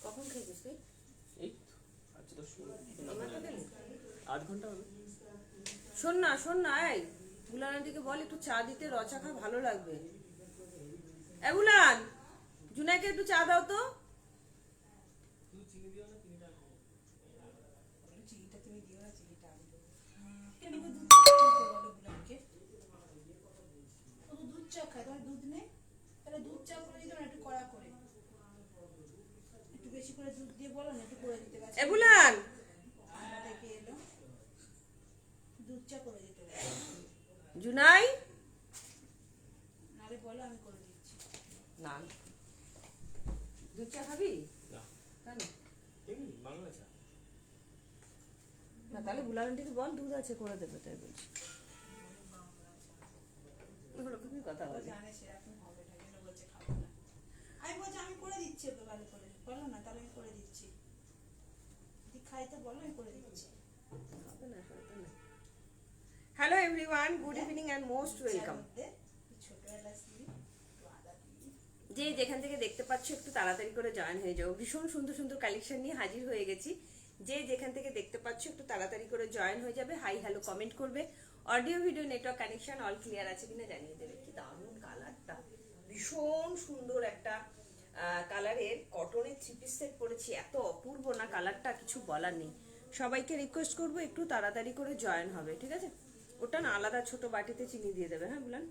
কখন খেয়েছিস তুই? এই আচ্ছা তো আধ ঘন্টা হবে। শোন না এই বুলান আন্টিকে বল একটু চা দিতে, রচা খা, ভালো লাগবে। এ বুলান, জুনাইকে একটু চা দাও তো। দুধ চা খায়, তোমার দুধ নেই? তাহলে দুধ চা করে দিতে না, একটু কড়া করে, একটু বেশি করে দুধ দিয়ে বলো না, একটু করে দিতে পারছি। এ বুলান, থেকে এলো দুধ চা করে দিতে পারছি। জুনাই, আরে বলো, আমি করে দিচ্ছি। না দুধ চা খাবি না কেন? এমনি বাংলা চা। না তাহলে বুলান আন্টিকে বল দুধ আছে করে দেবে, তাই বলছি। ওরকমই কথা বলে। জানে সেরকম হবে না, জন্য বলছে খাবো না। আমি বলছি আমি করে দিচ্ছি, ওকে ভালো করে বলো না, তাহলে আমি করে দিচ্ছি। যদি খাইতে বলো, আমি করে দিচ্ছি। Hello everyone, good evening and most welcome. ছোট এলাচ দিবি, একটু আদা দিবি। যে যেখান থেকে দেখতে পাচ্ছ একটু তাড়াতাড়ি করে জয়েন হয়ে যাও। ভীষণ সুন্দর সুন্দর কালেকশন নিয়ে হাজির হয়ে গেছি। যে যেখান থেকে দেখতে পাচ্ছ একটু তাড়াতাড়ি করে জয়েন হয়ে যাবে, হাই হ্যালো কমেন্ট করবে। Audio video network connection all clear আছে কিনা জানিয়ে দেবে। কি দারুণ কালারটা, ভীষণ সুন্দর একটা কালারের কটনের থ্রি পিস সেট পরেছি। এত অপূর্ব না কালারটা, কিছু বলার নেই। সবাইকে রিকোয়েস্ট করবো একটু তাড়াতাড়ি করে জয়েন হবে, ঠিক আছে? ওটা না আলাদা ছোট বাটিতে চিনি দিয়ে দেবে, হ্যাঁ বুলান।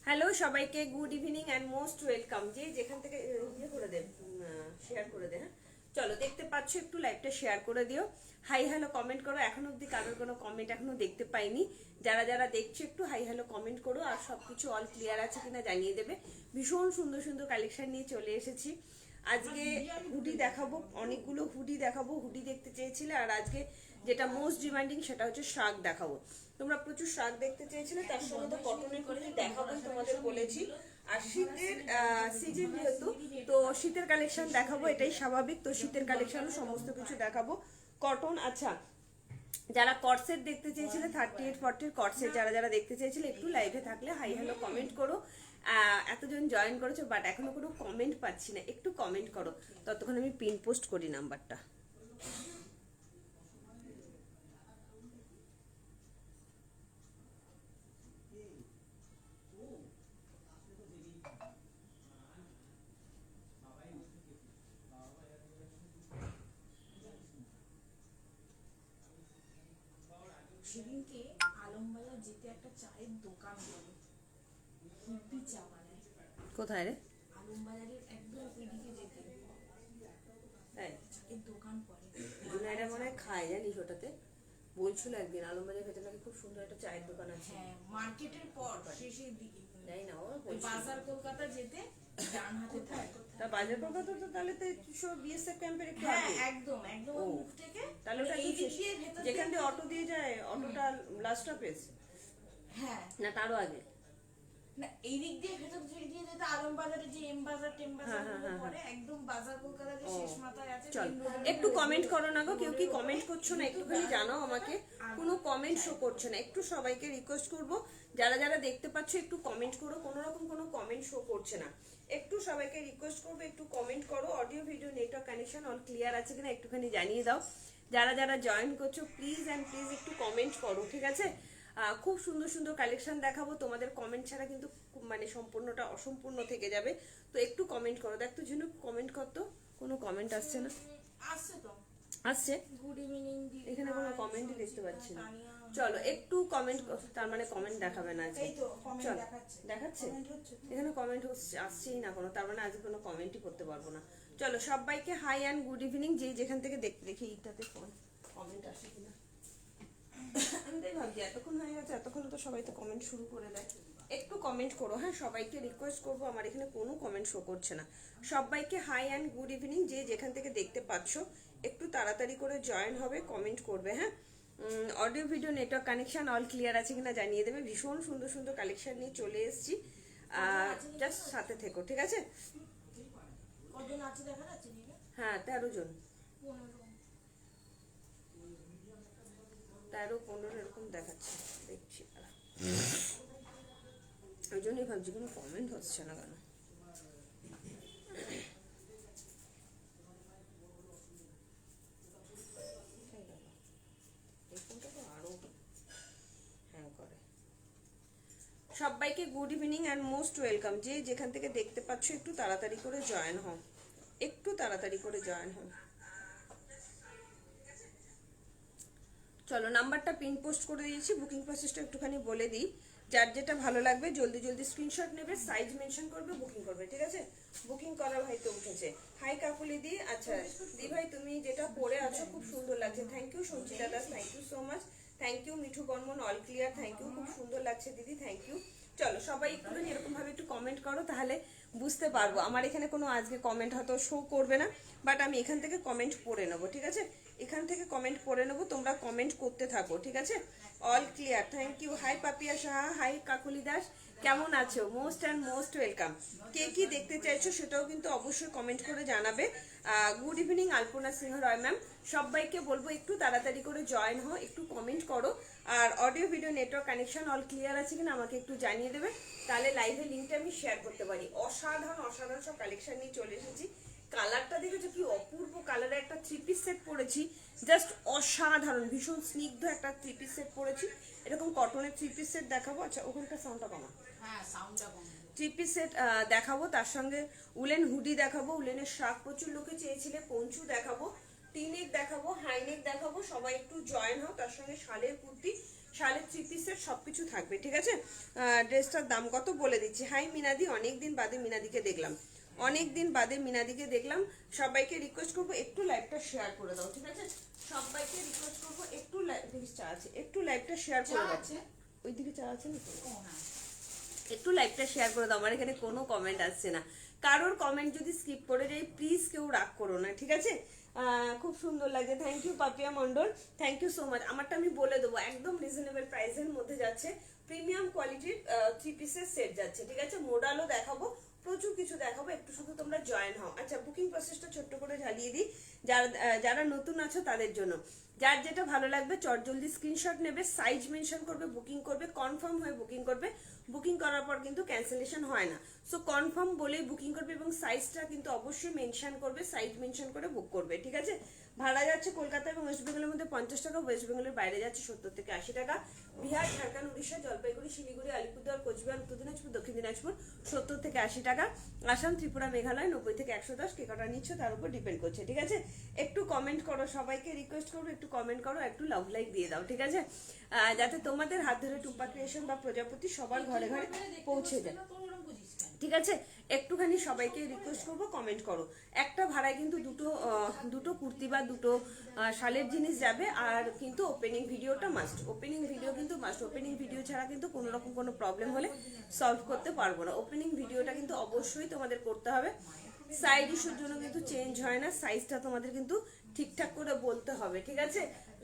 হ্যালো সবাইকে, good evening and most welcome. যে যেখান থেকে ইয়ে করে দে, শেয়ার করে দে। হ্যাঁ চলো, দেখতে পাচ্ছ একটু লাইভটা শেয়ার করে দিও, হাই হ্যালো কমেন্ট করো। এখন অবধি কারোর কোনো কমেন্ট এখনো দেখতে পাইনি। যারা যারা দেখছো একটু হাই হ্যালো কমেন্ট করো, আর সবকিছু অল ক্লিয়ার আছে কিনা জানিয়ে দেবে। ভীষণ সুন্দর সুন্দর কালেকশন নিয়ে চলে এসেছি। আজকে হুডি দেখাবো, অনেকগুলো হুডি দেখাবো। হুডি দেখতে চেয়েছিলে, আর আজকে যেটা মোস্ট ডিমান্ডিং সেটা হচ্ছে শার্ট দেখাবো। তোমরা প্রচুর শার্ট দেখতে চেয়েছিলে, তার সঙ্গে তো কটনের কুর্তি দেখাবোই তোমাদের বলেছি। আর শীতের সিজন যেহেতু, তো শীতের কালেকশন দেখাবো, এটাই স্বাভাবিক। তো শীতের কালেকশনও সমস্ত কিছু দেখাবো। কটন, আচ্ছা যারা কটসেট দেখতে চেয়েছিলে 38-40 কটসেট যারা যারা দেখতে চেয়েছিলে একটু লাইভে থাকলে হাই হ্যালো কমেন্ট করো। এতজন জয়েন করেছো বাট এখনো কোনো কমেন্ট পাচ্ছি না, একটু কমেন্ট করো, ততক্ষণ আমি পিন পোস্ট করি নাম্বারটা। সেদিনকে আলমবাজার যেতে একটা চায়ের দোকান বলে, হিপি চা বানায়। কোথায় রে? আলমবাজারের একদম ওইদিকে যেতে চায়ের দোকান পড়ে। জুনাইরা মনে হয় খায়, জানিস ওটাতে বলছিল একদিন আলমবাজার ভেতরে নাকি খুব সুন্দর একটা চায়ের দোকান আছে। হ্যাঁ, মার্কেটের পর শেষের দিকে, জানি না, ও বাজার কলকাতা যেতে ডান হাতে থাকে। তা বাজার কলকাতা তো তাহলে তো বিএসএফ ক্যাম্পের একটু হ্যাঁ আগে। একদম একদম ওই মুখ থেকে, তাহলে ওটা এই কি দিক দিয়ে ভেতর যেখান দিয়ে, দিয়ে অটো দিয়ে যায়, অটোটা লাস্ট স্টপেজ হ্যাঁ না তারও আগে? না, এই দিক দিয়ে ভেতর দিয়ে দিয়ে যেতে আলমবাজারে যে এম বাজার টেম বাজার গুলো পড়ে, একদম বাজার কলকাতা যে শেষ মাথায় আছে। চল একটু কমেন্ট করো না গো, কেউ কি কমেন্ট করছো না একটুখানি জানাও আমাকে। কোনো কমেন্ট শো করছে না, একটু সবাইকে রিকোয়েস্ট করব যারা যারা দেখতে পাচ্ছ একটু কমেন্ট করো। কোনো রকম কোনো কমেন্ট শো করছে না, একটু সবাইকে রিকোয়েস্ট করবো একটু কমেন্ট করো। Audio video network connection all clear আছে কিনা একটুখানি জানিয়ে দাও। যারা যারা জয়েন করছো প্লিজ অ্যান্ড প্লিজ একটু কমেন্ট করো, ঠিক আছে? খুব সুন্দর সুন্দর কালেকশন দেখাবো, তোমাদের কমেন্ট ছাড়া কিন্তু মানে সম্পূর্ণটা অসম্পূর্ণ থেকে যাবে। তো একটু কমেন্ট করো, দেখ তো ঝিনুক কমেন্ট করতো, কোনো কমেন্ট আসছে না। আসছে তো, আসছে, গুড ইভিনিং, এখানে কোনো কমেন্টই দেখতে পাচ্ছি না। চলো একটু কমেন্ট, তার মানে কমেন্ট দেখাবে না আজকে। এই তো কমেন্ট চল দেখাচ্ছে, দেখাচ্ছে, কমেন্ট হচ্ছে তো। এখানে কমেন্ট আসছেই না কোনো, তার মানে আজকে কোনো কমেন্টই করতে পারবো না। চলো সবাইকে হাই অ্যান্ড গুড ইভিনিং। যে যেখান থেকে দেখতে দেখি এইটাতে কমেন্ট আসে কিনা। আমি তাই ভাবছি এতক্ষণ হয়ে গেছে, এতক্ষণ তো সবাই তো কমেন্ট শুরু করে দেয়। একটু কমেন্ট করো, হ্যাঁ সবাইকে রিকোয়েস্ট করবো, আমার এখানে কোনো কমেন্ট শো করছে না। সবাইকে হাই অ্যান্ড গুড ইভিনিং। যে যেখান থেকে দেখতে পাচ্ছ একটু তাড়াতাড়ি করে জয়েন হবে, কমেন্ট করবে। হ্যাঁ audio video network connection all clear আছে কিনা জানিয়ে দেবে। ভীষণ সুন্দর সুন্দর কালেকশন নিয়ে চলে এসেছি, জাস্ট সাথে থেকো, ঠিক আছে? কজন আছে দেখা যাচ্ছে? হ্যাঁ 13 জন, 15। 13-15 এরকম দেখাচ্ছে, দেখছি। ওই জন্যই ভাবছি কোনো কমেন্ট হচ্ছে না কেন। সবাইকে good evening and most welcome. যে যেখান থেকে দেখতে পাচ্ছ একটু তাড়াতাড়ি করে জয়েন হও, একটু তাড়াতাড়ি করে জয়েন হও। চলো নাম্বারটা পিন পোস্ট করে দিয়েছি, বুকিং প্রসেসটা একটুখানি বলে দিই। যার যেটা ভালো লাগবে জলদি জলদি স্ক্রিনশট নেবে, সাইজ মেনশন করবে, বুকিং করবে, ঠিক আছে? বুকিং করা ভাই তো উঠেছে। হাই কাকুলি দি, আচ্ছা দি ভাই তুমি যেটা পরে আছো খুব সুন্দর লাগছে, thank you. Sanchita Das, thank you so much, thank you. Mithu Barman, all clear, thank you, খুব সুন্দর লাগছে দিদি, থ্যাংক ইউ। চলো সবাই একটুখানি এরকম ভাবে একটু কমেন্ট করো, তাহলে বুঝতে পারবো। আমার এখানে কোনো আজকে কমেন্ট হয়তো শো করবে না, বাট আমি এখান থেকে কমেন্ট পড়ে নেবো, ঠিক আছে? এখান থেকে কমেন্ট পড়ে নেবো, তোমরা কমেন্ট করতে থাকো, ঠিক আছে? All clear, thank you. Hi Papiya Saha, hi Kakuli Das, কেমন আছো? Most and most welcome. কে কি দেখতে চাইছো সেটাও কিন্তু অবশ্যই কমেন্ট করে জানাবে। Good evening Alpana Singha Roy ma'am, সবাইকে বলবো একটু তাড়াতাড়ি করে জয়েন হও, একটু কমেন্ট করো। আর audio video network connection all clear আছে কিনা আমাকে একটু জানিয়ে দেবে, তাহলে লাইভের লিঙ্কটা আমি শেয়ার করতে পারি। অসাধারণ অসাধারণ সব কালেকশন নিয়ে চলে এসেছি। কালারটা দেখেছো কি অপূর্ব কালারের একটা থ্রি পিস সেট পরেছি, জাস্ট অসাধারণ, ভীষণ স্নিগ্ধ একটা থ্রি পিস সেট পরেছি। এরকম কটনের থ্রি পিস সেট দেখাবো। আচ্ছা ওখানকার সাউন্ডটা কমা, হ্যাঁ সাউন্ডটা কম। থ্রি পিস সেট দেখাবো, তার সঙ্গে উলেন হুডি দেখাবো, উলেনের শাক প্রচুর লোকে চেয়েছিলে, পঞ্চু দেখাবো, টিনেক দেখাবো, হাইনেক দেখাবো। সবাই একটু জয়েন হও, তার সঙ্গে শালের কুর্তি, শালের থ্রি পিস সেট সবকিছু থাকবে, ঠিক আছে? ড্রেসটার দাম কত বলে দিচ্ছি। হাই মিনাদি, অনেকদিন বাদে মিনাদিকে দেখলাম, অনেকদিন বাদে মিনাদিকে দেখলাম। সবাইকে রিকোয়েস্ট করবো একটু লাইভটা শেয়ার করে দাও, ঠিক আছে? সবাইকে রিকোয়েস্ট করবো একটু চা আছে, একটু লাইভটা শেয়ার করে দাও। ওইদিকে চা আছে না? একটু লাইভটা শেয়ার করে দাও। আমার এখানে কোনো কমেন্ট আসছে না, কারোর কমেন্ট যদি স্কিপ করে যাই প্লিজ কেউ রাগ করো না, ঠিক আছে? খুব সুন্দর লাগে, thank you Papiya Mondal, thank you so much. আমারটা আমি বলে দেবো, একদম রিজনেবল প্রাইসের মধ্যে যাচ্ছে, প্রিমিয়াম কোয়ালিটির থ্রি পিসের সেট যাচ্ছে, ঠিক আছে? মোডালও দেখাবো, প্রচুর কিছু দেখাবো, একটু শুধু তোমরা জয়েন হও। আচ্ছা বুকিং প্রসেসটা ছোট্ট করে ঝালিয়ে দিই যারা নতুন আছো তাদের জন্য। যার যেটা ভালো লাগবে চটজলদি স্ক্রিনশট নেবে, সাইজ মেনশন করবে, বুকিং করবে, কনফার্ম হয়ে বুকিং করবে। বুকিং করার পর কিন্তু ক্যান্সেলেশন হয় না, সো কনফার্ম বলেই বুকিং করবে এবং সাইজটা কিন্তু অবশ্যই মেনশন করবে, সাইজ মেনশন করে বুক করবে, ঠিক আছে? ভাড়া যাচ্ছে কলকাতা এবং ওয়েস্ট বেঙ্গলের মধ্যে 50 টাকা, ওয়েস্ট বেঙ্গলের বাইরে যাচ্ছে 70 থেকে 80 টাকা। বিহার, ঝাড়খণ্ড, উড়িষ্যা, জলপাইগুড়ি, শিলিগুড়ি, আলিপুরদুয়ার, কোচবিহার, উত্তর দিনাজপুর, দক্ষিণ দিনাজপুর 70 থেকে 80 টাকা। আসাম, ত্রিপুরা, মেঘালয় 90 থেকে 110। কে কটা নিচ্ছ তার উপর ডিপেন্ড করছে, ঠিক আছে? একটু কমেন্ট করো, সবাইকে রিকোয়েস্ট করবো একটু কমেন্ট করো, একটু লাভ লাইক দিয়ে দাও, ঠিক আছে? যাতে তোমাদের হাত ধরে টুম্পা ক্রিয়েশন বা প্রজাপতি সবার ঘরে ঘরে পৌঁছে যায়, ঠিক আছে? একটুখানি সবাইকে রিকোয়েস্ট করবো কমেন্ট করো। একটা ভাড়ায় কিন্তু দুটো কুর্তি বা দুটো শালের জিনিস যাবে। আর কিন্তু ওপেনিং ভিডিওটা মাস্ট, ওপেনিং ভিডিও কিন্তু মাস্ট। ওপেনিং ভিডিও ছাড়া কিন্তু কোনো রকম কোনো প্রবলেম হলে সলভ করতে পারবো না। ওপেনিং ভিডিওটা কিন্তু অবশ্যই তোমাদের করতে হবে। সাইড ইস্যুর জন্য কিন্তু চেঞ্জ হয় না, সাইজটা তোমাদের কিন্তু ঠিকঠাক করে বলতে হবে, ঠিক আছে?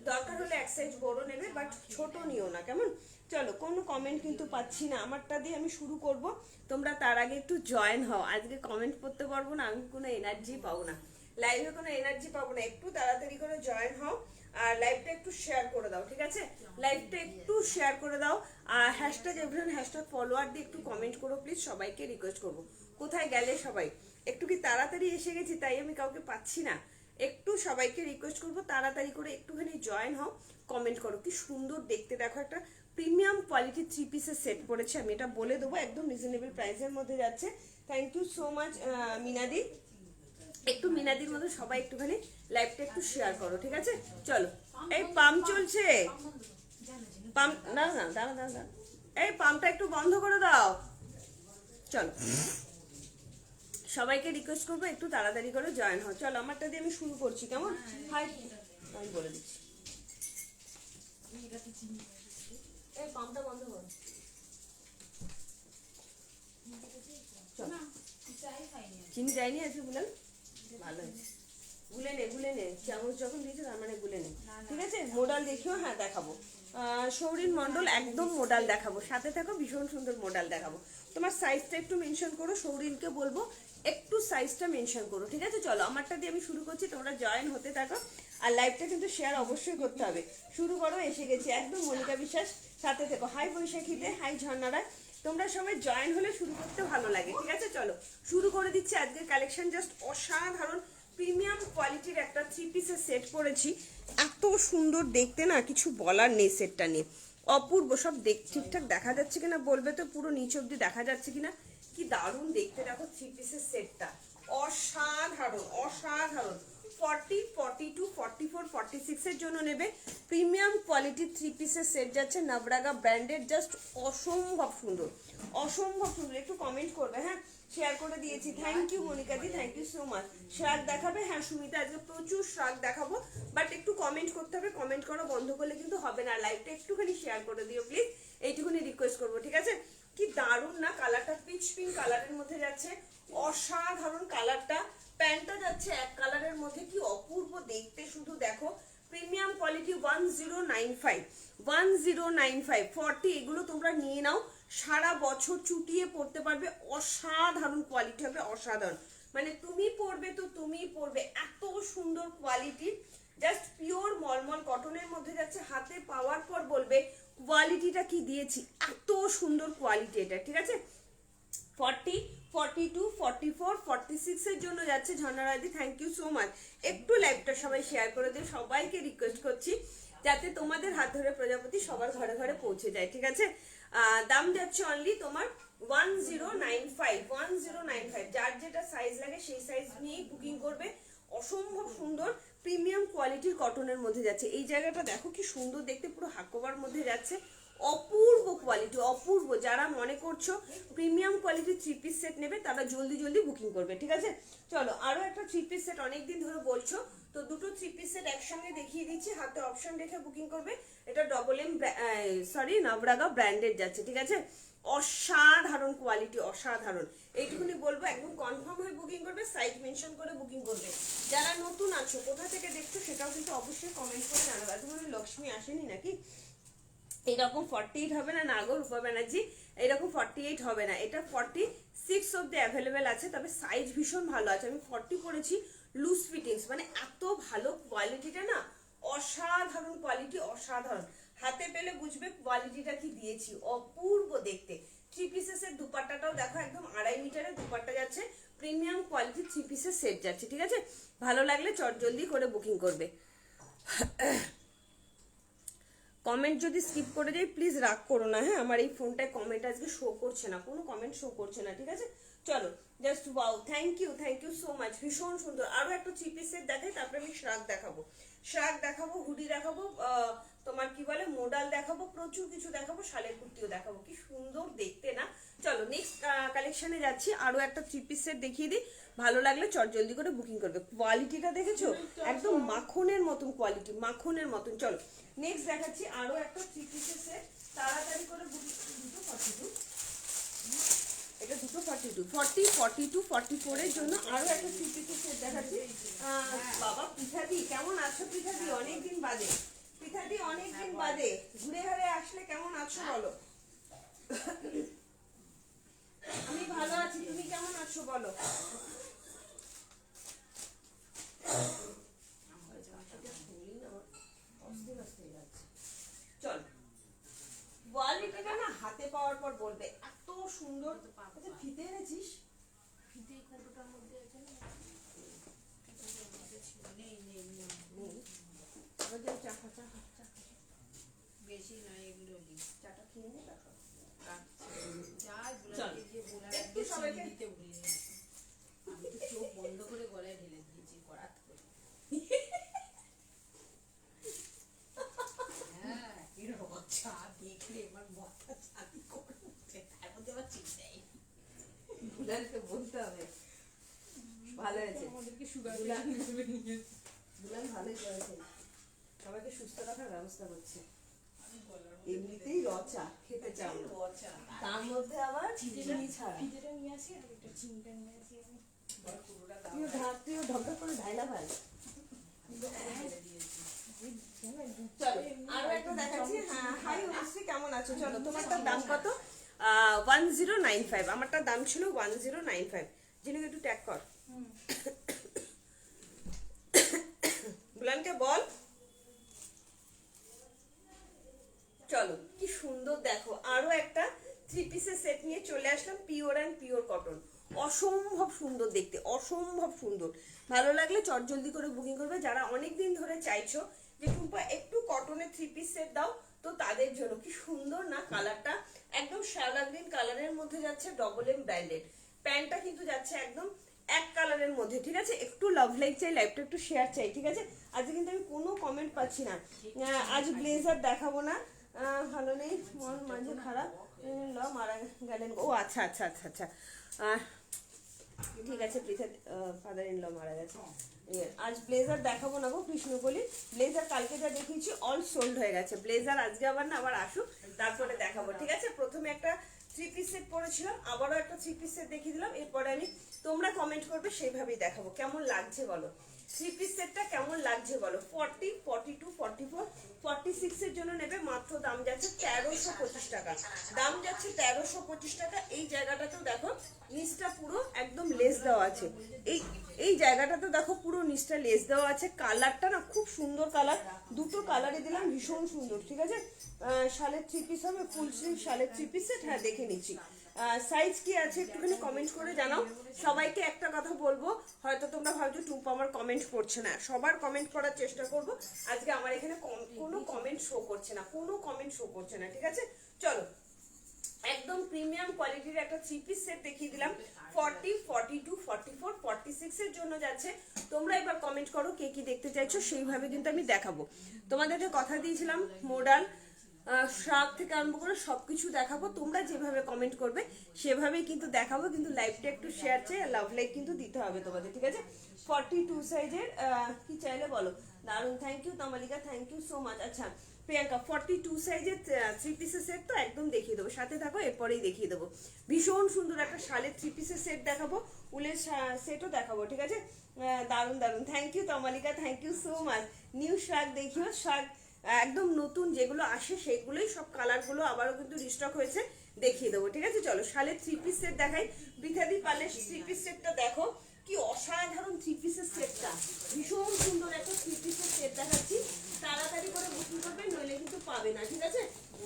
দরকার হলে এক সাইজ বড় নেবে, বাট ছোট নিও না, কেমন? চলো কোনো কমেন্ট কিন্তু পাচ্ছি না, আমারটা দিয়ে আমি শুরু করব। তোমরা তার আগে একটু জয়েন হও, আজকে কমেন্ট করতে পারবো না, আমি কোনো এনার্জি পাবো না, লাইভে কোনো এনার্জি পাবো না। একটু তাড়াতাড়ি করে জয়েন হও আর লাইভটা একটু শেয়ার করে দাও, ঠিক আছে? লাইভটা একটু শেয়ার করে দাও আর হ্যাশট্যাগ এভরিওয়ান, হ্যাশট্যাগ ফলোয়ার দিয়ে একটু কমেন্ট করো প্লিজ। সবাইকে রিকোয়েস্ট করবো, কোথায় গেলে সবাই? একটু কি তাড়াতাড়ি এসে গেছি তাই আমি কাউকে পাচ্ছি না। একটু সবাইকে রিকোয়েস্ট করবো তাড়াতাড়ি করে একটুখানি জয়েন হও, কমেন্ট করো। কি সুন্দর দেখতে, দেখো একটা প্রিমিয়াম কোয়ালিটি থ্রি পিসের সেট পড়েছে, আমি এটা বলে দেবো, একদম রিজনেবল প্রাইসের মধ্যে যাচ্ছে। থ্যাংক ইউ সো মাচ মিনাদি। একটু মিনাদির মতো সবাই একটুখানি লাইভটা একটু শেয়ার করো, ঠিক আছে? চলো এই পাম্প চলছে, পাম্প না না দাঁড়া দাঁড়া দাঁড়া, এই পাম্পটা একটু বন্ধ করে দাও। চলো সবাইকে রিকোয়েস্ট করবো একটু তাড়াতাড়ি করে জয়েন হও। চলো আমারটা দিয়ে আমি শুরু করছি, কেমন? হাই আমি বলে দিচ্ছি, এই পাম্পটা বন্ধ করো। চিনি যায়নি আজকে বুলেন, ভালো হয়েছে। গুলে নে চামচ যখন দিয়েছে তার মানে গুলে নে, ঠিক আছে? মোডাল দেখিও, হ্যাঁ দেখাবো। সৌরিন মন্ডল একদম মোডাল দেখাবো, সাথে থাকো, ভীষণ সুন্দর মোডাল দেখাবো। তোমার সাইজটা একটু মেনশন করো, সৌরিনকে বলবো একটু সাইজটা মেনশন করো, ঠিক আছে? চলো আমারটা দিয়ে আমি শুরু করছি, তোমরা জয়েন হতে থাকো আর লাইভটা কিন্তু শেয়ার অবশ্যই করতে হবে। শুরু করো, এসে গেছি একদম মনিকা বিশ্বাস, সাথে থেকো। হাই বৈশাখীতে, হাই ঝর্ণারা, তোমরা সবাই জয়েন হলে শুরু করতে ভালো লাগে। ঠিক আছে, চলো শুরু করে দিচ্ছি আজকের কালেকশন। জাস্ট অসাধারণ প্রিমিয়াম কোয়ালিটির একটা 3 পিসের সেট পরেছি, এত সুন্দর দেখতে না, কিছু বলার নেই। সেটটা নিয়ে অপূর্ব, সব ঠিকঠাক দেখা যাচ্ছে কিনা বলবে তো, পুরো নিচ অব্দি দেখা যাচ্ছে কিনা। কি দারুণ দেখতে, দেখো 3 পিসের সেটটা অসাধারণ অসাধারণ। 40, 42, 44, 46 এর জন্য নেবে। প্রিমিয়াম কোয়ালিটির 3 পিসের সেট যাচ্ছে নবরাগা ব্র্যান্ডেড, জাস্ট অসম্ভব সুন্দর অসম্ভব সুন্দর। একটু কমেন্ট করবে, হ্যাঁ শেয়ার করে দিয়েছি। Thank you Monika di, thank you so much. শ্রাগ দেখাবে, হ্যাঁ সুমিতা আজকে প্রচুর শ্রাগ দেখাবো, বাট একটু কমেন্ট করতে হবে। কমেন্ট করা বন্ধ করলে কিন্তু হবে না। লাইভটা একটুখানি শেয়ার করে দিও প্লিজ, এইটুকুনি রিকোয়েস্ট করবো। ঠিক আছে, কি দারুণ না কালারটা, পিচ পিঙ্ক কালারের মধ্যে যাচ্ছে, অসাধারণ কালারটা। প্যান্টটা যাচ্ছে এক কালারের মধ্যে, কি অপূর্ব দেখতে শুধু দেখো। প্রিমিয়াম কোয়ালিটি 1095, 1095, 40, এগুলো তোমরা নিয়ে নাও, সারা বছর চুটিয়ে পড়তে পারবে। অসাধারণ কোয়ালিটি হবে, অসাধারণ। মানে তুমি পরবে তো তুমি পরবে, এত সুন্দর কোয়ালিটি। জাস্ট পিওর মলমল কটনের মধ্যে যাচ্ছে, হাতে পাওয়ার পর বলবে কোয়ালিটিটা কি দিয়েছি, এত সুন্দর কোয়ালিটি এটা। ঠিক আছে, 40, 42, 44, 46 এর জন্য যাচ্ছে ঝর্ণারাদি, থ্যাংক ইউ সো মাচ। একটু লাইভটা সবাই শেয়ার করে দিও, সবাইকে রিকোয়েস্ট করছি যাতে তোমাদের হাত ধরে প্রজাপতি সবার ঘরে ঘরে পৌঁছে যায়। ঠিক আছে, দাম যাচ্ছে অনলি তোমার 1095, 1095। যার যেটা সাইজ লাগে সেই সাইজ নিয়েই বুকিং করবে। অসম্ভব সুন্দর প্রিমিয়াম কোয়ালিটির কটনের মধ্যে যাচ্ছে। এই জায়গাটা দেখো কি সুন্দর দেখতে, পুরো হাকোবার মধ্যে যাচ্ছে, অপূর্ব কোয়ালিটি অপূর্ব। যারা মনে করছো প্রিমিয়াম কোয়ালিটির 3 পিস সেট নেবে তারা জলদি জলদি বুকিং করবে। ঠিক আছে, চলো আরো একটা 3 পিস সেট অনেকদিন ধরে বলছো, তো দুটো 3 পিস সেট একসঙ্গে দেখিয়ে দিচ্ছি, হাতে অপশন রেখে বুকিং করবে। এটা ডবল এম সরি নবরাগা ব্র্যান্ডেড যাচ্ছে। ঠিক আছে, অসাধারণ কোয়ালিটি অসাধারণ। এইটুকুনি বলবো, একদম কনফার্ম হয়ে বুকিং করবে, সাইজ মেনশন করে বুকিং করবে। যারা নতুন আছো, কোথা থেকে দেখছো সেটাও কিন্তু অবশ্যই কমেন্ট করে জানাবে। তোমার লক্ষ্মী আসেনি নাকি? এরকম 48 হবে না, নাগর রূপা ব্যানার্জি, এরকম 48 হবে না, এটা 46 অব্দি অ্যাভেলেবেল আছে। তবে সাইজ ভীষণ ভালো আছে, আমি 40 পরেছি, লুজ ফিটিংস, মানে এত ভালো কোয়ালিটিটা না, অসাধারণ কোয়ালিটি অসাধারণ। হাতে পেলে বুঝবে কোয়ালিটিটা কি দিয়েছি, অপূর্ব দেখতে। 3 পিসের দুপাট্টাটাও দেখো, একদম 2.5 মিটারের দুপাট্টা যাচ্ছে, প্রিমিয়াম কোয়ালিটি 3 পিসের সেট যাচ্ছে। ঠিক আছে, ভালো লাগলে চট জলদি করে বুকিং করবে। কমেন্ট যদি স্কিপ করে যাই প্লিজ রাগ করো না, হ্যাঁ আমার এই ফোনটায় কমেন্ট আজকে শো করছে না, কোনো কমেন্ট শো করছে না। ঠিক আছে, চলো just wow, thank you so much, ভীষণ সুন্দর। আরো একটা 3 পিস সেট দেখাই, তারপরে আমি শ্রাগ দেখাবো, শ্রাগ দেখাবো, হুডি দেখাবো, তোমার কি বলে মোডাল দেখাবো, প্রচুর কিছু দেখাবো, শালের কুর্তিও দেখাবো। কি সুন্দর দেখতে না। চলো নেক্সট কালেকশনে যাচ্ছি, আরো একটা 3 পিস সেট দেখিয়ে দিই, ভালো লাগলে চট জলদি করে বুকিং করবে। কোয়ালিটিটা দেখেছো, একদম মাখনের মতন কোয়ালিটি, মাখনের মতন। চলো নেক্সট দেখাচ্ছি আরো একটা 3 পিসের সেট, তাড়াতাড়ি করে বুকিং। দুটো 42, এটা দুটো 42, 40, 42, 44 এর জন্য আরো একটা 3 পিসের সেট দেখাচ্ছি। বাবা পিঠাদি কেমন আছো? পিঠাদি অনেকদিন বাদে, পিঠাদি অনেকদিন বাদে ঘুরে ঘুরে আসলে কেমন আছো বলো? আমি ভালো আছি, তুমি কেমন আছো বলো? চল কোয়ালিটিটা না হাতে পাওয়ার পর বলবে, এত সুন্দর। আচ্ছা ফিতে এনেছিস? ফিতে কৌটোটার মধ্যে আছে না? নেই নেই নেই নেই। আবার যাও চা খা, চা খা, চা খা। বেশি নয়, এগুলো দিই। চাটা খেয়ে নে তারপর। যাই চল, বলে গিয়ে বলার একটু একটু সবাইকে- দিতে ভুলে গেছি। আমি তো চোখ বন্ধ করে গলায় ঢেলে দিয়েছি করাত করে। হ্যাঁ, এরকম চা দেখলে আমার মাথা ছাতি করে উঠে, তার মধ্যে আবার চিন্তাই। দুলালকে বলতে হবে, ভালো হয়েছে আমাদেরকে সুগার দুলাল- হিসেবে নিয়েছে। দুলাল ভালোই করেছে, সবাইকে সুস্থ রাখার ব্যবস্থা করছে। আমি গলার মধ্যে এমনিতেই রচা খেতে চাও না, রচা। তার মধ্যে আবার চিনি ছাড়া। ফিতেটা নিয়ে আসি আর একটা চিনিটা নিয়ে আসি আমি। বড় পুরোটা দাও। তুইও ঢকা করে ঢাইলা ভাই। ঢেলে দিয়েছি। চলো আরো একটা দেখাচ্ছি। হ্যাঁ হাই অনুশ্রী কেমন আছো? চলো তোমারটার দাম কত? 1095, আমারটার দাম ছিল 1095। যিনি একটু ট্যাগ কর, বুলানকে বল। চলো কি সুন্দর দেখো, আরো একটা 3 পিসের সেট নিয়ে চলে আসলাম, পিওর অ্যান্ড পিওর কটন। অসম্ভব সুন্দর দেখতে, অসম্ভব সুন্দর। ভালো লাগলে চটজলদি করে বুকিং করবে। যারা অনেক দিন ধরে চাইছো যে টুম্পা একটু কটনের 3 পিস সেট দাও, তো তাদের জন্য কি সুন্দর না কালারটা, একদম শ্যাওলা গ্রিন কালারের মধ্যে যাচ্ছে, ডবল এম ব্র্যান্ডেড। প্যান্টটা কিন্তু যাচ্ছে একদম এক কালারের মধ্যে, ঠিক আছে। একটু লাভ লাইক চাই, লাইভটা একটু শেয়ার চাই, ঠিক আছে। আজকে কিন্তু আমি কোনো কমেন্ট পাচ্ছি না। আজ ব্লেজার দেখাবো না, ভালো নেই, মন মাঝে খারাপ, মারা গেলেন। ও আচ্ছা আচ্ছা আচ্ছা আচ্ছা, ঠিক আছে, পৃথা ফাদার ইন ল মারা গেছে। আজ ব্লেজার দেখাবো না গো কৃষ্ণকলি। ব্লেজার কালকে যা দেখিয়েছি অল সোল্ড হয়ে গেছে। ব্লেজার আজকে আবার না, আবার আসুক তারপরে দেখাবো, ঠিক আছে। প্রথমে একটা 3 পিস সেট পরেছিলাম, আবারও একটা 3 পিস সেট দেখিয়ে দিলাম। এরপরে আমি, তোমরা কমেন্ট করবে সেইভাবেই দেখাবো। কেমন লাগছে বলো, 3 পিস সেটটা কেমন লাগছে বলো। 40, 42, 44, 46 এর জন্য নেবে, মাত্র দাম যাচ্ছে 1325 টাকা। দাম যাচ্ছে 1325 টাকা। এই জায়গাটাতেও দেখো নিচটা পুরো একদম লেস দেওয়া আছে, এই জায়গাটাতে দেখো পুরো নিচটা লেস দেওয়া আছে। কালারটা না খুব সুন্দর কালার, দুটো কালারে দিলাম, ভীষণ সুন্দর, ঠিক আছে। শালের 3 পিস হবে, ফুল স্লিভ শালের 3 পিস সেট। হ্যাঁ দেখে নিচ্ছি সাইজ কি আছে একটুখানি কমেন্ট করে জানাও। সবাইকে একটা কথা বলবো, হয়তো তোমরা ভাবছো টুম্পা আমার কমেন্ট করছে না, সবার কমেন্ট করার চেষ্টা করব। আজকে আমার এখানে কোনো কমেন্ট শো করছে না, কোনো কমেন্ট শো করছে না, ঠিক আছে। চলো একদম প্রিমিয়াম কোয়ালিটির একটা 3 পিস সেট দেখিয়ে দিলাম। 40, 42, 44, 46 এর জন্য যাচ্ছে। তোমরা এবার কমেন্ট করো কে কি দেখতে চাইছো, সেইভাবে কিন্তু আমি দেখাবো। তোমাদেরকে কথা দিয়েছিলাম মোডাল শাক থেকে আরম্ভ করে সবকিছু দেখাবো। তোমরা যেভাবে কমেন্ট করবে সেভাবেই কিন্তু দেখাবো, কিন্তু লাইভটা একটু শেয়ার চাই, লাভ লাইক কিন্তু দিতে হবে তোমাদের, ঠিক আছে। 42 সাইজের কি চাইলে বলো। দারুন, thank you Tamalika, thank you so much. আচ্ছা প্রিয়াঙ্কা, 42 সাইজের 3 পিসের সেট তো একদম দেখিয়ে দেবো, সাথে থাকো, এরপরেই দেখিয়ে দেবো। ভীষণ সুন্দর একটা শালের 3 পিসের সেট দেখাবো, উলের সেটও দেখাবো, ঠিক আছে। দারুন দারুন, thank you Tamalika, thank you so much. New শাক দেখিও, শাক একদম নতুন যেগুলো আসে সেগুলোই, সব কালারগুলো আবারও কিন্তু রিস্টক হয়েছে, দেখিয়ে দেবো, ঠিক আছে। চলো শালের 3 পিস সেট দেখাই। বৃথাদি পালের 3 পিস সেটটা দেখো, কি অসাধারণ 3 পিসের সেটটা, ভীষণ সুন্দর একটা 3 পিসের সেট দেখাচ্ছি। তাড়াতাড়ি করে বুকিং করবে, নইলে কিন্তু পাবে না, ঠিক আছে।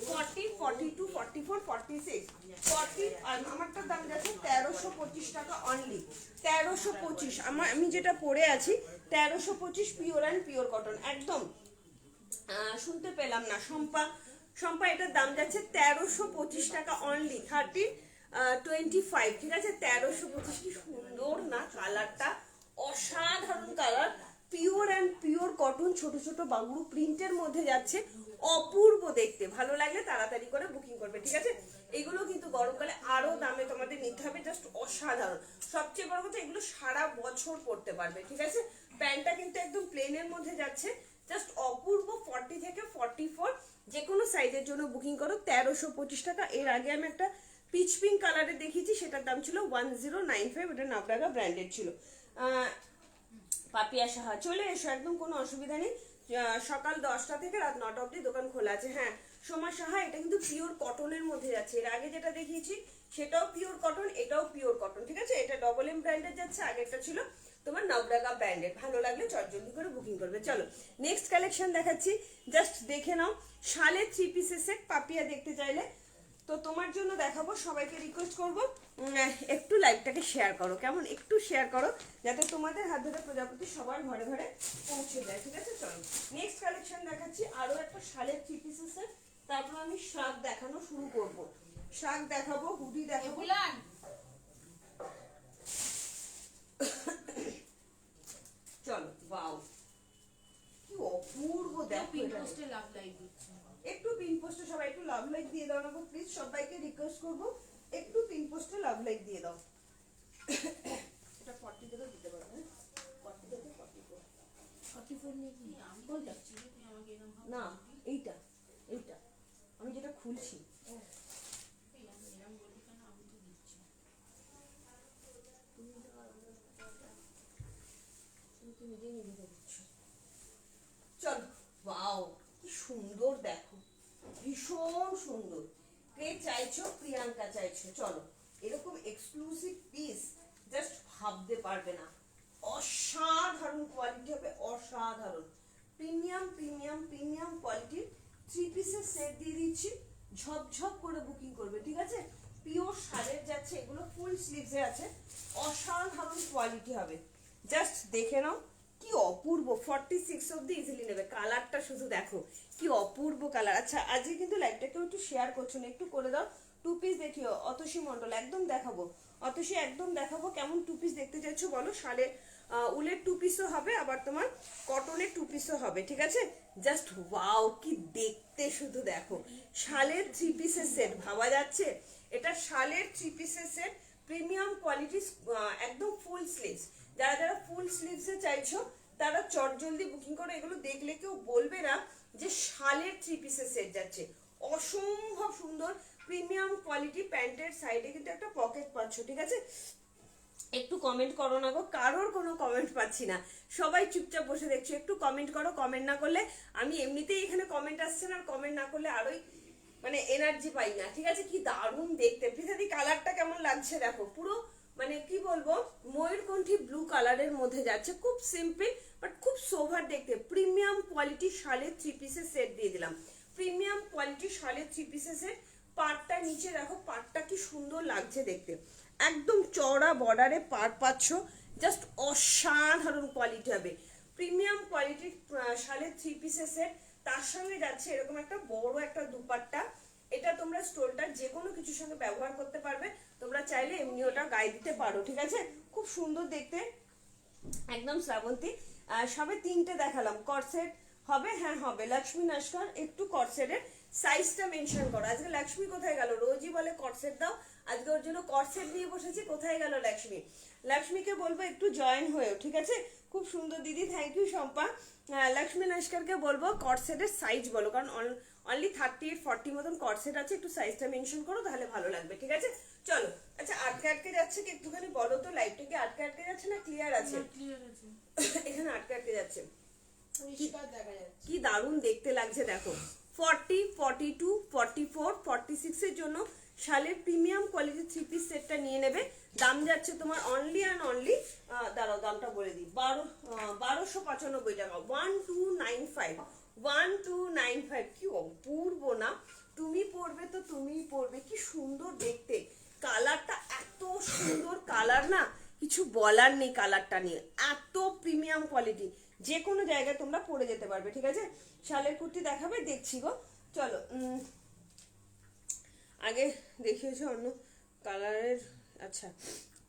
40, 42, 44, 46, 40 আর আমারটার দাম যাচ্ছে 1325 টাকা অনলি। 1325, আমি যেটা পরে আছি 1325, পিওর অ্যান্ড পিওর কটন একদম। শুনতে পেলাম না শম্পা, এটার দাম যাচ্ছে 1325 টাকা অনলি। 30, 25, ঠিক আছে। 1325, কি সুন্দর না কালারটা, অসাধারণ colour, pure and pure cotton, ছোট ছোট বাংলু প্রিন্টের মধ্যে যাচ্ছে, অপূর্ব দেখতে। ভালো লাগলে তাড়াতাড়ি করে বুকিং করবে, ঠিক আছে। এগুলো কিন্তু গরমকালে আরো দামে তোমাদের নিতে হবে, জাস্ট অসাধারণ। সবচেয়ে বড় কথা, এগুলো সারা বছর পরতে পারবে, ঠিক আছে। প্যান্টটা কিন্তু একদম প্লেনের মধ্যে যাচ্ছে, জাস্ট অপূর্ব। 40 থেকে 44 যে কোনো সাইজের জন্য বুকিং করো, 1325 টাকা। এর আগে আমি একটা পিচ পিঙ্ক কালারে দেখিয়েছি, সেটার দাম ছিল 1095, এটা নাবরাগা ব্র্যান্ডেড ছিল। পাপিয়া সাহা, চলে এসো, একদম কোনো অসুবিধা নেই। সকাল 10টা থেকে রাত 9টা অবধি দোকান খোলা আছে। হ্যাঁ সোমা সাহা, এটা কিন্তু পিওর কটনের মধ্যে যাচ্ছে। এর আগে যেটা দেখিয়েছি সেটাও পিওর কটন, এটাও পিওর কটন, ঠিক আছে। এটা ডবল এম ব্র্যান্ডের যাচ্ছে, আগেরটা ছিল তোমার নবরাগা ব্র্যান্ডের। ভালো লাগলে চটজলদি করে বুকিং করবে। চলো নেক্সট কালেকশন দেখাচ্ছি, জাস্ট দেখে নাও। শালের 3 পিসের সেট, পাপিয়া দেখতে চাইলে তো তোমার জন্য দেখাবো। সবাইকে রিকোয়েস্ট করবো একটু লাইভটাকে শেয়ার করো, কেমন, একটু শেয়ার করো, যাতে তোমাদের হাত ধরে প্রজাপতি সবার ঘরে ঘরে পৌঁছে যায়, ঠিক আছে। চলো নেক্সট কালেকশন দেখাচ্ছি, আরো একটা শালের 3 পিসের সেট, তারপর আমি শাক দেখানো শুরু করব। শাক দেখাবো, হুডি দেখাবো। চলো ওয়াও, কি অপূর্ব দেখো এটা। একটু পিন পোস্টে সবাই একটু লাভ লাইক দিয়ে দাও না প্লিজ, সবাইকে রিকোয়েস্ট করবো একটু পিন পোস্টে লাভ লাইক দিয়ে দাও। এটা 40 থেকে দিতে পারবে, 40 থেকে 44, 44 নিয়ে কি কোনটা না, এইটা আমি যেটা খুলছি। চলো ওয়াও, কি সুন্দর দেখো, ভীষণ সুন্দর। কে চাইছো, প্রিয়াঙ্কা চাইছো। চলো এরকম এক্সক্লুসিভ পিস জাস্ট ভাবতে পারবে না, অসাধারণ কোয়ালিটি হবে, অসাধারণ। প্রিমিয়াম প্রিমিয়াম প্রিমিয়াম কোয়ালিটির 3 পিসের সেট দিয়ে দিচ্ছি, ঝপঝপ করে বুকিং করবে, ঠিক আছে? পিওর শাড়ির যাচ্ছে, এগুলো ফুল স্লিভসে আছে, অসাধারণ কোয়ালিটি হবে। জাস্ট দেখে নাও কি অপূর্ব, 46 অব্দি ইজিলি নেবে। কালারটা শুধু দেখো কি অপূর্ব কালার। আচ্ছা আজকে কিন্তু লাইভটাকেও একটু শেয়ার করছো না, একটু করে দাও। 2 পিস দেখিও অতসী মন্ডল, একদম দেখাবো অতসী, একদম দেখাবো। কেমন 2 পিস দেখতে চাইছো বলো? শালের উলের 2 পিসও হবে, আবার তোমার কটনের 2 পিসও হবে, ঠিক আছে? জাস্ট ওয়াও কি দেখতে, শুধু দেখো। শালের 3 পিসের সেট, ভাবা যাচ্ছে? এটা শালের 3 পিসের সেট, প্রিমিয়াম কোয়ালিটি, একদম ফুল স্লিভস। যারা যারা ফুল স্লিভসে চাইছো তারা চটজলদি বুকিং করো। এগুলো দেখলে কেউ বলবে না যে শালের 3 পিসের সেট যাচ্ছে। অসম্ভব সুন্দর প্রিমিয়াম কোয়ালিটি। প্যান্টের সাইডে কিন্তু একটা পকেট পাচ্ছ, ঠিক আছে? একটু কমেন্ট করো না গো, কারোর কোনো কমেন্ট পাচ্ছি না, সবাই চুপচাপ বসে দেখছো। একটু কমেন্ট করো, কমেন্ট না করলে আমি এমনিতেই এখানে কমেন্ট আসছে না, আর কমেন্ট না করলে আরোই মানে এনার্জি পাই না, ঠিক আছে? কি দারুণ দেখতে। পৃথাদি কালারটা কেমন লাগছে দেখো, পুরো মানে কি বলবো, ময়ূরকণ্ঠী ব্লু কালারের মধ্যে যাচ্ছে, খুব সিম্পল বাট খুব সোভার দেখতে। প্রিমিয়াম কোয়ালিটি শালের 3 পিসের সেট দিয়ে দিলাম, প্রিমিয়াম কোয়ালিটি শালের 3 পিসের সেট। পাড়টা নিচে দেখো, পাড়টা কি সুন্দর লাগছে দেখতে, একদম চওড়া বর্ডারে পাড় পাচ্ছ, জাস্ট অসাধারণ কোয়ালিটি হবে। প্রিমিয়াম কোয়ালিটির শালের 3 পিসের সেট, তার সঙ্গে যাচ্ছে এরকম একটা বড় একটা দুপাট্টা। এটা তোমরা স্টোলটা যে কোনো কিছুর সঙ্গে ব্যবহার করতে পারবে, তোমরা চাইলে এমনি ওটা গায়ে দিতে পারো, ঠিক আছে? খুব সুন্দর দেখতে, একদম শ্রাবন্তী। সবে 3টে দেখালাম, কর্সেট হবে, হ্যাঁ হবে। লক্ষ্মী নস্কর, একটু কর্সেটের সাইজটা মেনশন করো। আজকে লক্ষ্মী কোথায় গেল? রোজই বলে কর্সেট দাও, আজকে ওর জন্য কর্সেট নিয়ে বসেছি, কোথায় গেল লক্ষ্মী? লক্ষ্মীকে বলবো একটু জয়েন হয়েও, ঠিক আছে? খুব সুন্দর দিদি, থ্যাংক ইউ শম্পা। লক্ষ্মী নস্করকে বলবো কর্সেটের সাইজ বলো, কারণ অনলি 38-40 মতন কর্সেট আছে, একটু সাইজটা মেনশন করো, তাহলে ভালো লাগবে, ঠিক আছে? চলো। আচ্ছা আটকে আটকে যাচ্ছে কি একটুখানি বলো তো, লাইভটা কি আটকে আটকে যাচ্ছে না ক্লিয়ার আছে? ক্লিয়ার আছে, এখানে আটকে আটকে যাচ্ছে। পরিষ্কার দেখা যাচ্ছে। কি দারুণ দেখতে লাগছে দেখো। 40, 42, 44, 46 এর জন্য শালের প্রিমিয়াম কোয়ালিটি 3 পিস সেটটা নিয়ে নেবে। দাম যাচ্ছে তোমার অনলি অ্যান্ড অনলি, দাঁড়াও দামটা বলে দিই, 1295 টাকা, 1295, 1295। কি অপূর্ব না? তুমি পরবে তো তুমিই পরবে, কি সুন্দর দেখতে। কালারটা এত সুন্দর কালার না, কিছু বলার নেই কালারটা নিয়ে, এত প্রিমিয়াম কোয়ালিটি। যে কোনো জায়গায় তোমরা পরে যেতে পারবে, ঠিক আছে? শালের কুর্তি দেখাবে, দেখছি গো। চলো আগে দেখিয়েছো অন্য কালারের। আচ্ছা,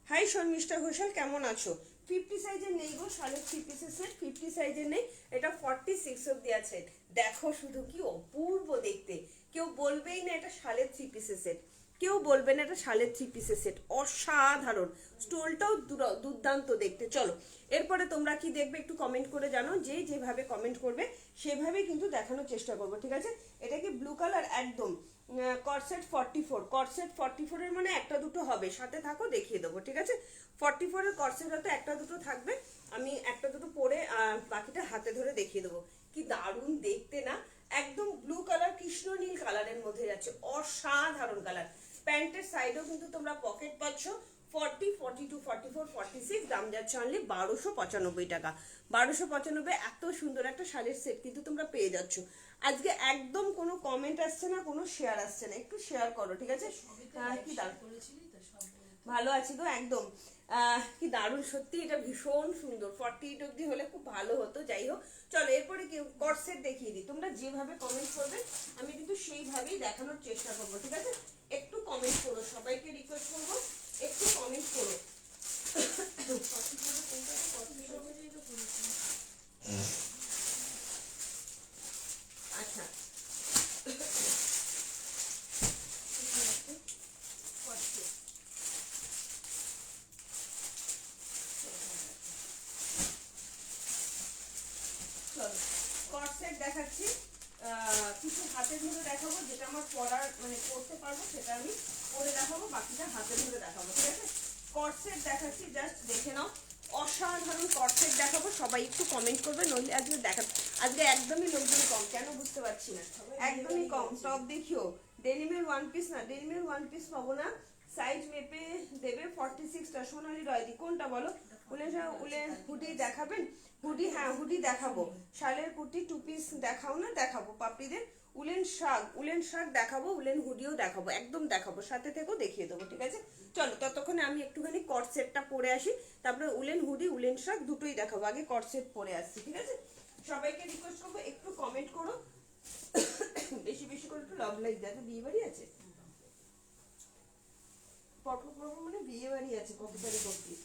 হাই শর্মিষ্ঠা ঘোষাল, কেমন আছো? 50 সাইজের নেই গো শালের 3 পিসের সেট, 50 সাইজের নেই, এটা 46 অব্দি আছে। দেখো শুধু কি অপূর্ব দেখতে, কেউ বলবেই না এটা শালের 3 পিসের সেট, কেউ বলবে না এটা শালের 3 পিসের সেট, অসাধারণ। স্টোলটাও দুর্দান্ত দেখতে। চলো এরপরে তোমরা কি দেখবে একটু কমেন্ট করে জানো, যে যেভাবে কমেন্ট করবে সেভাবেই কিন্তু দেখানোর চেষ্টা করবো, ঠিক আছে? এটা কি ব্লু কালার, একদম কর্সেট 44, কর্সেট 44 এর মানে একটা দুটো হবে, সাথে থাকো দেখিয়ে দেবো, ঠিক আছে? 44 এর কর্সেট হয়তো একটা দুটো থাকবে, আমি একটা দুটো পরে বাকিটা হাতে ধরে দেখিয়ে দেবো। কি দারুণ দেখতে না, একদম ব্লু কালার কৃষ্ণ নীল কালারের মধ্যে যাচ্ছে, অসাধারণ কালার। প্যান্টের সাইডেও কিন্তু তোমরা পকেট পাচ্ছ। 40, 42, 44, 46, দাম যাচ্ছে অনলি 1295 টাকা। 1295, এত সুন্দর একটা শাড়ির সেট কিন্তু তোমরা পেয়ে যাচ্ছ। আজকে একদম কোনো কমেন্ট আসছে না, কোনো শেয়ার আসছে না, একটু শেয়ার করো, ঠিক আছে? কি দারুণ, ভালো আছি গো একদম। কি দারুণ সত্যি, এটা ভীষণ সুন্দর। 48 অব্দি হলে খুব ভালো হতো, যাই হোক। চলো এরপরে কি কর্সেট দেখিয়ে দিই, তোমরা যেভাবে কমেন্ট করবে আমি কিন্তু সেইভাবেই দেখানোর চেষ্টা করবো, ঠিক আছে? একটু কমেন্ট করো, সবাইকে রিকোয়েস্ট করবো একটু কমেন্ট করো। আচ্ছা কর্সেট দেখাচ্ছি, কিছু হাতে ধরে দেখাবো, যেটা আমার পরার মানে পরতে পারবো সেটা আমি পরে দেখাবো, বাকিটা হাতে ধরে দেখাবো, ঠিক আছে? কর্সেট দেখাচ্ছি, জাস্ট দেখে নাও, অসাধারণ কর্সেট দেখাবো। সবাই একটু কমেন্ট করবে, নইলে আজকে আজকে একদমই লোকজন কম, কেন বুঝতে পারছি না, একদমই কম। টপ দেখিও, ডেনিমের ওয়ান পিস না, ডেনিমের ওয়ান পিস পাবো না, সাইজ মেপে দেবে 46টা। সোনালি রয়দি কোনটা বলো? উলেন হুডি দেখাবেন? হুডি, হ্যাঁ হুডি দেখাবো। শালের কুর্তি 2 পিস দেখাও না? দেখাবো পাপড়িদের। উলেন শাক দেখাবো, উলেন হুডিও দেখাবো, একদম দেখাবো, সাথে থেকেও দেখিয়ে দেবো, ঠিক আছে? চলো ততক্ষণে আমি একটুখানি কট সেটটা পরে আসি, তারপরে উলেন হুডি উলেন শাক দুটোই দেখাবো। আগে কট সেট পরে আসছি, ঠিক আছে? সবাইকে রিকোয়েস্ট করবো একটু কমেন্ট করো, বেশি বেশি করে একটু লাভ লাইক দেখো। বিয়ে বাড়ি আছে, পরপর পরপর মানে বিয়ে বাড়ি আছে, কত তারিখ অব্দি?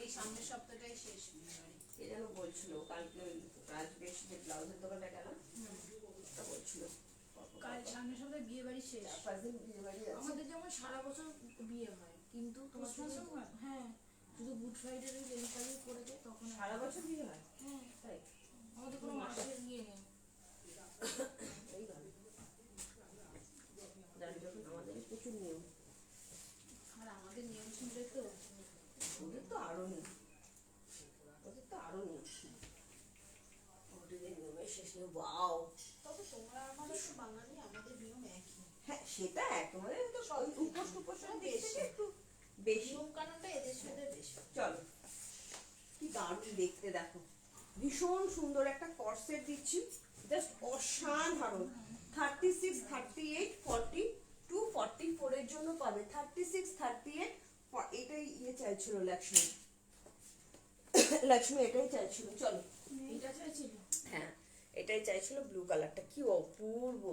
এই সামনের সপ্তাহটাই শেষ বিয়ে বাড়ি। কে যেন বলছিল কালকে ওই রাজবেশ যে ব্লাউজের দোকানটা গেলাম, ওটা বলছিল কাল সামনের সপ্তাহে বিয়ে বাড়ি শেষ। 4-5 দিন বিয়ে বাড়ি আছে। আমাদের যেমন সারা বছর বিয়ে হয়, কিন্তু তোমার Christmas শুধু, ও হয়? হ্যাঁ, শুধু গুড ফ্রাইডে ওই লেনকালি করে দেয় তখন। সারা বছর বিয়ে হয়, হ্যাঁ, তাই? আমাদের কোনো মাসের বিয়ে নেই। এই ভাবে জানি যখন আমাদের প্রচুর নিয়ম, আর আমাদের নিয়ম শুনলে তো ওদের তো আরো নিয়ম, ওদের তো আরো নিয়ম, ওদের নিয়মের শেষ নেই। ওয়াও, তবে তোমরা আমাদের তো বাঙালি, আমাদের নিয়ম একই। হ্যাঁ সেটা একেবারে তো উপোস টুপোসের দিক থেকে একটু বেশি। নিয়ম কানুনটা এদের সাথে বেশি। চলো কি দারুণ দেখতে দেখো, ভীষণ সুন্দর একটা কর্সেট দিচ্ছি, জাস্ট অসাধারণ। 36, 38, 42, 44 এর জন্য পাবে। 36, 38, এটাই ইয়ে চাইছিল লক্ষ্মী, লক্ষ্মী এটাই চাইছিল। চলো, এটা চাইছিল। হ্যাঁ এটাই চাইছিল, ব্লু কালারটা। কি অপূর্ব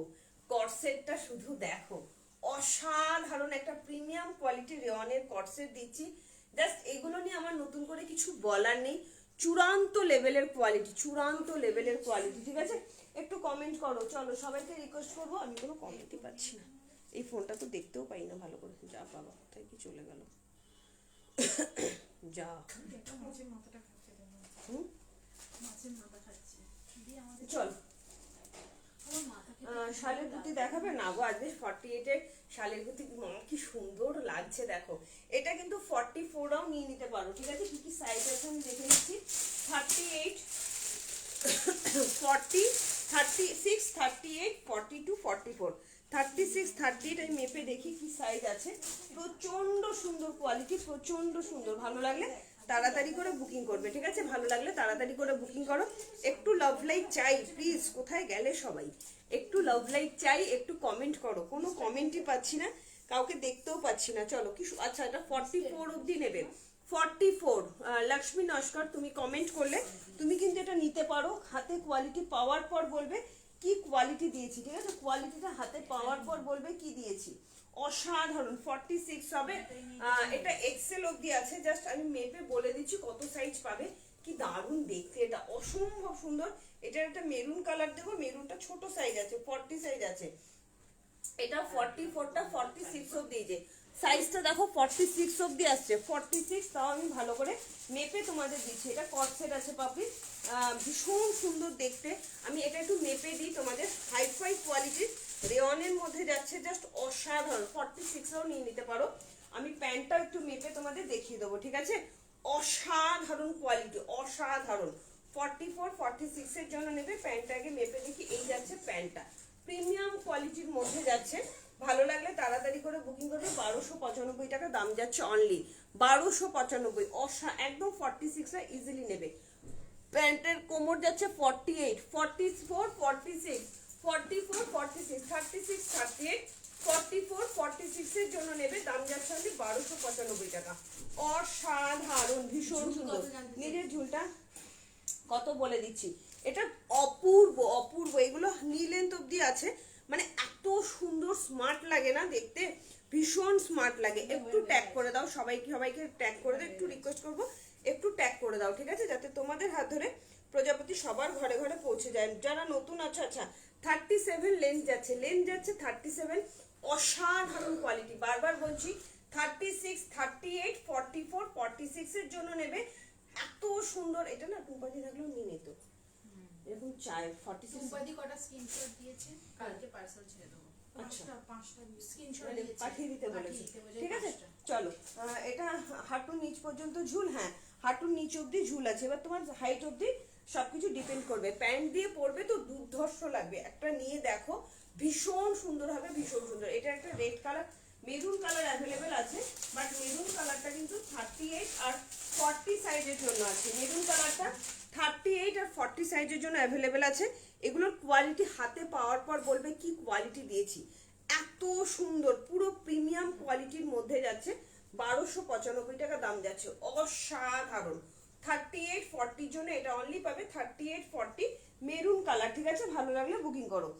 কর্সেটটা, শুধু দেখো, অসাধারণ একটা প্রিমিয়াম কোয়ালিটি রেওয়ানের কর্সেট দিচ্ছি। জাস্ট এগুলো নিয়ে আমার নতুন করে কিছু বলার নেই, চূড়ান্ত লেভেলের কোয়ালিটি, চূড়ান্ত লেভেলের কোয়ালিটি, ঠিক আছে? একটু কমেন্ট করো, চলো সবাইকে রিকোয়েস্ট করবো। আমি কোনো কমেন্টই পাচ্ছি না, এই ফোনটা তো দেখতেও পাই না ভালো করে। যা বাবা, কোথায় কি চলে গেল, যা। একটা মাছের মাথাটা খাচ্ছে, হুম, মাছের মাথা খাচ্ছে দিয়ে আমাদের চল। আমার মাথা শালের কুর্তি দেখাবে না গো? আজকে 48 এর শালের কুর্তি কি সুন্দর লাগছে দেখো। এটা কিন্তু 44ও নিয়ে নিতে পারো, ঠিক আছে? কি কি সাইজ আছে আমি দেখে নিচ্ছি। 38, 40, 36, 38, 42, 44, 36, 38 আমি মেপে দেখি কি সাইজ আছে। প্রচন্ড সুন্দর কোয়ালিটি, প্রচন্ড সুন্দর। ভালো লাগলে তাড়াতাড়ি করে বুকিং করবে, ঠিক আছে? ভালো লাগলে তাড়াতাড়ি করে বুকিং করো। একটু লাভ লাইক চাই প্লিজ, কোথায় গেলে সবাই? একটু লাভ লাইক চাই, একটু কমেন্ট করো। কোনো কমেন্টই পাচ্ছি না, কাউকে দেখতেও পাচ্ছি না। চলো কি আচ্ছা, এটা 44 অবধি নেবে। 44, লক্ষ্মী নস্কর, তুমি কমেন্ট করলে তুমি কিন্তু এটা নিতে পারো। হাতে কোয়ালিটি পাওয়ার পর বলবে কি কোয়ালিটি দিয়েছি, ঠিক আছে? কোয়ালিটিটা হাতে পাওয়ার পর বলবে কি দিয়েছি। অসাধারণ। 46 হবে, এটা এক্সেল অবধি আছে। জাস্ট আমি মেপে বলে দিচ্ছি কত সাইজ পাবে। কি দারুণ দেখতে, এটা অসম্ভব সুন্দর। এটার একটা মেরুন কালার দেবো, মেরুনটা ছোট সাইজ আছে, 40 সাইজ আছে। এটা 44টা 46 অবধি, যে সাইজটা দেখো 46 অবধি আসছে। 46, তাও আমি ভালো করে মেপে তোমাদের দিচ্ছি। এটা কটসেট আছে পাপড়ি, ভীষণ সুন্দর দেখতে। আমি এটা একটু মেপে দিই তোমাদের। হাইফাই কোয়ালিটির রেওয়ানের মধ্যে যাচ্ছে, জাস্ট অসাধারণ। 46ও নিয়ে নিতে পারো। আমি প্যান্টটা একটু মেপে তোমাদের দেখিয়ে দেবো, ঠিক আছে? অসাধারণ কোয়ালিটি, অসাধারণ। 44, 46 এর জন্য নেবে। প্যান্টটা আগে মেপে দেখি, এই যাচ্ছে প্যান্টটা, প্রিমিয়াম কোয়ালিটির মধ্যে যাচ্ছে। ভালো লাগলে তাড়াতাড়ি করে বুকিং করবে। 1295 টাকা দাম যাচ্ছে অনলি, 1295। একদম 46টা ইজিলি নেবে। প্যান্টের কোমর যাচ্ছে 48, 44, 46, 44, 46, 36, 38, 44, 46 এর জন্য নেবে। দাম যাচ্ছে অনলি 1295 টাকা। অসাধারণ, ভীষণ সুন্দর। নিজের ঝুলটা কত বলে দিচ্ছি। এটা অপূর্ব অপূর্ব। এগুলো নি লেন্থ অব্দি আছে, মানে এত সুন্দর স্মার্ট লাগে না দেখতে, ভীষণ স্মার্ট লাগে। একটু ট্যাগ করে দাও, সবাইকে ট্যাগ করে দাও। একটু রিকোয়েস্ট করবো, একটু ট্যাগ করে দাও, ঠিক আছে? যাতে তোমাদের হাত ধরে প্রজাপতি সবার ঘরে ঘরে পৌঁছে যায়। যারা নতুন আছে, আচ্ছা 37 লেন্থ যাচ্ছে, 37। অসাধারণ কোয়ালিটি, বারবার বলছি। 36, 38, 44, 46 এর জন্য নেবে। এত সুন্দর। এটা না টুম্পাদি থাকলেও নিয়ে নিত, এরকম চাই। 46 সুপাদি কটা স্ক্রিনশট দিয়েছে, কালকে পার্সেল ছেড়ে দেবো। আচ্ছা, পাঁচটা স্ক্রিনশট মানে দিয়েছে, পাঠিয়ে দিতে বলেছে, ঠিক আছে? পাঁচটা। চলো, এটা হাঁটুর নিচ পর্যন্ত ঝুল, হ্যাঁ হাঁটুর নিচ অব্দি ঝুল আছে। এবার তোমার হাইট অব্দি সবকিছু ডিপেন্ড করবে। প্যান্ট দিয়ে পরবে তো দুর্ধর্ষ লাগবে। একটা নিয়ে দেখো, ভীষণ সুন্দর হবে, ভীষণ সুন্দর। এটা একটা red colour, maroon colour available আছে, বাট মেরুন কালারটা কিন্তু 38 আর 40 সাইজের জন্য আছে। মেরুন কালারটা 38 আর 40 সাইজের জন্য অ্যাভেলেবেল আছে। এগুলোর কোয়ালিটি হাতে পাওয়ার পর বলবে কি কোয়ালিটি দিয়েছি, এত সুন্দর, পুরো প্রিমিয়াম কোয়ালিটির মধ্যে যাচ্ছে। 1295 টাকা দাম যাচ্ছে, অসাধারণ। 38 40 জন্য এটা অনলি পাবে 38 40 মেরুন কালার, ঠিক আছে? ভালো লাগলে বুকিং করো।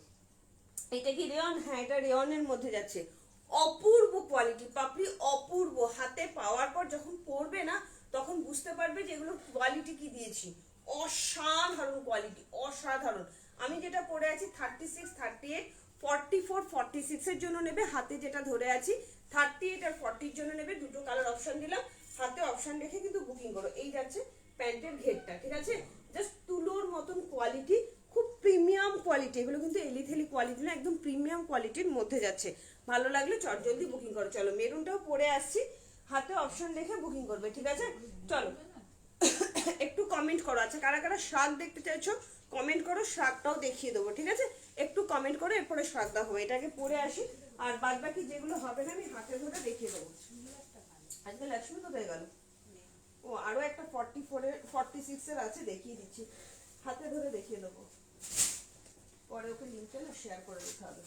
এটা কি রেয়ন? হ্যাঁ, এটা রেয়নের মধ্যে যাচ্ছে। অপূর্ব কোয়ালিটি পাপড়ি, অপূর্ব। হাতে পাওয়ার পর যখন পরবে না তখন বুঝতে পারবে যে এগুলোর কোয়ালিটি কি দিয়েছি। অসাধারণ কোয়ালিটি, অসাধারণ। আমি যেটা পরে আছি 36 38 44 46 এর জন্য নেবে। হাতে যেটা ধরে আছি 38 আর 40 এর জন্য নেবে। দুটো কালার অপশন দিলাম, হাতে অপশন রেখে কিন্তু বুকিং করো। এই যাচ্ছে প্যান্টের ঘেরটা, ঠিক আছে? জাস্ট তুলোর মতন কোয়ালিটি, খুব প্রিমিয়াম কোয়ালিটি। এগুলো কিন্তু এলিথেলি কোয়ালিটি না, একদম প্রিমিয়াম কোয়ালিটির মধ্যে যাচ্ছে। ভালো লাগলে চট জলদি বুকিং করো। চলো, মেরুনটাও পরে আসছি, হাতে অপশন রেখে বুকিং করবে, ঠিক আছে? চলো একটু কমেন্ট করো। আচ্ছা, কারা কারা শাক দেখতে চাইছো কমেন্ট করো, শাকটাও দেখিয়ে দেবো, ঠিক আছে? একটু কমেন্ট করো, এরপরে শাক দেওয়া হবে। এটাকে পরে আসি, আর বাদ বাকি যেগুলো হবে না আমি হাতে ধরে দেখিয়ে দেবো। আজকে লক্ষ্মী কোথায় গেল? ও, আরো একটা 44 এর 46 এর আছে, দেখিয়ে দিচ্ছি। হাতে ধরে দেখিয়ে দেবো, পরে ওকে লিঙ্কটা না শেয়ার করে দিতে হবে।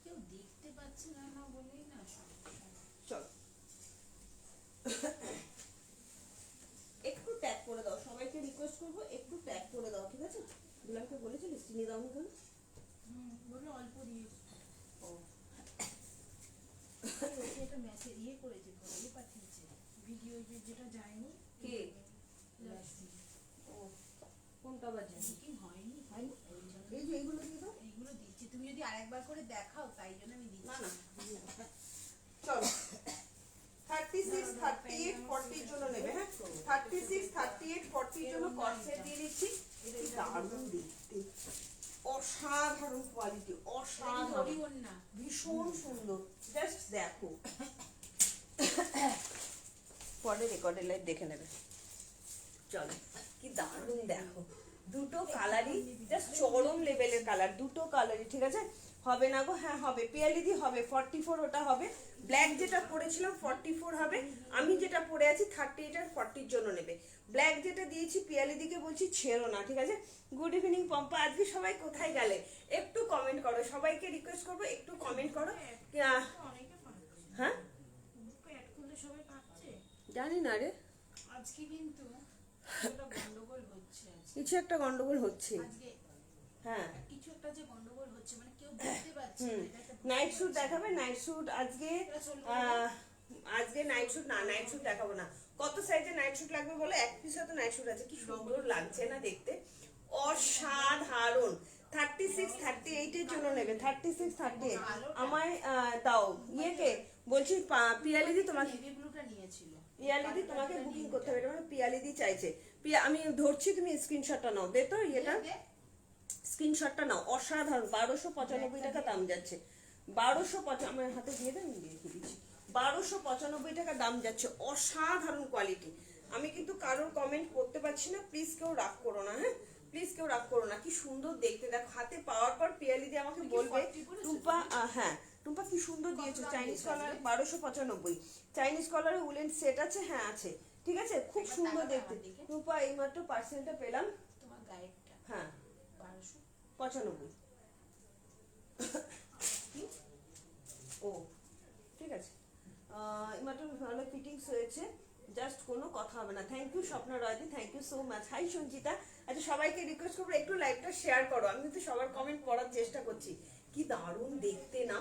কেউ দেখতে পাচ্ছে না না বলেই না সমস্যা। চল একটু ট্যাগ করে দাও, সবাইকে রিকোয়েস্ট করবো একটু ট্যাগ করে দাও, ঠিক আছে? দুলামকে বলেছিলিস চিনি দাও কেন? বলে অল্প দিয়ে ও, ওকে একটা মেসেজ করেছে, ঘরে পাঠিয়েছে ভিডিও, যেটা যায়নি কে? লাস্ট ও, কোনটা বাজে? বুকিং হয়নি, হয়নি? ওই জন্য এই যে এইগুলো দিয়ে দাও। এইগুলো দিচ্ছি। তুমি যদি আরেকবার করে দেখাও তাই জন্য আমি না দিচ্ছি। না, চলো 36 38 40 এর জন্য নেবে। হ্যাঁ, 36 38 40 এর জন্য কনসেপ্ট দিয়ে দিচ্ছি। কি দারুণ দেখতে, অসাধারণ কোয়ালিটি, অসাধারণ, না ভীষণ সুন্দর। জাস্ট দেখো, পরে রেকর্ডের লাইভ দেখে নেবে। চলো, কি দারুণ দেখো, দুটো কালারই জাস্ট চরম লেভেলের কালার, দুটো কালারই, ঠিক আছে? হবে না গো? হ্যাঁ হবে, পিয়ালিদি হবে 44, ওটা হবে। ব্ল্যাক যেটা পরেছিলাম 44 হবে। আমি যেটা পরে আছি 38 আর 40 জন্য নেবে। ব্ল্যাক যেটা দিয়েছি পিয়ালিদিকে বলছি ছেড়ো না, ঠিক আছে? গুড ইভিনিং পম্পা, আজকে সবাই কোথায় গেলে একটু কমেন্ট করো, সবাইকে রিকোয়েস্ট করবো একটু কমেন্ট করো। অনেকে পাচ্ছে, হ্যাঁ, অ্যাড করলে সবাই পাচ্ছে। জানি না রে, আজকে কিন্তু একটা গন্ডগোল হচ্ছে, কিছু একটা গন্ডগোল হচ্ছে। আজকে হ্যাঁ, কিছু একটা যে গন্ডগোল হচ্ছে, মানে কেউ বুঝতে পারছে না, এটা একটা নাইট স্যুট দেখাবে? নাইট স্যুট আজকে আজকে নাইট স্যুট না, নাইট স্যুট দেখাবো না। কত সাইজে নাইট স্যুট লাগবে বলো? এক পিসে তো নাইট স্যুট আছে, কি সুন্দর লাগছে না দেখতে, অসাধারণ। 36 38 এর জন্য নেবে, 36 38 আমায় দাও। ইয়েকে বলছি পিয়ালিদি তোমাকে, নেভি ব্লুটা নিয়েছিল। পিয়ালিদি তোমাকে বুকিং করতে হবে, এটা মানে পিয়ালিদি চাইছে। আমি ধরছি, তুমি স্ক্রিনশটটা নাও, দে তো ইয়েটা, স্ক্রিনশটটা নাও। অসাধারণ, 1295 টাকা দাম যাচ্ছে। 1295 আমার হাতে দিয়ে দেন, দিয়ে দিচ্ছি। 1295 টাকা দাম যাচ্ছে, অসাধারণ কোয়ালিটি। আমি কিন্তু কারোর কমেন্ট করতে পারছি না, প্লিজ কেউ রাগ করো না। হ্যাঁ, প্লিজ কেউ রাগ করো না, কি সুন্দর দেখতে দেখো। হাতে পাওয়ার পর পিয়ালিদি আমাকে বলবে টুম্পা, হ্যাঁ টুম্পা কি সুন্দর দিয়েছো। চাইনিজ কলার 1295, চাইনিজ কলারের উলেন সেট আছে, হ্যাঁ আছে, ঠিক আছে? খুব সুন্দর দেখতে। টুম্পা এইমাত্র পার্সেন্টটা পেলাম। তোমার গাইডটা হ্যাঁ, 1295। ও ঠিক আছে, এইমাত্র ভালো ফিটিংস হয়েছে, জাস্ট কোনো কথা হবে না। থ্যাংক ইউ স্বপ্না রয়দি, thank you so much. Hi Sanchita. আচ্ছা, সবাইকে রিকোয়েস্ট করবো একটু লাইভটা শেয়ার করো, আমি কিন্তু সবার কমেন্ট পড়ার চেষ্টা করছি। কি দারুণ দেখতে না,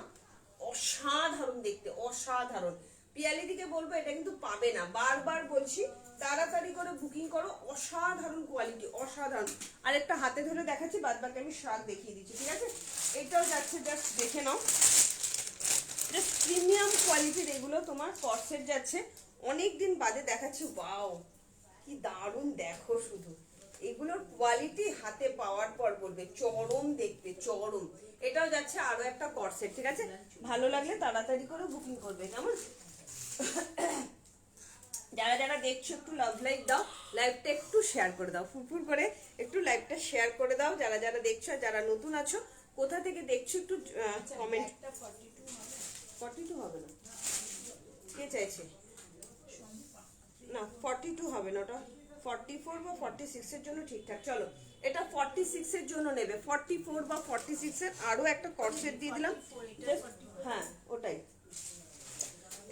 অসাধারণ দেখতে, অসাধারণ। পিয়ালিদিকে বলবো এটা কিন্তু পাবে না, বারবার বলছি, তাড়াতাড়ি করে বুকিং করো, অসাধারণ কোয়ালিটি, অসাধারণ। আর একটা হাতে ধরে দেখাচ্ছি, বাদ বাকি আমি শাক দেখিয়ে দিচ্ছি, ঠিক আছে? এটাও যাচ্ছে, জাস্ট দেখে নাও, জাস্ট প্রিমিয়াম কোয়ালিটির এগুলো তোমার কর্সেট যাচ্ছে। অনেকদিন বাদে দেখাচ্ছি, ওয়াও কি দারুণ দেখো, শুধু এগুলোর কোয়ালিটি হাতে পাওয়ার পর বলবে চরম দেখতে, চরম। এটাও যাচ্ছে আরো একটা কর্সেট, ঠিক আছে? ভালো লাগলে তাড়াতাড়ি করে বুকিং করবে, কেমন? যারা যারা দেখছো একটু লাভ লাইক দাও, লাইভটা একটু শেয়ার করে দাও, ফুরফুর করে একটু লাইভটা শেয়ার করে দাও। যারা যারা দেখছো, যারা নতুন আছো কোথা থেকে দেখছো একটু কমেন্ট। একটা 42 হবে 42 হবে না, কে চাইছে? না 42 হবে না, ওটা 44 বা 46 এর জন্য ঠিকঠাক। চলো এটা 46 এর জন্য নেবে, 44 বা 46 এর আরো একটা কর্সেট দিয়ে দিলাম। হ্যাঁ ওটাই,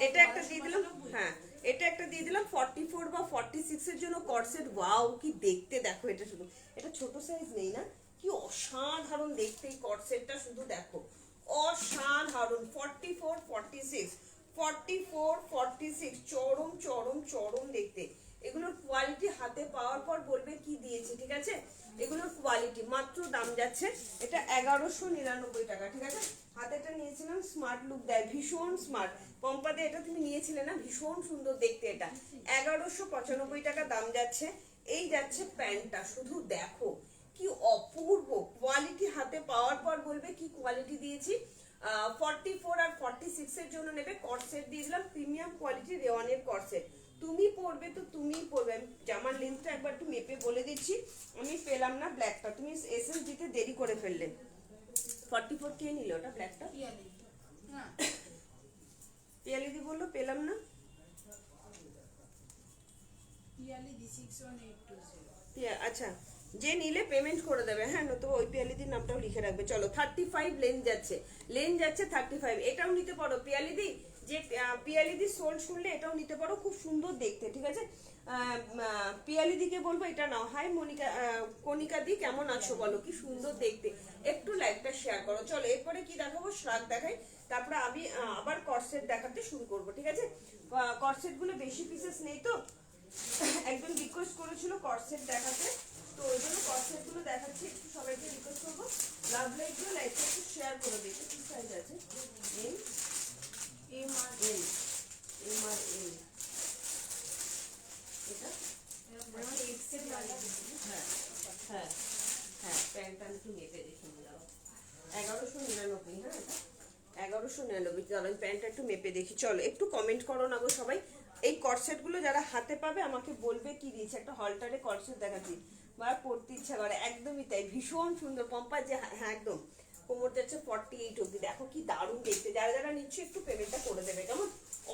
এটা একটা দিয়ে দিলাম। হ্যাঁ এটা একটা দিয়ে দিলাম 44 বা 46 এর জন্য কর্সেট। ওয়াও কি দেখতে দেখো, এটা শুধু এটা ছোট সাইজ নেই না, কি অসাধারণ দেখতে এই কর্সেটটা, শুধু দেখো অসাধারণ। 44 46 44 46 চরম চরম চরম দেখতে। এগুলোর কোয়ালিটি হাতে পাওয়ার পর বলবে কি দিয়েছে, ঠিক আছে? এগুলোর কোয়ালিটি মাত্র দাম যাচ্ছে এটা 1199 টাকা, ঠিক আছে? হাতেটা নিয়েছিলাম স্মার্ট লুক দেয়, ভীষণ স্মার্ট। পম্পাতে এটা তুমি নিয়েছিলে না, ভীষণ সুন্দর দেখতে। এটা 1195 টাকা দাম যাচ্ছে। এই যাচ্ছে প্যান্টটা, শুধু দেখো কি অপূর্ব কোয়ালিটি, হাতে পাওয়ার পর বলবে কি কোয়ালিটি দিয়েছি। 44 আর 46 এর জন্য নেবে। কর্সেট দিয়ে দিলাম প্রিমিয়াম কোয়ালিটি রেওয়ানের কর্সেট। তুমি পরবে তো তুমিই পরবে। আমি জামার লেন্থটা একবার একটু মেপে বলে দিচ্ছি, আমি পেলাম না ব্ল্যাকটা, তুমি এসএস দিতে দেরি করে ফেললে। 44 কে নিল ওটা ব্ল্যাকটা? পিয়ালিদি বললো পেলাম না। পিয়ালিদি 6182 আচ্ছা যে নিলে পেমেন্ট করে দেবে, হ্যাঁ নতুবা ওই পিয়ালিদির নামটাও লিখে রাখবে। চলো 35 লেন যাচ্ছে, লেন যাচ্ছে 35। এটাও নিতে পারো পিয়ালিদি, যে পিয়ালিদি সোল শুনলে এটাও নিতে পারো, খুব সুন্দর দেখতে, ঠিক আছে? পিয়ালিদিকে বলবো এটা নাও। হাই মনিকা, কনিকা দি কেমন আছো বলো, কি সুন্দর দেখতে। একটু লাইকটা শেয়ার করো। চলো এরপরে কি দেখাবো, শ্রাগ দেখাই, তারপরে আমি আবার কর্সেট দেখাতে শুরু করবো, ঠিক আছে? কর্সেট গুলো বেশি পিসেস নেই তো, একজন রিকোয়েস্ট করেছিল কর্সেট দেখাতে, তো ওই জন্য কর্সেট গুলো দেখাচ্ছি। একটু সবাইকে রিকোয়েস্ট করবো লাভ লাইক গুলো লাইকটা একটু শেয়ার করে দিতে। কি সাইজ আছে? এম আর এল, এম আর এল। এটা হ্যাঁ হ্যাঁ হ্যাঁ, প্যান্টটা আমি একটু মেপে দেখে নিয়ে যাবো। 1199, হ্যাঁ এটা 1199। চলো আমি প্যান্টটা একটু মেপে দেখি। চলো একটু কমেন্ট করো না গো সবাই। এই কর্সেট গুলো যারা হাতে পাবে আমাকে বলবে কি দিয়েছে। একটা হলটারে কর্সেট দেখাচ্ছি, বা পড়তে ইচ্ছা করে, একদমই তাই, ভীষণ সুন্দর। পম্পা যে হ্যাঁ একদম কোমর যাচ্ছে 48 অব্দি, দেখো কি দারুণ দেখতে। যারা যারা নিচ্ছে একটু পেমেন্টটা করে দেবে, কেমন?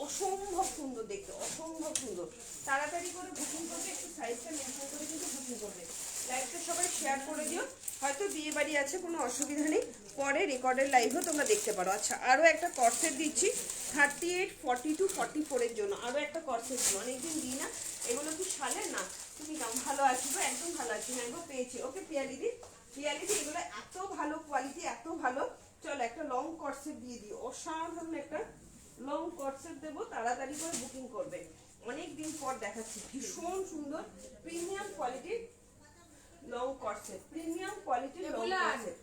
অসম্ভব সুন্দর দেখতে, অসম্ভব সুন্দর। তাড়াতাড়ি করে বুকিং করবে, একটু সাইজটা মেনশন করে কিন্তু বুকিং করবে। লাইভটা সবাই শেয়ার করে দিও। হয়তো বিয়ে বাড়ি আছে, কোনো অসুবিধা নেই, পরে রেকর্ডের লাইভও তোমরা দেখতে পারো। আচ্ছা আরও একটা কর্সেট দিচ্ছি 38 42 44 এর জন্য। আরও একটা কর্সেট দিই, অনেকদিন দিই না। এগুলো কি শালের না? তুমি কেমন ভালো আছি গো? একদম ভালো আছি, হ্যাঁ গো পেয়েছি। ওকে পিয়ালিদি, পিয়ালিদি এগুলো এত ভালো কোয়ালিটি, এত ভালো। চলো একটা লং কর্সেট দিয়ে দিই, অসাধারণ একটা লং কর্সেট দেবো, তাড়াতাড়ি করে বুকিং করবে। অনেকদিন পর দেখাচ্ছি, ভীষণ সুন্দর প্রিমিয়াম কোয়ালিটির লং কর্সেট, প্রিমিয়াম কোয়ালিটির লং কর্সেট।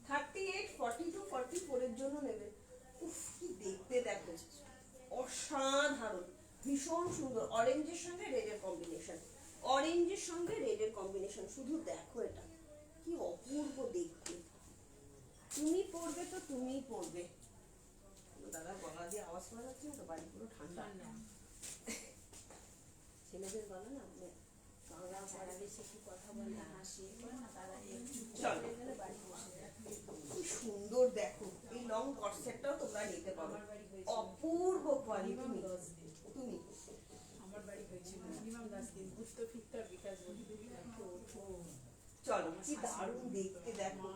38 42 44 এর জন্য নেবে। উফ কি দেখতে দেখো, অসাধারণ, ভীষণ সুন্দর। অরেঞ্জের সঙ্গে রেডের কম্বিনেশন, অরেঞ্জের সঙ্গে রেডের কম্বিনেশন, শুধু দেখো এটা কি অপূর্ব দেখতে। তুমি পড়বে তো তুমিই পড়বে। দাদা গলা দিয়ে আওয়াজ করা যাচ্ছে না তো, বাড়ি পুরো ঠান্ডা। ছেলেদের গলা না বাংলা পড়া বেশি একটু কথা বলে হাসি করে না, তারা কি সুন্দর দেখো। এই লং কর্সেটটাও তোমরা নিতে পারো, অপূর্ব কোয়ালিটি। তুমি আমার বাড়ি হয়েছিল মিনিমাম 10 দিন ঘুরতে ফিরতে আর বিকাশ বলতে। চলো কি দারুণ দেখতে দেখো,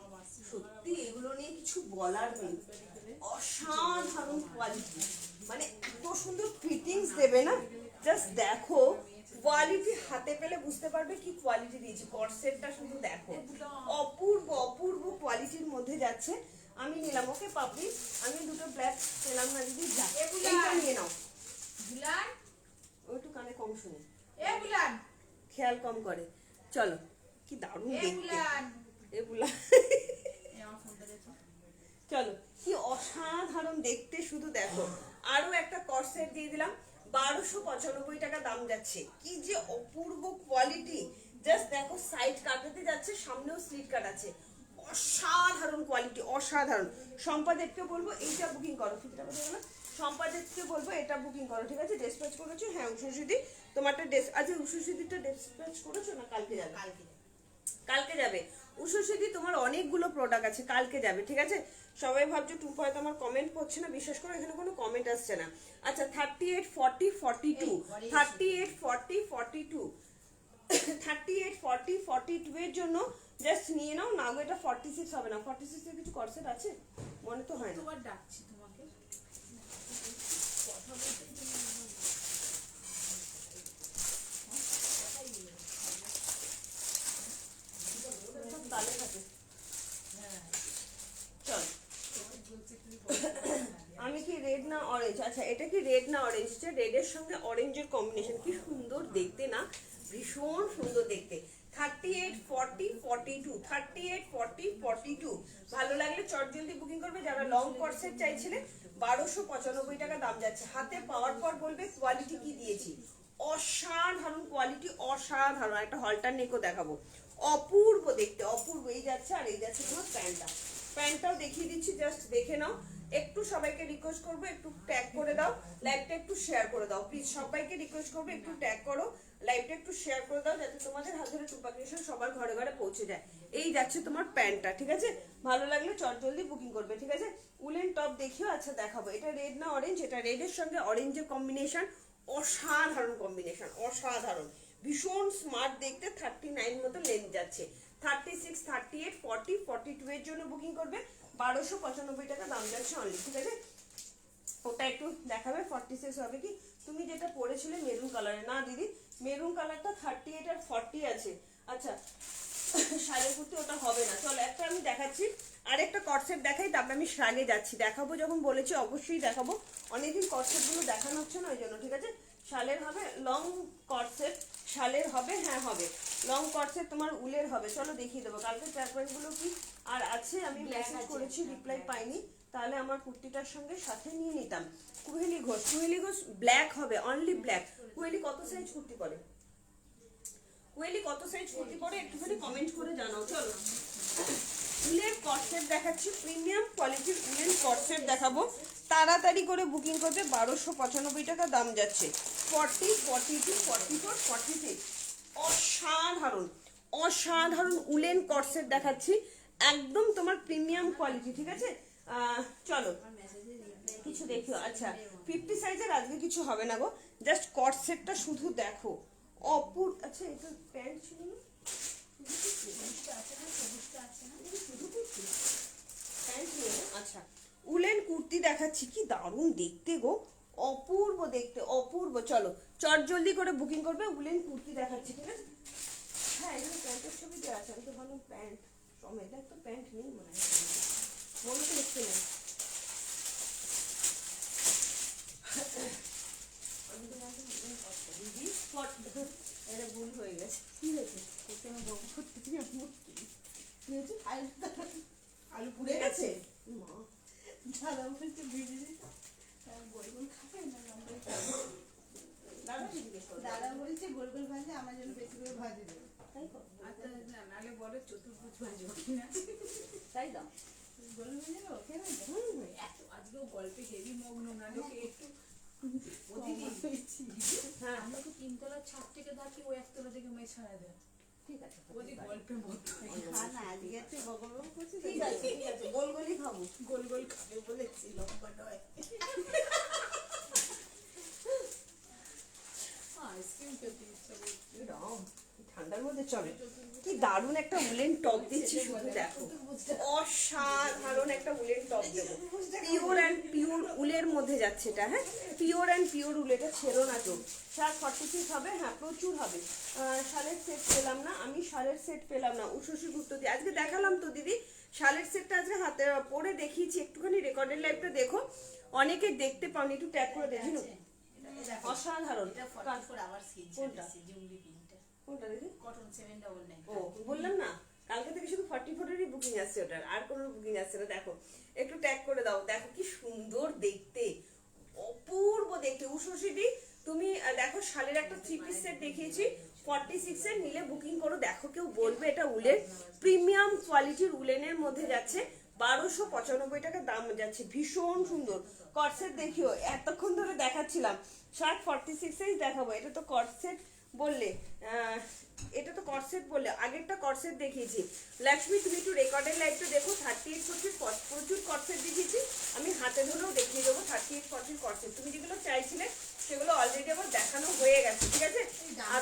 সত্যি এগুলো নিয়ে কিছু বলার নেই, অসাধারণ কোয়ালিটি। মানে এত সুন্দর ফিটিংস দেবে না, জাস্ট দেখো কোয়ালিটি, হাতে পেলে বুঝতে পারবে কি কোয়ালিটি দিয়েছি। কর্সেটটা শুধু দেখো, অপূর্ব অপূর্ব কোয়ালিটির মধ্যে যাচ্ছে। আমি নিলাম। ওকে পাপড়ি, আমি দুটো ব্ল্যাক পেলাম না দিদি, যা এইটা নিয়ে নাও। বুলান ওইটু কানে কম শুনে, বুলান খেয়াল কম করে। চলো কি দারুণ দেখতে, বুলান এগুলা আমার ফোনটা দেখো। চলো কি অসাধারণ দেখতে, শুধু দেখো। আরো একটা কর্সেট দিয়ে দিলাম, 1295 টাকা দাম যাচ্ছে। কি যে অপূর্ব কোয়ালিটি, জাস্ট দেখো সাইড কাটাতে যাচ্ছে, সামনেও স্লিট কাট আছে, অসাধারণ কোয়ালিটি, অসাধারণ। সম্পাদেরকে বলবো এইটা বুকিং করো, ফিটটা কোথায় গেল? সম্পাদেরকে বলবো এটা বুকিং করো, ঠিক আছে? ডিসপ্যাচ করেছো? হ্যাঁ উষুদিদি তোমারটা আচ্ছা উষুদিদিটা ডিসপ্যাচ করেছো না কালকে যাবে? কালকে যাবে। উষসীদি তোমার অনেকগুলো প্রোডাক্ট আছে, কালকে যাবে, ঠিক আছে? সবাই ভাবছো টুম্পা হয়তো আমার কমেন্ট পড়ছে না, বিশ্বাস করো এখানে কোনো কমেন্ট আসছে না। আচ্ছা 38 40 42, 38 40 42, 38 40 42 এর জন্য জাস্ট নিয়ে নাও না গো, এটা 46 হবে না। 46 এর কিছু কর্সেট আছে মনে তো হয় না। তোমার ডাকছি তোমাকে কথা বলতে তালে থাকে। চল আমি কি রেড না অরেঞ্জ? আচ্ছা এটা কি রেড না অরেঞ্জ? রেডের সঙ্গে অরেঞ্জের কম্বিনেশন কি সুন্দর দেখতে না, ভীষণ সুন্দর দেখতে। 38 40 42, 38 40 42 ভালো লাগলে চট জলদি বুকিং করবে। যারা লং কর্সেট চাইছিলে 1295 টাকা দাম যাচ্ছে। হাতে পাওয়ার পর বলবে কোয়ালিটি কি দিয়েছি। অসাধারণ কোয়ালিটি, অসাধারণ। একটা হলটার নেকও দেখাবো, অপূর্ব দেখতে, অপূর্ব। এই যাচ্ছে আর এই যাচ্ছে তোমার প্যান্টটা। প্যান্টটাও দেখিয়ে দিচ্ছি, জাস্ট দেখে নাও। একটু সবাইকে রিকোয়েস্ট করবো একটু ট্যাগ করে দাও, লাইভটা একটু শেয়ার করে দাও প্লিজ। সবাইকে রিকোয়েস্ট করবো একটু ট্যাগ করো, লাইভটা একটু শেয়ার করে দাও, যাতে তোমাদের হাত ধরে টুম্পা ক্রিয়েশন সবার ঘরে ঘরে পৌঁছে যায়। এই যাচ্ছে তোমার প্যান্টটা, ঠিক আছে? ভালো লাগলে চট জলদি বুকিং করবে, ঠিক আছে? উলেন টপ দেখিও। আচ্ছা দেখাবো, এটা রেড না অরেঞ্জ? এটা রেডের সঙ্গে অরেঞ্জের কম্বিনেশন, অসাধারণ কম্বিনেশন, অসাধারণ, ভীষণ স্মার্ট দেখতে। 39 মতো লেন্থ যাচ্ছে। 36 38 40 42 এর জন্য বুকিং করবে, 1295 টাকা দাম যাচ্ছে অনলি, ঠিক আছে? ওটা একটু দেখাবে। 46 হবে কি? তুমি যেটা পরেছিলে মেরুন কালারে না দিদি, মেরুন কালারটা 38 আর 40 আছে। আচ্ছা শাড়ির কুর্তি ওটা হবে না। চলো একটা আমি দেখাচ্ছি, আরেকটা কটসেট দেখাই, তারপরে আমি শাড়ি যাচ্ছি। দেখাবো যখন বলেছি অবশ্যই দেখাবো, অনেকদিন কটসেট গুলো দেখানো হচ্ছে না ওই জন্য, ঠিক আছে? শালের হবে লং কটসেট, শালের হবে, হ্যাঁ হবে লং কটসেট, তোমার উলের হবে। চলো দেখিয়ে দেবো কালকে ট্র্যাক গুলো কি আর আছে। আমি মেসেজ করেছি, রিপ্লাই পাইনি, তাহলে আমার কুর্তিটার সঙ্গে সাথে নিয়ে নিতাম। কুহেলি ঘোষ, কুহেলি ঘোষ ব্ল্যাক হবে, অনলি ব্ল্যাক। কুহেলি কত সাইজ কুর্তি পরে? কুহেলি কত সাইজ কুর্তি পরে একটুখানি কমেন্ট করে জানাও। চলো উলের কটসেট দেখাচ্ছি, প্রিমিয়াম কোয়ালিটির উলের কটসেট দেখাবো। তাড়াতাড়ি করে বুকিং করতে, 1295 টাকা দাম যাচ্ছে। 40 42 44 46 অসাধারণ, অসাধারণ উলেন কটসেট দেখাচ্ছি, একদম তোমার প্রিমিয়াম কোয়ালিটি, ঠিক আছে? চলো কিছু দেখো। আচ্ছা 50 সাইজের আজকে কিছু হবে না গো, জাস্ট কটসেটটা শুধু দেখো, অপূর্ব। আচ্ছা এটা প্যান্ট ছিল না? আচ্ছা উলেন কুর্তি দেখাচ্ছি, কি দারুণ দেখতে গো, অপূর্ব দেখতে, অপূর্ব। চলো চট জলদি করে বুকিং করবে, উলেন কুর্তি দেখাচ্ছি, ঠিক আছে? হ্যাঁ এখানে প্যান্টের ছবি দেওয়া আছে, আমি তো ভালো প্যান্ট সময় দেখ তো, প্যান্ট নেই মনে হয়, মনে তো দেখতে নেই। এটা ভুল হয়ে গেছে। কি হয়েছে? আলু পুড়ে গেছে। মা দাদা বলছে ভিজে গোল গোল খাবে না লম্বা খাবে? দাদা জিজ্ঞেস করো। দাদা বলছে গোল গোল ভাজে আমার জন্য বেশি করে ভাজে দেবে। তাই তো, আচ্ছা নাহলে বলো চতুর্ভুজ ভাজবো কিনা। তাই দাও। গোল ভেজে দেবো খেয়ে নেবে? এত আজকেও গল্পে হেভি মগ্ন না লোকে একটু হ্যাঁ আমরা তো তিনতলার ছাদ থেকে থাকি, ও একতলা থেকে মেয়ে ছাড়া দেয়। ঠিক আছে, ও যে গল্পে মত খা না আজকে একটু বগল বগল করছি তো। ঠিক আছে, ঠিক আছে, গোল গোলই খাবো। গোল গোল খাবে বলেছি লম্বা নয়। আইসক্রিম খেতে ইচ্ছা করছে। রাম, ঠান্ডার মধ্যে চলে। কি দারুণ একটা উলেন টপ দিচ্ছি, শুধু দেখো, অসাধারণ একটা উলেন টপ দেবো। পিওর অ্যান্ড পিওর উলের মধ্যে যাচ্ছে এটা, হ্যাঁ পিওর অ্যান্ড পিওর উল, এটা ছেড়ো না তো। শাল 46 হবে, হ্যাঁ প্রচুর হবে। শালের সেট পেলাম না আমি, শালের সেট পেলাম না। উষসী গুপ্ত দিয়ে আজকে দেখালাম তো দিদি, শালের সেটটা আজকে হাতে পরে দেখিয়েছি, একটুখানি রেকর্ডের লাইভটা দেখো, অনেকে দেখতে পাওনি, একটু ট্যাগ করে দেখি। অসাধারণ। কোনটা? কোনটা দেখি? ও বললাম না কালকে থেকে শুধু 44-এরই বুকিং আসছে, ওটার আর কোনো বুকিং আসছে না। দেখো একটু ট্যাগ করে দাও, দেখো কি সুন্দর দেখতে, অপূর্ব দেখতে। উষসীদি তুমি দেখো শালের একটা 3 পিস সেট দেখিয়েছি, 46 এর নিলে বুকিং করো। দেখো কেউ বলবে এটা উলের প্রিমিয়াম কোয়ালিটির উলেনের মধ্যে যাচ্ছে, 1295 টাকা দাম যাচ্ছে, ভীষণ সুন্দর। কটসেট দেখিও, এতক্ষণ ধরে দেখাচ্ছিলাম, শার্ট 46 সাইজ দেখাবো, এটা তো কটসেট বললে এটা তো কর্সেট বললে, আগেরটা কর্সেট দেখিয়েছি। লক্ষ্মী তুমি একটু রেকর্ডের লাইভটা দেখো, 38 প্রচুর কর্সেট দেখিয়েছি, আমি হাতে ধরেও দেখিয়ে দেবো 38 কর্সেট। তুমি যেগুলো চাইছিলে সেগুলো অলরেডি আমার দেখানো হয়ে গেছে, ঠিক আছে। আর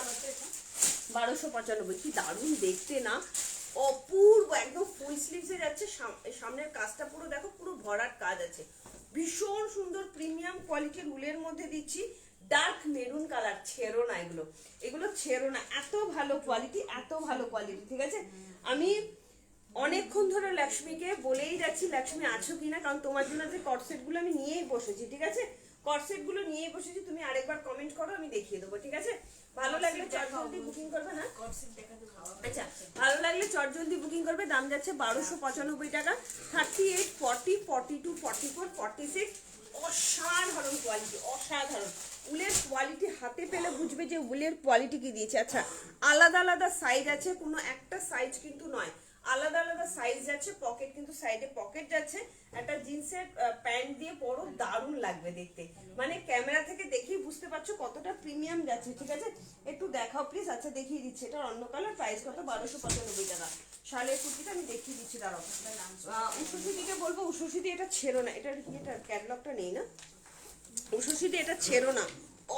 1295, কি দারুণ দেখতে না, অপূর্ব, একদম ফুল স্লিভসে যাচ্ছে, সামনের কাজটা পুরো দেখো, পুরো ভরাট কাজ আছে, ভীষণ সুন্দর প্রিমিয়াম কোয়ালিটির উলের মধ্যে দিচ্ছি, ডার্ক মেরুন কালার, ছেড়ো না এগুলো, এগুলো ছেড়ো না, এত ভালো কোয়ালিটি, এত ভালো কোয়ালিটি, ঠিক আছে। আমি অনেকক্ষণ ধরে লক্ষ্মীকে বলেই যাচ্ছি লক্ষ্মী আছো কিনা, কারণ তোমার জন্য যে কর্সেট গুলো আমি নিয়েই বসেছি, ঠিক আছে, কর্সেট গুলো নিয়েই বসেছি, তুমি আরেকবার কমেন্ট করো, আমি দেখিয়ে দেবো, ঠিক আছে। ভালো লাগলে চটজলদি বুকিং করবে না, আচ্ছা ভালো লাগলে চটজলদি বুকিং করবে। দাম যাচ্ছে 1295 টাকা, 38, 40, 42, 44, 46, অসাধারণ কোয়ালিটি, অসাধারণ উলের কোয়ালিটি, হাতে পেলে বুঝবে যে উলের কোয়ালিটি কি দিয়েছে। আচ্ছা আলাদা আলাদা সাইজ আছে, কোনো একটা সাইজ কিন্তু নয়, আলাদা আলাদা সাইজ যাচ্ছে, পকেট কিন্তু সাইডে পকেট যাচ্ছে, একটা জিন্সের প্যান্ট দিয়ে পরো, দারুণ লাগবে দেখতে, মানে ক্যামেরা থেকে দেখেই বুঝতে পারছো কতটা প্রিমিয়াম যাচ্ছে, ঠিক আছে। একটু দেখাও প্লিজ। আচ্ছা দেখিয়ে দিচ্ছি, এটা অন্য কালার, প্রাইস কত, 1295 টাকা, শালের কুর্তিটা আমি দেখিয়ে দিচ্ছি, দাঁড়াও। উষসীদিকে বলবো, উষসীদি এটা ছেড়ো না, এটার কি, এটা ক্যাটালগটা নেই না, উষসীদি এটা ছেড়ো না,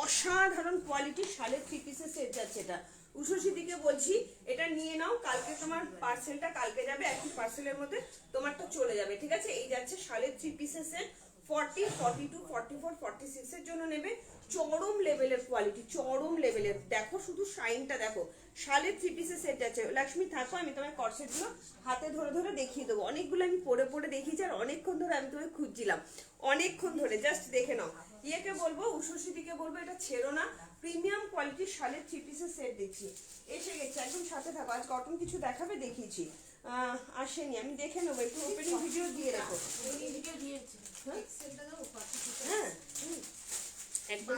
অসাধারণ কোয়ালিটি, শালের 3 পিসের সেট যাচ্ছে এটা। উষসীদিকে বলছি এটা নিয়ে নাও, কালকে তোমার পার্সেলটা কালকে যাবে, একই পার্সেলের মধ্যে তোমারটা চলে যাবে, ঠিক আছে। এই যাচ্ছে শালের 3 পিসের সেট, 40, 42, 44, 46 এর জন্য নেবে, চরম লেভেলের কোয়ালিটি, চরম লেভেলের, দেখো শুধু শাইনটা দেখো, শালের 3 পিসের সেট আছে। লক্ষ্মী থাকো, আমি তোমার কর্সেট গুলো হাতে ধরে ধরে দেখিয়ে দেবো, অনেকগুলো আমি পরে পরে দেখিয়েছি, আর অনেকক্ষণ ধরে আমি তোমায় খুঁজছিলাম, অনেকক্ষণ ধরে, জাস্ট দেখে নাও। ইয়েকে বলবো, উষসীদিকে বলবো এটা ছেড়ো না, প্রিমিয়াম কোয়ালিটির শালের 3 পিসের সেট দিচ্ছি, এসে গেছে, একদম সাথে থাকো। আজ কটন কিছু দেখাবে, দেখিয়েছি, আসেনি, আমি দেখে নেবো, একটু ওপেনিং ভিডিও দিয়ে রাখো, হ্যাঁ একদম,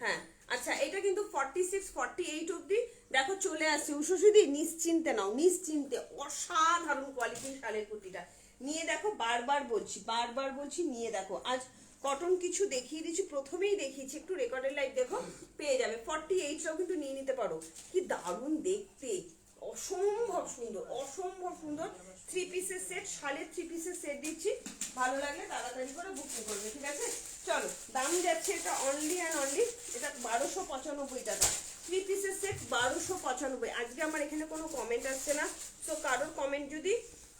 হ্যাঁ। আচ্ছা এটা কিন্তু 46, 48 অব্দি দেখো চলে আসছে, উষসীদি নিশ্চিন্তে নাও, নিশ্চিন্তে, অসাধারণ কোয়ালিটির শালের কুর্তিটা নিয়ে দেখো, বারবার বলছি নিয়ে দেখো। আজ কটন কিছু দেখিয়ে দিচ্ছি, প্রথমেই দেখিয়েছি, একটু রেকর্ডের লাইভ দেখো, পেয়ে যাবে 48টাও কিন্তু নিয়ে নিতে পারো, কি দারুণ দেখতে, অসম্ভব সুন্দর, অসম্ভব সুন্দর 3 পিসের সেট, শালের 3 পিসের সেট দিচ্ছি, ভালো লাগলে তাড়াতাড়ি করে বুকিং করবে, ঠিক আছে। চলো দাম যাচ্ছে এটা অনলি অ্যান্ড অনলি, এটা 1295 টাকা, 3 পিসের সেট 1295। আজকে আমার এখানে কোনো কমেন্ট আসছে না, তো কারোর কমেন্ট যদি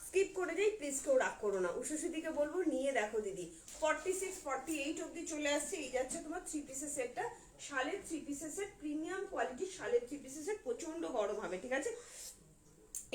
স্কিপ করে যাই প্লিজ কেউ রাগ করো না। উষসীদিকে বলবো নিয়ে দেখো দিদি, 46, 48 অব্দি চলে আসছে, এই যাচ্ছে তোমার 3 পিসের সেটটা, শালের 3 পিসের সেট, প্রিমিয়াম কোয়ালিটি শালের 3 পিসের সেট, প্রচন্ড গরম হবে, ঠিক আছে।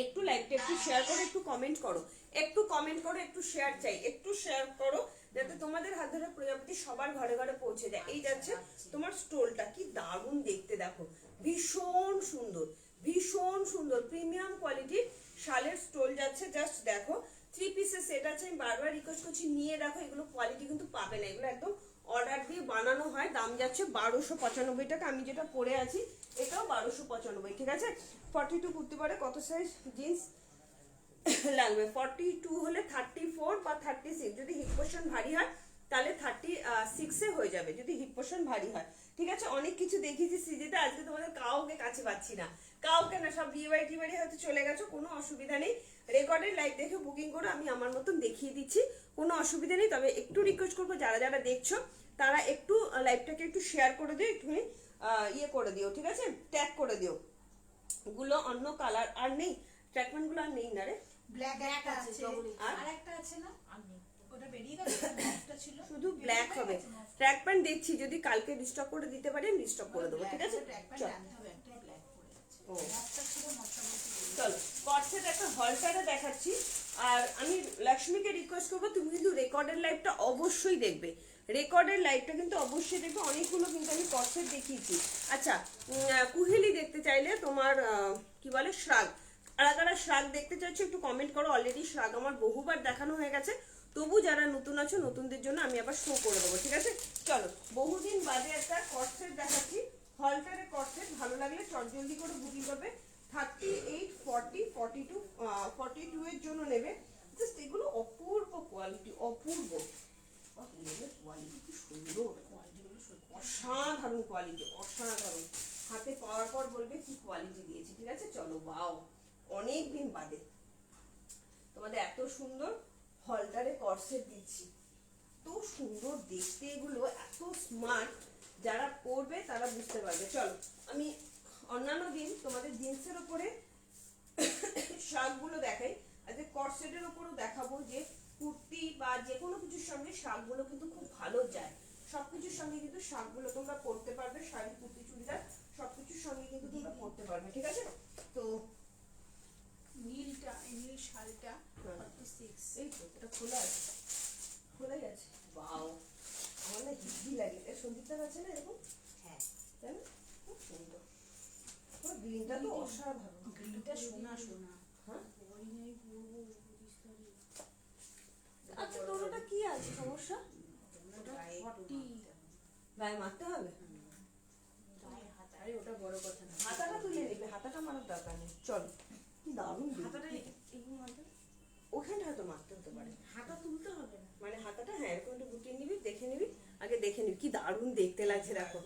একটু লাইকটা একটু শেয়ার করো, একটু কমেন্ট করো, একটু কমেন্ট করো, একটু শেয়ার চাই, একটু শেয়ার করো, যাতে তোমাদের হাত ধরে প্রজাপতি সবার ঘরে ঘরে পৌঁছে যায়। এই যাচ্ছে তোমার স্টোলটা, কি দারুণ দেখতে দেখো, ভীষণ সুন্দর, ভীষণ সুন্দর প্রিমিয়াম কোয়ালিটির শালের স্টোল যাচ্ছে, জাস্ট দেখো 3 পিসের সেট আছে, আমি বারবার রিকোয়েস্ট করছি নিয়ে দেখো, এগুলো কোয়ালিটি কিন্তু পাবে না, এগুলো একদম অর্ডার দিয়ে বানানো হয়। দাম যাচ্ছে 1295 টাকা, আমি যেটা পরে আছি এটাও 1295, ঠিক আছে। 42 কুর্তি পরে কত সাইজ জিন্স লাগবে, 42 হলে 34 বা 36, যদি হিপ পোর্শন ভারী হয় তাহলে 36 এ হয়ে যাবে, যদি হিপ পোর্শন ভারী হয়, ঠিক আছে। অনেক কিছু দেখিয়েছি সিজিতে, আজকে তোমাদের কাউকে কাছে পাচ্ছি না, কাউকে না, সব বিয়ে বাড়ি টিয়ে বাড়ি হয়তো চলে গেছো, কোনো অসুবিধা নেই, রেকর্ডের লাইভ দেখে বুকিং করো, আমি আমার মতন দেখিয়ে দিচ্ছি, কোনো অসুবিধা নেই। তবে একটু রিকোয়েস্ট করবো যারা যারা দেখছো তারা একটু লাইভটাকে একটু শেয়ার করে দিও, একটুখানি ইয়ে করে দিও, ঠিক আছে, ট্যাগ করে দিও। গুলো অন্য কালার আর নেই, ট্র্যাকম্যান গুলো আর নেই না রে, ব্ল্যাক আছে, আর একটা আছে না, ওটা বেরিয়ে গেছে, ব্ল্যাকটা ছিল, শুধু ব্ল্যাক হবে। ট্র্যাক প্যান্ট দেখছি, যদি কালকে রিস্টক করে দিতে পারি আমি রিস্টক করে দেবো, ঠিক আছে। চল ও চলো কটসেট একটা হলটারে দেখাচ্ছি, আর আমি লক্ষ্মীকে রিকোয়েস্ট করবো তুমি কিন্তু রেকর্ডের লাইভটা অবশ্যই দেখবে, রেকর্ডের লাইভটা কিন্তু অবশ্যই দেখবে, অনেকগুলো কিন্তু আমি কটসেট দেখিয়েছি। আচ্ছা কুহেলি দেখতে চাইলে তোমার কি বলে শ্রাগ, কারা শ্রাগ দেখতে চাইছো একটু কমেন্ট করো, অলরেডি শ্রাগ আমার বহুবার দেখানো হয়ে গেছে, তবু যারা নতুন আছো নতুনদের জন্য আমি আবার শো করে দেবো, ঠিক আছে। চলো বহুদিন বাদে একটা কটসেট দেখাচ্ছি, হলটারে কটসেট, ভালো লাগলে চটজলদি করে বুকিং করবে, 38, 40, 42, 42 এর জন্য নেবে, জাস্ট এগুলো অপূর্ব কোয়ালিটি, অপূর্ব কোয়ালিটি, কি সুন্দর, অসাধারণ কোয়ালিটি, অসাধারণ, হাতে পাওয়ার পর বলবে কি কোয়ালিটি দিয়েছি, ঠিক আছে? চলো, ওয়াও, অনেক দিন বাদে তোমাদের এত সুন্দর হলটারে কর্সেট দিচ্ছি। এত সুন্দর দেখতে এগুলো, এত স্মার্ট, যারা পরবে তারা বুঝতে পারবে। চলো, আমি অন্যান্য দিন তোমাদের জিন্সের ওপরে শার্টগুলো দেখাই, আজকে কর্সেটের ওপরও দেখাবো যে কুর্তি বা যে কোনো কিছুর সঙ্গে শার্টগুলো কিন্তু খুব ভালো যায়। সবকিছুর সঙ্গে কিন্তু শার্টগুলো তোমরা পরতে পারবে, শাড়ি, কুর্তি, চুড়িদার সবকিছুর সঙ্গে কিন্তু তোমরা পরতে পারবে, ঠিক আছে? তো নীল শালটা 46। এই তো এটা খোলা আছে, খোলাই আছে। বাও, আমার না হিজি লাগে। এটা সঞ্জিতার আছে না এরকম? হ্যাঁ, তাই না? খুব সুন্দর। গ্রিনটা তো অসাধারণ। গ্রিনটা সোনা সোনা। হ্যাঁ, ওই নাই পরবো 25 তারিখ। আচ্ছা, তোর ওটা কি আছে সমস্যা? ওটা গায়ে একটু 40 গায়ে মারতে হবে? গায়ে হাত, আরে ওটা বড় কথা না। হাতাটা তুলে নিবে, হাতাটা মারার দরকার নেই। চল, কি দারুণ হাতাটা দেখতে। এগুলো মারতে, ওখানটা হয়তো মারতে হতে পারে, হাতা তুলতে হবে না। মানে হাতাটা হ্যাঁ এরকম একটু গুটিয়ে নিবি, দেখে নিবি, আগে দেখে নিবি। কি দারুণ দেখতে লাগছে, দেখো।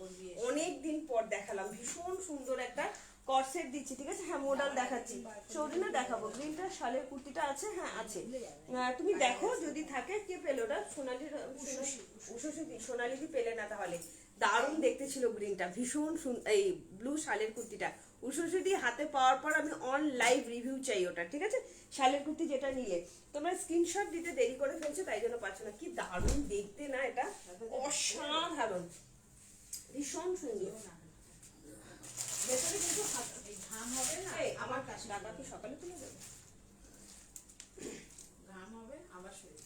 অনেক দিন পর দেখালাম, ভীষণ সুন্দর একটা কর্সেট দিচ্ছি, ঠিক আছে? হ্যাঁ, মডেল দেখাচ্ছি, চৌরি না দেখাবো। গ্রিনটা শালের কুর্তিটা আছে, হ্যাঁ আছে। তুমি দেখো যদি থাকে। কে পেলো ওটা? সোনালি, সোনালি পেলে না তাহলে। দারুণ দেখতে ছিল গ্রিনটা, ভীষণ এই ব্লু শালের কুর্তিটা উষুদি হাতে পাওয়ার পর আমি অন লাইভ রিভিউ চাই ওটা, ঠিক আছে? শালের কুর্তি যেটা নিলে তোমরা স্ক্রিনশট দিতে দেরি করে ফেলছো, তাই জন্য পাচ্ছ না। কি দারুণ দেখতে না, এটা অসাধারণ, ভীষণ সুন্দর। ভেতরে কিন্তু এই ঘাম হবে না, আমার কাছে টাকা কি সকালে তুলে দেবে? ঘাম হবে আবার শরীর।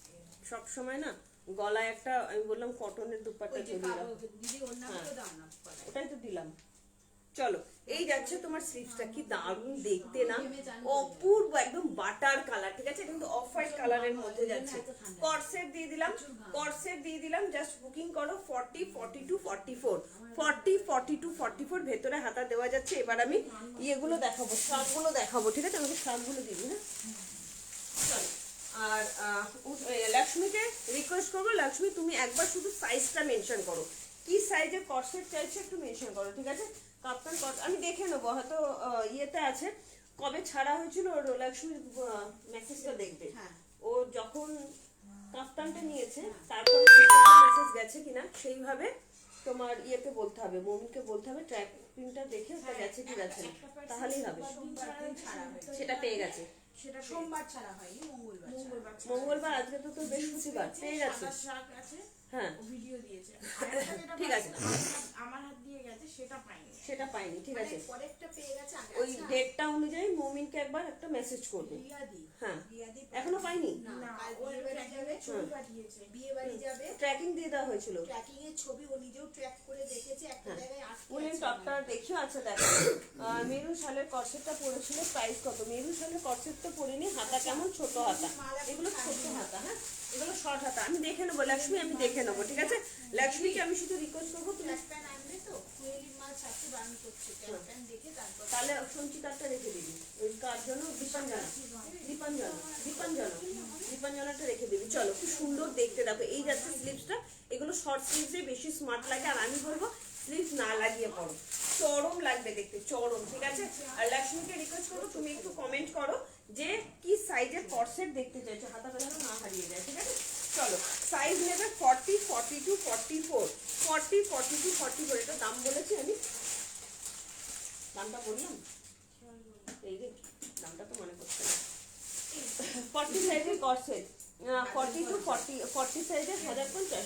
সব সময় না গলায় একটা, আমি বললাম কটনের দুপাট্টা ওই যে ঝুলিয়ে কালো রাখো। দিদি ওড়নাগুলো দাও না গলায়। ওটাই তো দিলাম। চলো, এই যাচ্ছে তোমার স্লিভসটা, কি দারুণ দেখতে না, অপূর্ব, একদম বাটার কালার, ঠিক আছে? কিন্তু অফ হোয়াইট কালারের মধ্যে যাচ্ছে। কর্সেট দিয়ে দিলাম, কর্সেট দিয়ে দিলাম। জাস্ট বুকিং করো 40, 42, 44, 40, 42, 44 ভেতরে হাতা দেওয়া যাচ্ছে। এবার আমি ইয়েগুলো দেখাবো, শার্টগুলো দেখাবো, ঠিক আছে? আমাকে শার্টগুলো দিবি, হ্যাঁ? চলো, আর লক্ষ্মীকে রিকোয়েস্ট করবো, লক্ষ্মী তুমি একবার শুধু সাইজটা মেনশন করো, কি সাইজের কর্সেট চাইছো একটু মেনশন করো, ঠিক আছে? কাপ্তান আমি দেখে নেবো, হয়তো ইয়েতে আছে, কবে ছাড়া হয়েছিল ওর লক্ষ্মীর মেসেজটা দেখবে। হ্যাঁ। ও যখন কাপ্তানটা নিয়েছে তারপরে মেসেজ গেছে কিনা সেইভাবে তোমার ইয়েকে বলতে হবে, মমিনকে বলতে হবে ট্র্যাকিংটা দেখে ওটা গেছে কি গেছে না, তাহলেই হবে। সেটা পেয়ে গেছে, সেটা সোমবার ছাড়া হয়নি, মঙ্গলবার ছাড়া। মঙ্গলবার, আজকে তো তোর বৃহস্পতিবার, পেয়ে গেছে। সাদা শাক আছে, হ্যাঁ, ও ভিডিও দিয়েছে। আরেকটা যেটা ঠিক আছে। আমার হাত দিয়ে গেছে সেটা পাইনি। সেটা পাইনি, ঠিক আছে? পরেরটা পেয়ে গেছে আগে। ওই ডেটটা অনুযায়ী মমিনকে একবার একটা মেসেজ করবে। রিয়াদি, হ্যাঁ, রিয়াদি এখনো পাইনি, না, কাল ও বিয়ে বাড়ি যাবে, ছবি পাঠিয়েছে। বিয়ে বাড়ি যাবে, ট্র্যাকিং দিয়ে দেওয়া হয়েছিল। ট্র্যাকিং এর ছবি ও নিজেও ট্র্যাক করে দেখেছে, একটা জায়গায় আটকে উনি আছে। টপটা দেখিও আছে, দেখো। মেরুন শালের কর্সেটটা পরেছিল, প্রাইস কত? মেরুন শালের কর্সেটটা পরিনি, হাতা কেমন? ছোট হাতা, এগুলো ছোট হাতা, হ্যাঁ এগুলো শর্ট হাতা। আমি দেখে নেবো লক্ষ্মী, আমি দেখে নেবো, ঠিক আছে? লক্ষ্মীকে আমি শুধু রিকোয়েস্ট করবো তুমি ট্র্যাক প্যান্ট আনবে তো, কুয়েলির মাল ছাড়তে বারণ করছে, ট্র্যাক প্যান্ট দেখে তারপর। তাহলে সঞ্চিতারটা রেখে দিবি, ওই কার জন্য? দীপাঞ্জনা, দীপাঞ্জনা, দীপাঞ্জনা, দীপাঞ্জনাটা রেখে দিবি। চলো, খুব সুন্দর দেখতে, দেখো এই যাচ্ছে স্লিভসটা। এগুলো শর্ট স্লিভসে বেশি স্মার্ট লাগে, আর আমি বলবো স্লিভস না লাগিয়ে পড়ো, চরম লাগবে দেখতে, চরম, ঠিক আছে? আর লক্ষ্মীকে রিকোয়েস্ট করবো তুমি একটু কমেন্ট করো যে কি সাইজের কর্সেট দেখতে চাইছো, হাতাটা যেন না হারিয়ে যায়, ঠিক আছে? চলো, সাইজ নেবে 40, 42, 44, 40, 42, 44। এটা দাম বলেছি আমি, দামটা বললাম, এই রে দামটা তো মনে করছে না। 40 সাইজের কর্সেট, 40 to 40 সাইজের 1050,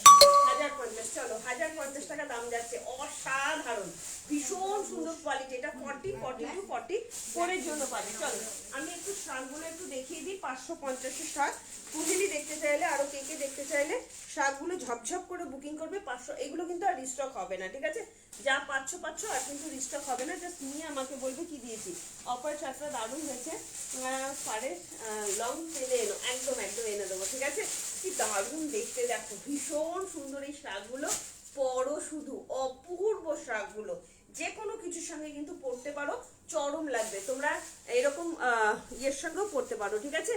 1050। চলো, 1050 টাকা দাম যাচ্ছে, অসাধারণ, ভীষণ সুন্দর কোয়ালিটি। এটা 40, 42, 44 এর জন্য পাবে। চলো, আমি একটু শাকগুলো একটু দেখিয়ে দিই। 550 শাক কুহেলি দেখতে চাইলে, আরো কে কে দেখতে চাইলে শাকগুলো ঝপঝপ করে বুকিং করবে। 500, এগুলো কিন্তু আর রিস্টক হবে না, ঠিক আছে? যা পাচ্ছ আর কিন্তু রিস্টক হবে না। জাস্ট নিয়ে আমাকে বলবে কি দিয়েছি। অপার শাকটা দারুণ হয়েছে, পারে লং টেনে এনো, একদম একদম এনে দেবো, ঠিক আছে? কি দারুণ দেখতে, দেখো ভীষণ সুন্দর এই শাকগুলো, পরো শুধু, অপূর্ব শাকগুলো, যে কোনো কিছুর সঙ্গে কিন্তু পরতে পারো, চরম লাগবে। তোমরা এরকম ইয়ের সঙ্গেও পরতে পারো, ঠিক আছে?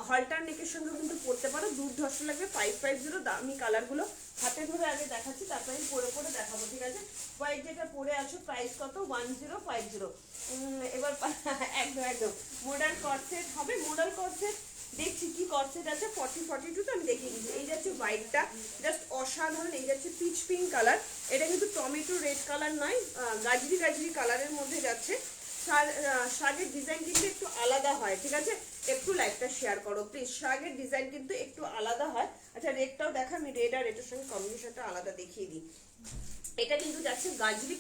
হলটার নেকের সঙ্গে কিন্তু পরতে পারো, দুর্ধর্ষ লাগবে। 550 দামি কালারগুলো হাতে ধরে আগে দেখাচ্ছি, তারপরে আমি পরে পরে দেখাবো, ঠিক আছে। হোয়াইট যেটা পরে আছো প্রাইস কত? 1050। এবার একদম একদম মডার্ন কর্সেট হবে, মডার্ন কর্সেট দেখছি কি কর্সেট আছে 40-42 তো আমি দেখিয়ে দিচ্ছি। এই যাচ্ছে হোয়াইটটা, জাস্ট অসাধারণ। এই যাচ্ছে পিচ পিঙ্ক কালার, এটা কিন্তু টমেটো রেড কালার নয়, গাজরি গাজরি কালারের মধ্যে যাচ্ছে। শার্টের ডিজাইন কিন্তু একটু আলাদা হয়, ঠিক আছে। একটু লাইকটা শেয়ার করো প্লিজ, শার্টের ডিজাইন কিন্তু একটু আলাদা হয়। আচ্ছা রেডটাও দেখা, আমি রেড আর এটার সঙ্গে কম্বিনেশনটা আলাদা দেখিয়ে দিই। এটা কিন্তু যাচ্ছে গাজরি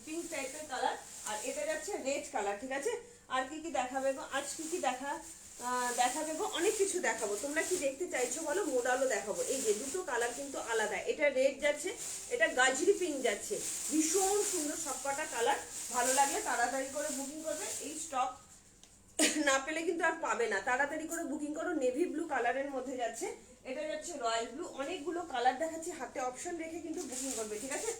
পিঙ্ক টাইপের কালার, আর এটা যাচ্ছে রেড কালার, ঠিক আছে। আর কি কি দেখাবে গো আজ? কি কি দেখাবে গো? অনেক কিছু দেখাবো। তোমরা কি দেখতে চাইছো বলো? মোডালও দেখাবো। এই যে দুটো কালার কিন্তু আলাদা, এটা রেড যাচ্ছে, এটা গাজরি পিঙ্ক যাচ্ছে, ভীষণ সুন্দর সবকটা কালার। ভালো লাগলে তাড়াতাড়ি করে বুকিং করবে, এই স্টক না পেলে কিন্তু আর পাবে না, তাড়াতাড়ি করে বুকিং করো। নেভি ব্লু কালারের মধ্যে যাচ্ছে, এটা যাচ্ছে রয়্যাল ব্লু। অনেকগুলো কালার দেখাচ্ছি, হাতে অপশন রেখে কিন্তু বুকিং করবে, ঠিক আছে।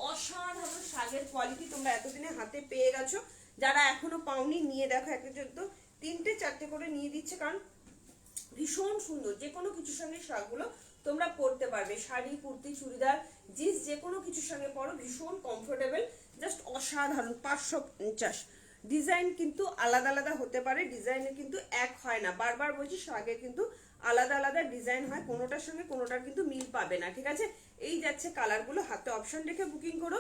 অসাধারণ শাগের কোয়ালিটি তোমরা এতদিনে হাতে পেয়ে গেছো, যারা এখনো পাওনি নিয়ে দেখো। একটা তো 3-4টে করে নিয়ে দিচ্ছে, কারণ ভীষণ সুন্দর। যে কোনো কিছুর সঙ্গে শাকগুলো তোমরা পরতে পারবে, শাড়ি, কুর্তি, চুড়িদার, জিন্স যে কোনো কিছুর সঙ্গে পরো, ভীষণ কমফোর্টেবল, জাস্ট অসাধারণ। 550। ডিজাইন কিন্তু আলাদা আলাদা হতে পারে, ডিজাইনে কিন্তু এক হয় না। বারবার বলছি শাকের কিন্তু আলাদা আলাদা ডিজাইন হয়, কোনোটার সঙ্গে কোনোটার কিন্তু মিল পাবে না, ঠিক আছে। এই যাচ্ছে কালারগুলো, হাতে অপশন রেখে বুকিং করো।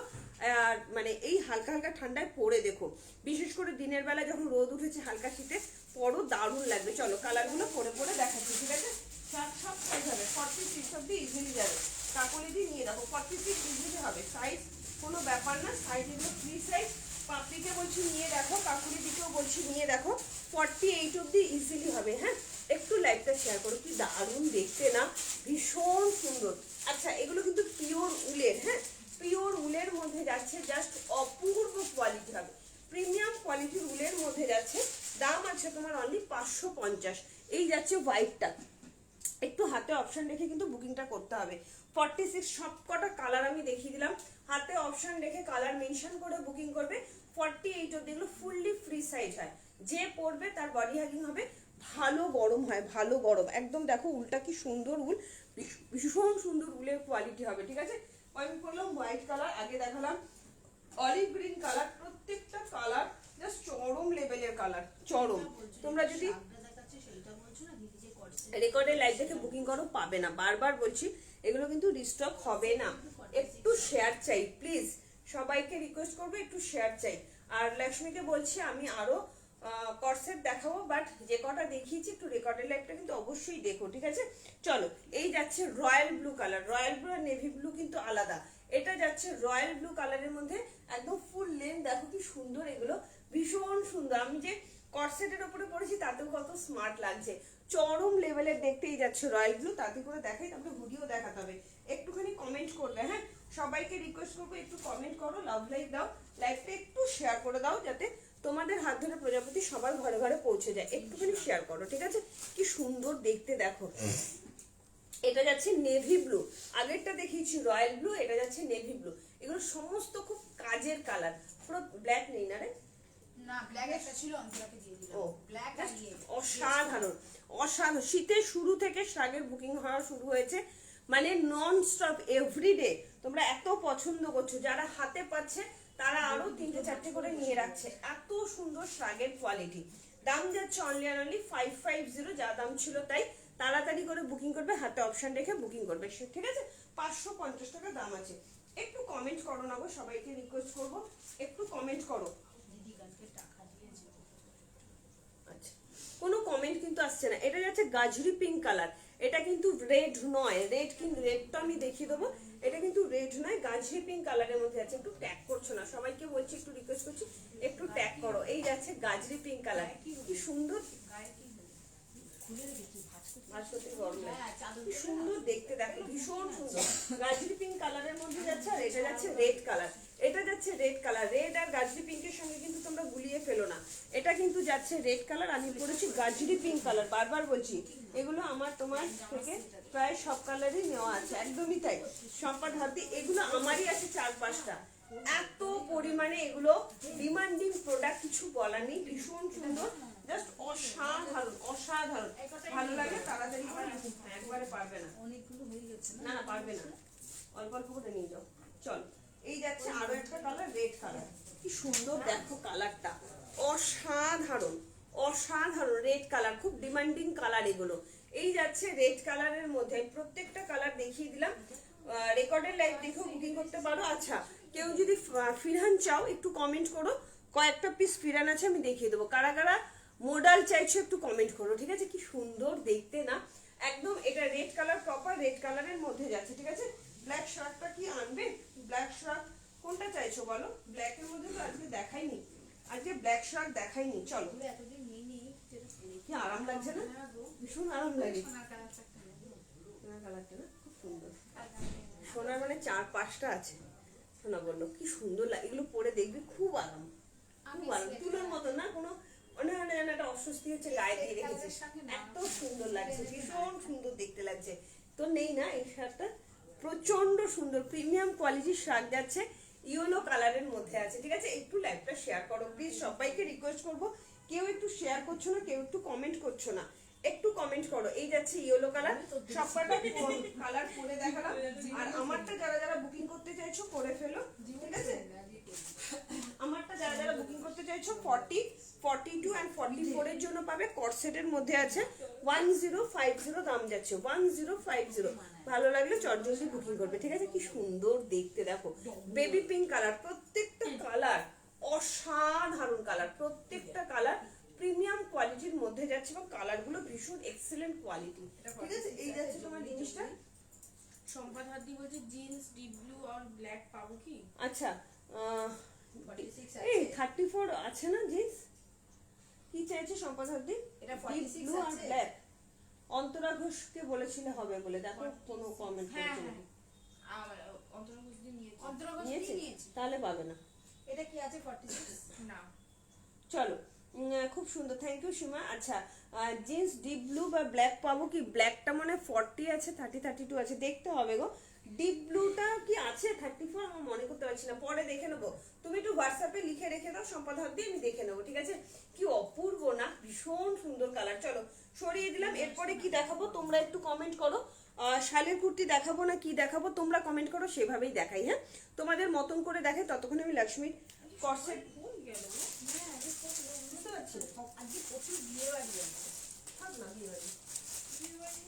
আর মানে এই হালকা হালকা ঠান্ডায় পরে দেখো, বিশেষ করে দিনের বেলা যখন রোদ উঠেছে হালকা শীতে পরো, দারুণ লাগবে। চলো কালারগুলো পরে পরে দেখাচ্ছি, ঠিক আছে। সব সাইজ হবে, 46 অব্দি ইজিলি যাবে। কাকলি দিয়ে নিয়ে দেখো, 46 ইজিলি হবে, সাইজ কোনো ব্যাপার না। সাইজ এগুলো ফ্রি সাইজ। পাপড়িকে বলছি নিয়ে দেখো, কাকুলি দিকেও বলছি নিয়ে দেখো, 48 অব্দি ইজিলি হবে। হ্যাঁ একটু লাইভটা শেয়ার করো, কি দারুণ দেখতে না, ভীষণ সুন্দর। আচ্ছা এগুলো কিন্তু পিওর উলের, হ্যাঁ পিওর উলের মধ্যে যাচ্ছে, জাস্ট অপূর্ব কোয়ালিটি হবে, প্রিমিয়াম কোয়ালিটির উলের মধ্যে যাচ্ছে। দাম আছে তোমার অনলি 550। এই যাচ্ছে হোয়াইটটা, একটু হাতে অপশন রেখে কিন্তু বুকিংটা করতে হবে। 46 সবকটা কালার আমি দেখিয়ে দিলাম, হাতে অপশন রেখে কালার মেনশন করে বুকিং করবে। 48 অব্দি এগুলো ফুললি ফ্রি সাইজ হয়, যে পরবে তার বডি হাগিং হবে, ভালো গরম হয়, ভালো গরম একদম। দেখো উলটা কি সুন্দর উল, ভীষণ সুন্দর উলের কোয়ালিটি হবে, ঠিক আছে। আমি করলাম হোয়াইট কালার, আগে দেখালাম অলিভ গ্রিন কালার, প্রত্যেকটা কালার জাস্ট চরম লেভেলের কালার, চরম। তোমরা যদি রেকর্ডের লাইভ দেখে বুকিং করো পাবে না, বারবার বলছি এগুলো কিন্তু রিস্টক হবে না। একটু শেয়ার চাই প্লিজ, সবাইকে রিকোয়েস্ট করবো একটু শেয়ার চাই। আর লক্ষ্মীকে বলছি আমি আরো কর্সেট দেখাবো, বাট যে কটা দেখিয়েছি একটু রেকর্ডের লাইভটা কিন্তু অবশ্যই দেখো, ঠিক আছে। চলো এই যাচ্ছে royal blue colour, royal blue আর নেভি ব্লু কিন্তু আলাদা। এটা যাচ্ছে রয়্যাল ব্লু কালারের মধ্যে একদম ফুল লেন্থ, দেখো কি সুন্দর, এগুলো ভীষণ সুন্দর। আমি যে কর্সেটের উপরে পরেছি তাতেও কত স্মার্ট লাগছে, চরম লেভেলের দেখতেই যাচ্ছে রয়্যাল ব্লু। তাতে করে দেখাই, তারপরে ভিডিও দেখাতে হবে। একটুখানি কমেন্ট করবে, হ্যাঁ সবাইকে রিকোয়েস্ট করবো একটু কমেন্ট করো, লাভ লাইক দাও, লাইভটা একটু শেয়ার করে দাও, যাতে তোমাদের হাত ধরে প্রজাপতি সবার ঘরে ঘরে পৌঁছে যায়। একটুখানি শেয়ার করো, ঠিক আছে। কি সুন্দর দেখতে দেখো। এটা যাচ্ছে নেভি ব্লু, আগেরটা দেখিয়েছি রয়্যাল ব্লু, এটা যাচ্ছে নেভি ব্লু। এগুলো সমস্ত খুব কাজের কালার, পুরো ব্ল্যাক নেই না রে, না ব্ল্যাক একটা ছিল অন্তরাকে দিয়ে দিলাম। ও ব্ল্যাক আর ইয়ে অসাধারণ অসাধারণ। শীতের শুরু থেকে শাগের বুকিং হওয়া শুরু হয়েছে, মানে নন স্টপ এভরিডে। তোমরা এত পছন্দ করছো, যারা হাতে পাচ্ছে তারা আরো 3-4টে করে নিয়ে রাখছে, এত সুন্দর শাগের কোয়ালিটি। দাম যাচ্ছে অনলি আর অনলি 550, যা দাম ছিল তাই। তাড়াতাড়ি করে বুকিং করবে, হাতে অপশন রেখে বুকিং করবে, ঠিক আছে। 550 টাকা দাম আছে। একটু কমেন্ট করো না গো, সবাইকে রিকোয়েস্ট করবো একটু কমেন্ট করো। দিদি কালকে টাকা দিয়েছে। আচ্ছা কোনো কমেন্ট কিন্তু আসছে না। এটা যাচ্ছে গাজরি পিঙ্ক কালার, এটা কিন্তু রেড নয়, রেড কিন্তু রেডটা আমি দেখিয়ে দেবো, এটা কিন্তু রেড নয়, গাজরি পিঙ্ক কালারের মধ্যে আছে। একটু ট্যাগ করছো না, সবাইকে বলছি একটু রিকোয়েস্ট করছি একটু ট্যাগ করো। এই যাচ্ছে গাজরি পিঙ্ক কালার, কি সুন্দর, গায়ে কি হলো? খুলে দেখি ভাঁজ করতে গরম লাগে, হ্যাঁ চাদর কি সুন্দর দেখতে দেখো, ভীষণ সুন্দর। গাজরি পিঙ্ক কালারের মধ্যে যাচ্ছে, আর এটা যাচ্ছে রেড কালার, এটা যাচ্ছে রেড কালার। রেড আর গাজরি পিঙ্কের সঙ্গে কিন্তু তোমরা গুলিয়ে ফেলো না, এটা কিন্তু যাচ্ছে রেড কালার, আমি পরেছি গাজরি পিঙ্ক কালার। বারবার বলছি এগুলো আমার তোমার থেকে প্রায় সব কালারই নেওয়া আছে, একদমই তাই। সম্পাদ হাতি এগুলো আমারই আছে 4-5টা, এত পরিমাণে এগুলো ডিমান্ডিং প্রোডাক্ট, কিছু বলার নেই, ভীষণ সুন্দর। জাস্ট অসাধারণ অসাধারণ। ভালো লাগে তাড়াতাড়ি করে একবারে পারবে না, অনেকগুলো হয়ে গেছে না না পারবে না, অল্প অল্প করে নিয়ে যাও। চল এই যাচ্ছে আরো একটা কালার, রেড কালার। কি সুন্দর দেখো কালারটা, অসাধারণ অসাধারণ রেড কালার, খুব ডিমান্ডিং কালার এগুলো। এই যাচ্ছে রেড কালারের মধ্যে, আমি প্রত্যেকটা কালার দেখিয়ে দিলাম। রেকর্ডের লাইভ দেখেও বুকিং করতে পারো। আচ্ছা কেউ যদি ফিরহান চাও একটু কমেন্ট করো, কয়েকটা পিস ফিরহান আছে আমি দেখিয়ে দেবো। কারা কারা মোডাল চাইছো একটু কমেন্ট করো, ঠিক আছে? কি সুন্দর দেখতে না একদম। এটা রেড কালার, প্রপার রেড কালারের মধ্যে যাচ্ছে, ঠিক আছে? ব্ল্যাক শার্টটা কি আনবে? ব্ল্যাক শার্ট কোনটা চাইছো বলো? ব্ল্যাকের মধ্যে তো আজকে দেখাইনি, আজকে ব্ল্যাক শার্ট দেখাইনি। চলো এতদিন নিয়ে কি আরাম লাগছে না? ভীষণ আরাম লাগে। সোনার কালারটা না খুব সুন্দর, সোনার মানে 4-5টা আছে। সোনা বললো কি সুন্দর লাগে, এগুলো পরে দেখবি খুব আরাম, খুব আরাম। তুলোর মতো না, কোনো মনে হয় না যেন একটা অস্বস্তি হচ্ছে গায়ে দিয়ে রেখেছিস, এত সুন্দর লাগছে, ভীষণ সুন্দর দেখতে লাগছে। তো নেই না এই শার্টটা, প্রচন্ড সুন্দর প্রিমিয়াম কোয়ালিটির শার্ট যাচ্ছে, ইয়েলো কালারের মধ্যে আছে, ঠিক আছে? একটু লাইভটা শেয়ার করো প্লিজ, সবাইকে রিকোয়েস্ট করবো। কেউ একটু শেয়ার করছো না, কেউ একটু কমেন্ট করছো না, একটু কমেন্ট করো। এই যাচ্ছে ইয়েলো কালার, সবকটা কালার করে দেখালাম। আর আমারটা যারা যারা বুকিং করতে চাইছো করে ফেলো, ঠিক আছে? আমারটা যারা যারা বুকিং করতে চাইছো 40, 42 and 44 এর জন্য পাবে। কর্সেটের মধ্যে আছে, 1050 দাম যাচ্ছে, 1050। ভালো লাগলে চটজলদি বুকিং করবে, ঠিক আছে? কি সুন্দর দেখতে দেখো, বেবি পিঙ্ক কালার, প্রত্যেকটা কালার অসাধারণ কালার, প্রত্যেকটা কালার প্রিমিয়াম কোয়ালিটির মধ্যে যাচ্ছে এবং কালারগুলো ভীষণ এক্সেলেন্ট কোয়ালিটি, ঠিক আছে? এই যাচ্ছে তোমার জিনিসটা। সম্পাদ হাদি বলছে জিন্স ডিপ ব্লু আর ব্ল্যাক পাবো কি? আচ্ছা 46 এই আছে। 34 আছে না জিন্স? কি চাইছে সম্পদ হাদি? এটা 46 ব্লু আর আছে। ব্ল্যাক। অন্তরা ঘোষকে বলেছিলে হবে বলে, দেখো কোনো কমেন্ট হ্যাঁ করছে হ্যাঁ নাকি? অন্তর্গোষ দিয়ে নিয়েছি। অন্তর্গত নিয়েছে? নিয়েছি। তাহলে পাবে না। এটা কি আছে 46? না চলো খুব সুন্দর, থ্যাংক ইউ সীমা। আচ্ছা জিন্স ডিপ ব্লু বা ব্ল্যাক পাবো কি? ব্ল্যাকটা মানে 40 আছে, 30, 32 আছে, দেখতে হবে গো। ডিপ ব্লুটা কি আছে 34? আমার মনে করতে পারছি না, পরে দেখে নেবো। তুমি একটু হোয়াটসঅ্যাপে লিখে রেখে দাও সম্পাদ হাত দিয়ে, আমি দেখে নেবো, ঠিক আছে? কি অপূর্ব না, ভীষণ সুন্দর কালার। চলো সরিয়ে দিলাম, এরপরে কি দেখাবো তোমরা একটু কমেন্ট করো। শালের কুর্তি দেখাবো না কি দেখাবো তোমরা কমেন্ট করো, সেভাবেই দেখাই। হ্যাঁ তোমাদের মতন করে দেখাই, ততক্ষণ আমি লক্ষ্মীর কর্সেট গেল বুঝতে পারছি না। আজকে প্রচুর বিয়ে বাড়ি আছে। থাক না বিয়ে বাড়ি। বিয়ে বাড়ি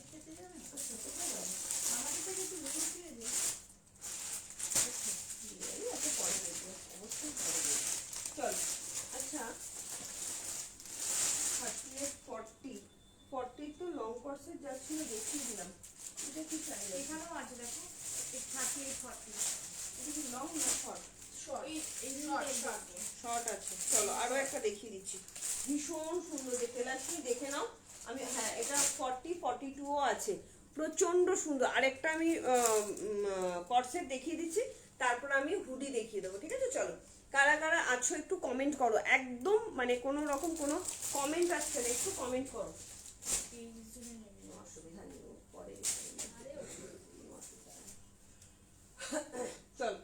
খেতে যাবে না? আমাদের থেকে একটু বিয়ে খেয়ে দিই। বিয়ে বাড়ি এত পরে দেখবো, অবশ্যই পরে দেখবো। চল আচ্ছা 38, 40, 40 তো লং কর্সেট যাচ্ছিল, দেখিয়ে দিলাম। এটা কি চাই? এখানেও আছে দেখো, এই 38 40 এটা কি লং না শর্ট? এই এই শর্ট আছে। চলো আরো একটা দেখিয়ে দিচ্ছি, ভীষণ সুন্দর দেখতে লাগছে, দেখে নাও। আমি হ্যাঁ এটা 40, 42ও আছে, প্রচন্ড সুন্দর। আরেকটা আমি কর্সেট দেখিয়ে দিচ্ছি, তারপর আমি হুডি দেখিয়ে দেবো, ঠিক আছে? চলো কারা কারা আছো একটু কমেন্ট করো, একদম মানে কোনো রকম কোনো কমেন্ট আসছে না, একটু কমেন্ট করো। অসুবিধা নেই, পরে চল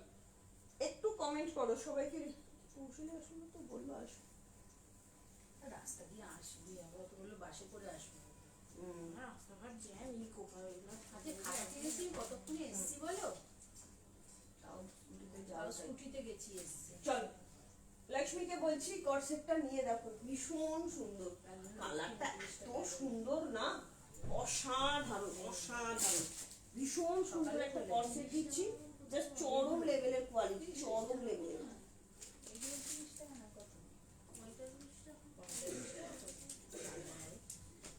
একটু কমেন্ট করো সবাইকে। কৌশলে আসলে তো বললো আসো। রাস্তা দিয়ে আসবি, আবার তো বললো বাসে করে আসবো। রাস্তাঘাট জ্যাম, ই কোপার এগুলো আজকে খাইতে গেছি, কতক্ষণে এসছি বলো? তাও স্কুটিতে তাও যাওয়া যায়। স্কুটিতে গেছি এসছি। চল লক্ষ্মীকে বলছি কর্সেটটা নিয়ে দেখো, ভীষণ সুন্দর কালারটা, এত সুন্দর না, অসাধারণ অসাধারণ, ভীষণ সুন্দর একটা কর্সেট দিচ্ছি, জাস্ট চরম লেভেলের কোয়ালিটি, চরম লেভেলের। এগুলো 30 টাকা না কত? 45 টাকা। 45 টাকা।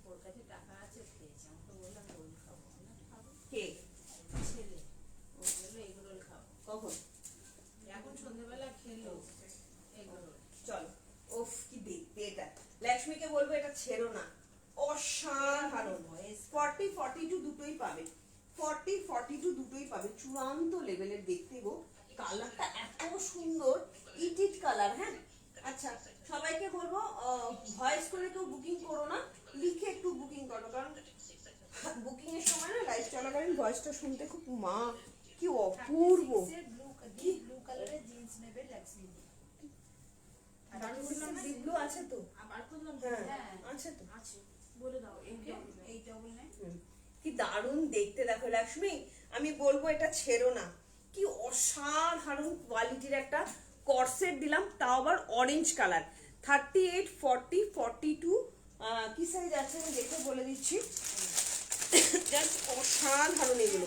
ওর কাছে টাকা আছে, খেয়েছে। আমাকে বললাম রোল খাবো না, খাবো কে? ছেলে ও বললো এগ রোল খাবো। কখন? এখন সন্ধ্যেবেলা খেলো এগ রোল। চল ওফ কি দেখতে এটা, লক্ষ্মীকে বলবো এটা ছেড়ো না, অসাধারণ। 40, 42 দুটোই পাবে, 40, 42 দুটোই পাবে, চূড়ান্ত লেভেলের দেখতে গো। কালারটা এত সুন্দর, ইটিট কালার। হ্যাঁ আচ্ছা সবাইকে বলবো ভয়েস করে কেউ বুকিং করো না, লিখে একটু বুকিং করো, কারণ বুকিং এর সময় না লাইভ চলাকালীন ভয়েসটা শুনতে খুব মা কি অপূর্ব। ব্লু কালারের জিন্স নেবে লক্ষ্মী। ডিপ ব্লু আছে তো? আবার করলাম হ্যাঁ হ্যাঁ। আছে তো। আছে বলে দাও এইটা এইটা এইটা বললে কি দারুণ দেখতে দেখো লক্ষ্মী, আমি বলবো এটা ছেড়ো না। কি অসাধারণ কোয়ালিটির একটা কর্সেট দিলাম, তাও আবার অরেঞ্জ কালার। 38, 40, 42 কি সাইজ আছে আমি দেখে বলে দিচ্ছি। জাস্ট অসাধারণ এগুলো,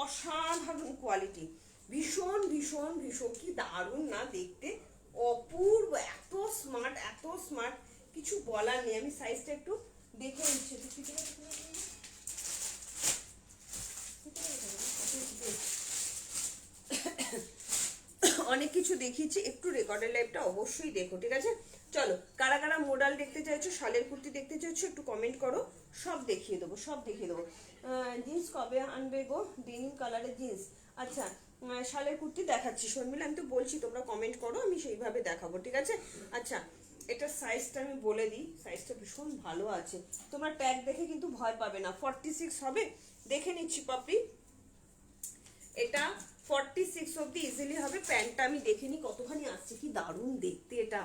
অসাধারণ কোয়ালিটি, ভীষণ ভীষণ ভীষণ কি দারুণ না দেখতে, অপূর্ব, এত স্মার্ট এত স্মার্ট, কিছু বলার নেই। আমি সাইজটা একটু দেখে নিচ্ছি। অনেক কিছু দেখিয়েছি, একটু রেকর্ডের লাইভটা অবশ্যই দেখো, ঠিক আছে? চলো, কারা কারা মোডাল দেখতে চাইছো, শালের কুর্তি দেখতে চাইছো, একটু কমেন্ট করো, সব দেখিয়ে দেবো, সব দেখিয়ে দেবো। জিন্স কবে আনবে গো? ডেনিম কালারের জিন্স। আচ্ছা, শালের কুর্তি দেখাচ্ছি শর্মিলা, আমি তো বলছি তোমরা কমেন্ট করো, আমি সেইভাবে দেখাবো, ঠিক আছে? আচ্ছা, এটা সাইজটা আমি বলে দিই, সাইজটা ভীষণ ভালো আছে, তোমরা ট্যাগ দেখে কিন্তু ভয় পাবে না। 46 হবে, দেখে নিচ্ছি পাপি, এটা 46 অব্দি ইজিলি হবে। প্যান্টটা আমি দেখে নিই কতখানি আসছে, কি দারুণ দেখতে, এটা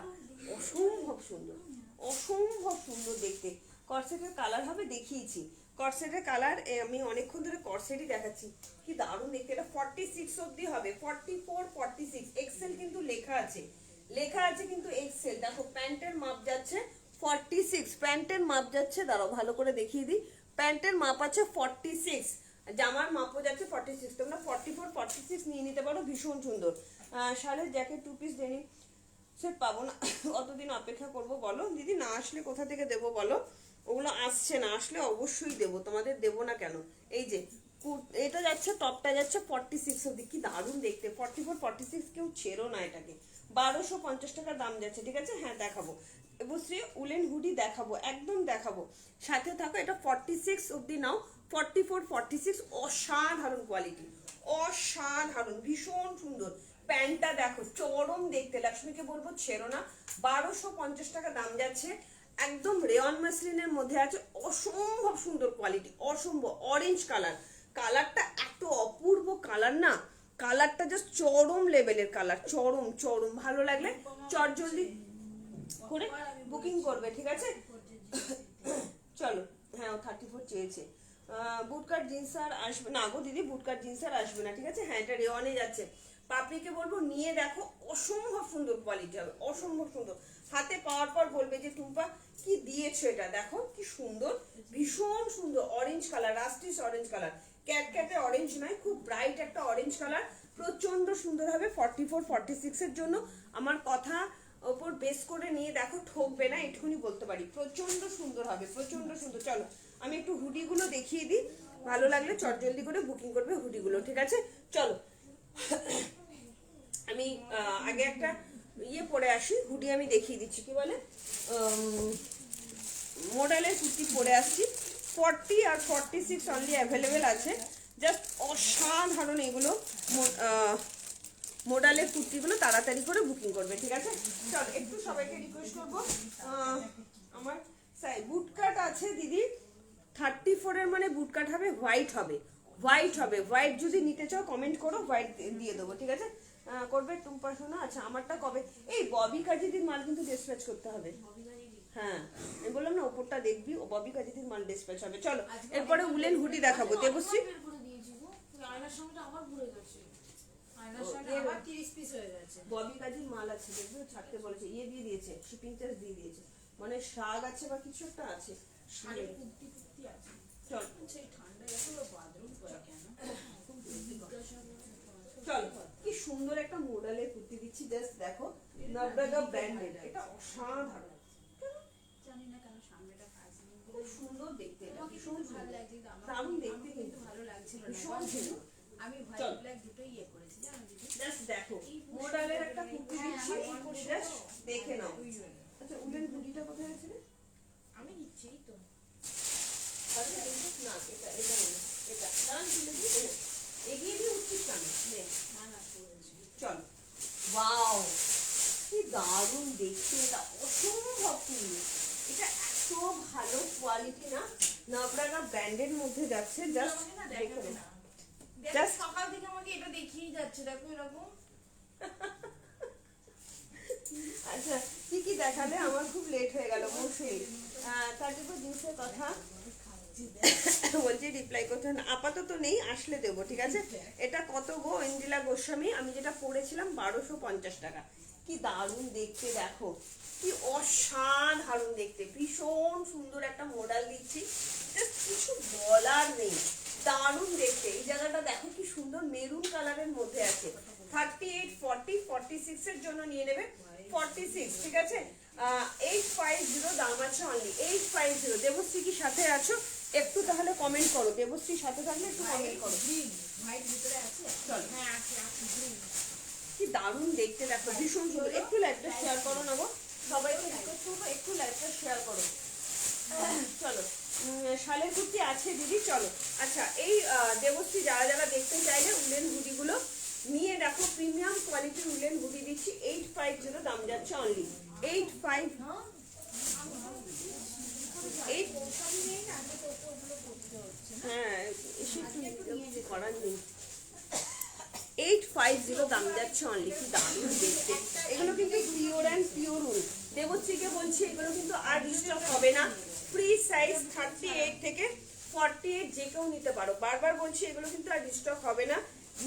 অসম্ভব সুন্দর, অসম্ভব সুন্দর দেখতে। কর্সেটের কালার হবে, দেখিয়েছি কর্সেটের কালার, আমি অনেকক্ষণ ধরে কর্সেটই দেখাচ্ছি, কি দারুণ দেখতে। এটা 46 অব্দি হবে, 44, 46 এক্সেল কিন্তু লেখা আছে, লেখা আছে কিন্তু এক্সেল। দেখো প্যান্টের মাপ যাচ্ছে 46, প্যান্টের মাপ যাচ্ছে, দাঁড়াও ভালো করে দেখিয়ে দিই, প্যান্টের মাপ আছে 46, জামার মাপও যাচ্ছে 46, তোমরা 44, 46 নিয়ে নিতে পারো, ভীষণ সুন্দর। শালের জ্যাকেট 2 পিস ডেনিম সেট পাবো না, অতদিন অপেক্ষা করব বলো দিদি? না আসলে কোথা থেকে দেবো বলো? ওগুলো আসছে না, আসলে অবশ্যই দেবো, তোমাদের দেবো না কেন? এই যে এটা যাচ্ছে, টপটা যাচ্ছে 46 অব্দি, কি দারুণ দেখতে। 44, 46 কেউ ছেড়ো না এটাকে, 1250 টাকা দাম যাচ্ছে, ঠিক আছে? হ্যাঁ দেখাবো, এবশ্রী উলেন হুডি দেখাবো, একদম দেখাবো, সাথে থাকো। এটা 46 অব্দি নাও, 44, 46 অসাধারণ কোয়ালিটি, অসাধারণ, ভীষণ সুন্দর। প্যান্টটা দেখো চরম দেখতে, লক্ষ্মীকে বলবো ছেড়ো না, 1250 টাকা দাম যাচ্ছে, একদম রেয়ন মাসলিনের মধ্যে আছে, অসম্ভব সুন্দর কোয়ালিটি, অসম্ভব। অরেঞ্জ কালার, কালারটা এত অপূর্ব কালার না, কালারটা জাস্ট চরম লেভেলের কালার, চরম চরম, ভালো লাগলে চটজলদি করে বুকিং করবে, ঠিক আছে? চলো, হ্যাঁ ও 34 চেয়েছে। বুটকাট জিন্স আর আসবে না গো দিদি, বুটকাট জিন্স আর আসবে না, ঠিক আছে? হ্যাঁ এটা রেওয়ানে যাচ্ছে, পাপড়িকে বলবো নিয়ে দেখো, অসম্ভব সুন্দর কোয়ালিটি হবে, অসম্ভব সুন্দর। হাতে পাওয়ার পর বলবে যে টুম্পা কি দিয়েছো, এটা দেখো কি সুন্দর, ভীষণ সুন্দর, orange colour, rustic orange colour, ক্যাটক্যাটে অরেঞ্জ নয়, খুব ব্রাইট একটা অরেঞ্জ কালার, প্রচন্ড সুন্দর হবে। 44, 46 এর জন্য আমার কথা ওপর বেস করে নিয়ে দেখো, ঠকবে না, এটুকুনি বলতে পারি, প্রচন্ড সুন্দর হবে, প্রচন্ড সুন্দর। চলো আমি একটু হুডিগুলো দেখিয়ে দিই, ভালো লাগলে চটজলদি করে বুকিং করবে হুডিগুলো, ঠিক আছে? চলো আমি আগে একটা ইয়ে পরে আসি, হুডি আমি দেখিয়ে দিচ্ছি, কি বলে মডেলের কুর্তি পরে আসছি। 40 আর 46 অনলি অ্যাভেলেবেল আছে, জাস্ট অসাধারণ এগুলো। মোডালের কুর্তিগুলো তাড়াতাড়ি করে বুকিং করবে, ঠিক আছে? চল একটু সবাইকে রিকোয়েস্ট করবো, আমার বুটকাট আছে দিদি 34 এর, মানে বুটকাট হবে, হোয়াইট হবে, হোয়াইট হবে, হোয়াইট যদি নিতে চাও কমেন্ট করো, হোয়াইট দিয়ে দেবো, ঠিক আছে? করবে টুম্পা শোনা। আচ্ছা আমারটা কবে? এই ববি কাজিদির মাল কিন্তু ডিসপ্যাচ করতে হবে, হ্যাঁ আমি বললাম না ওপরটা দেখবি, ও ববি কাজিদির মাল ডিসপ্যাচ হবে। চলো এরপরে উলেন হুডি দেখাবো, দেবশ্রী। আয়নার সঙ্গে আমার ঘুরে গেছে, আয়নার ও, সঙ্গে এর- আবার 30 পিস হয়ে গেছে। ববি কাজির মাল আছে, দেখবি ও ছাড়তে বলেছে, ইয়ে দিয়ে দিয়েছে, শিপিং চার্জ দিয়ে দিয়েছে, মানে শাক আছে বা কিছু একটা আছে। শাড়ি কুর্তি কুর্তি আছে। চল সেই ঠান্ডা এত বাথরুম করে কেন? খুব জিজ্ঞাসা চল, কি সুন্দর একটা মোডালের কুর্তি দিচ্ছি, জাস্ট দেখো, নবরাগা ব্র্যান্ডেড, এটা অসাধারণ, জানি না কেন সামনেটা কাজ নেই, খুব সুন্দর দেখতে, এটা আমাকে ভীষণ কিন্তু ভালো সুন্দর, লাগছে, কিন্তু আমার দারুণ দেখতে কিন্তু কিন্তু, ভালো লাগছিল না, ভীষণ সুন্দর। আমি চল। হোয়াইট ব্ল্যাক দুটোই ইয়ে করেছি জানো দিদি। জাস্ট দেখো, মোডালের একটা কুর্তি হ্যাঁ, দিচ্ছি, আমার এই করবো। জাস্ট দেখে নাও। ওই জন্য। আচ্ছা উলেন হুডিটা কোথায় আছে রে? আমি নিচ্ছি এই তো। আচ্ছা, না এটা এটা না, এটা দাঁড়ান তুলে দিই, এই নে। এগিয়ে দিয়ে উঠছিস কেন? নে না না করেছি। চল, ওয়াও কি দারুণ দেখতে, এটা অসম্ভব সুন্দর, এটা এত ভালো কোয়ালিটি না, নবরাগা ব্র্যান্ডের মধ্যে যাচ্ছে, জাস্ট আমাকে না দেখে দেখাবে নে। না। দেখো, Just- সকাল থেকে আমাকে এটা দেখিয়েই যাচ্ছে, দেখো এরকম। আচ্ছা কি কি দেখালে, আমার খুব লেট হয়ে গেল মৌসুমি। তার জন্য জিনিসের কথা বলছি রিপ্লাই করতে হবে না। আপাতত নেই, আসলে দেবো, ঠিক আছে। এটা কত গো ইন্দিরা গোস্বামী, আমি যেটা পড়েছিলাম 1250 টাকা। কি দারুণ দেখতে দেখো, কি অসাধারণ দেখতে, ভীষণ সুন্দর একটা মডেল দিচ্ছি, Just কিছু বলার নেই, দারুণ দেখতে। এই জায়গাটা দেখো কি সুন্দর মেরুন কালারের মধ্যে আছে। 38, 40, 46 এর জন্য নিয়ে নেবে 46, ঠিক আছে। 850 দাম আছে অনলি 850। দেবশ্রী কি সাথে আছো? একটু তাহলে কমেন্ট করো, দেবশ্রী সাথে থাকলে একটু কমেন্ট করো। হোয়াইট ভিতরে আছে? চল। হ্যাঁ আছে আছে গ্রিন। কি দারুণ দেখতে দেখো, ভীষণ সুন্দর। একটু লাইভটা শেয়ার করো না গো, সবাইকে রিকোয়েস্ট করবো একটু লাইভটা শেয়ার করো। চলো, শালের কুর্তি আছে দিদি, চলো। আচ্ছা এই দেবশ্রী যারা যারা দেখতে চাইলে উলেন হুডিগুলো নিয়ে দেখো, প্রিমিয়াম কোয়ালিটির উলেন হুডি দিচ্ছি 850, দাম যাচ্ছে অনলি 85। হ্যাঁ এসে একটু করার নেই, 850 দাম যাচ্ছে অনলি। কি দারুণ দেখতে, এগুলো কিন্তু পিওর অ্যান্ড পিওর উল। দেবশ্রীকে বলছি এগুলো কিন্তু আর ডিস্টার্ব হবে না। ফ্রি সাইজ 38 থেকে 48 যে কেউ নিতে পারো, বারবার বলছি এগুলো কিন্তু আর ডিস্টার্ব হবে না।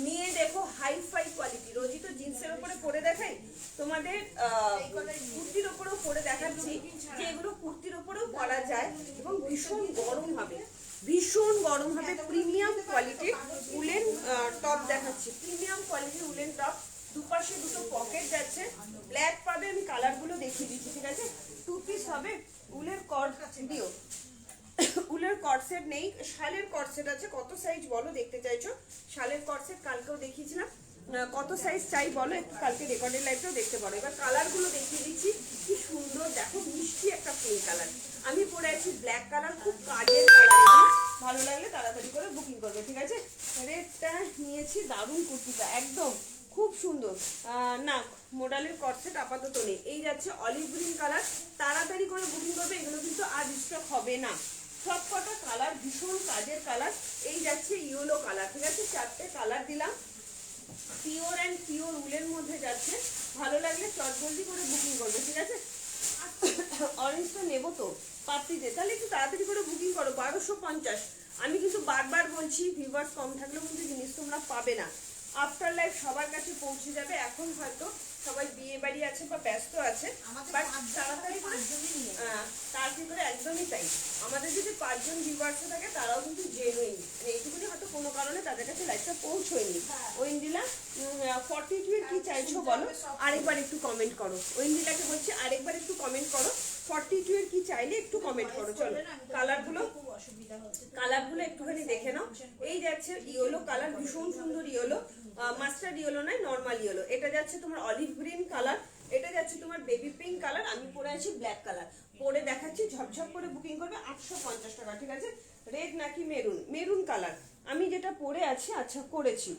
নিয়ে দেখো হাই ফাই কোয়ালিটি, রোজই তো জিন্সের উপরে পরে দেখাই তোমাদের, কুর্তির ওপরেও পরে দেখাচ্ছি যে এগুলো কুর্তির ওপরেও পরা যায় এবং ভীষণ গরম হবে, ভীষণ গরম হবে। প্রিমিয়াম কোয়ালিটির উলেন টপ দেখাচ্ছি, প্রিমিয়াম কোয়ালিটির উলেন টপ। দুপাশে দুটো পকেট যাচ্ছে, ব্ল্যাক পাবে, আমি কালারগুলো দেখিয়ে দিচ্ছি, ঠিক আছে। 2 পিস হবে, উলের কর্ড দিও, উলের কর্ডসেট নেই, শালের কর্ডসেট আছে। কত সাইজ বলো দেখতে চাইছো? শালের কর্ডসেট কালকেও দেখিয়েছিলাম, কত সাইজ চাই বলো, একটু কালকে রেকর্ডের লাইভটাও দেখতে পারো। এবার কালারগুলো দেখিয়ে দিচ্ছি, কি সুন্দর দেখো, মিষ্টি একটা পিঙ্ক কালার। আমি পরে আছি ব্ল্যাক কালার, খুব কাজের কালার, ভালো লাগলে তাড়াতাড়ি করে বুকিং করবে, ঠিক আছে। রেডটা নিয়েছি, দারুণ কুর্তিটা একদম খুব সুন্দর। না মোডালের কর্ডসেট আপাতত নেই। এই যাচ্ছে অলিভ গ্রিন কালার, তাড়াতাড়ি করে বুকিং করবে, এগুলো কিন্তু আর স্টক হবে না। সব কটা কালার ভীষণ কাজের কালার। এই যাচ্ছে ইয়েলো কালার, ঠিক আছে, 4টে কালার দিলাম, পিওর অ্যান্ড পিওর উলের মধ্যে যাচ্ছে। ভালো লাগলে চটজলদি করে বুকিং করবে, ঠিক আছে। অরেঞ্জটা নেবো তো পাপড়িতে, তাহলে একটু তাড়াতাড়ি করে বুকিং করো। 1250। আমি কিন্তু বারবার বলছি ভিউয়ার্স কম থাকলেও কিন্তু জিনিস তোমরা পাবে না। আফটার লাইফ সবার কাছে পৌঁছে যাবে। এখন হয়তো সবাই বিয়ে বাড়ি আছে বা ব্যস্ত আছে, বাট তাড়াতাড়ি করে তাড়াতাড়ি করে, একদমই তাই। আমাদের যদি 5 জন ভিউয়ার্স থাকে তারাও কিন্তু জেনুইন, মানে এইটুকুনি হয়তো কোনো কারণে তাদের কাছে লাইফটা পৌঁছয়নি। ওইন্দিলা 42 এর কি চাইছো বলো, আরেকবার একটু কমেন্ট করো। ওইন্দিলাকে বলছি আরেকবার একটু কমেন্ট করো, 42 এর কি চাইলে একটু কমেন্ট করো। চলো কালারগুলো, কালারগুলো একটুখানি দেখে নাও। এই যাচ্ছে ইয়েলো কালার, ভীষণ সুন্দর ইয়েলো, মাস্টার্ড ইয়েলো নয়, নর্মাল ইয়েলো। এটা যাচ্ছে তোমার অলিভ গ্রিন কালার, এটা যাচ্ছে তোমার বেবি পিঙ্ক কালার, আমি পরে আছি ব্ল্যাক কালার। পরে দেখাচ্ছি, ঝপঝপ করে বুকিং করবে 850 টাকা, ঠিক আছে। রেড নাকি মেরুন? মেরুন কালার আমি যেটা পরে আছি, আচ্ছা করেছি।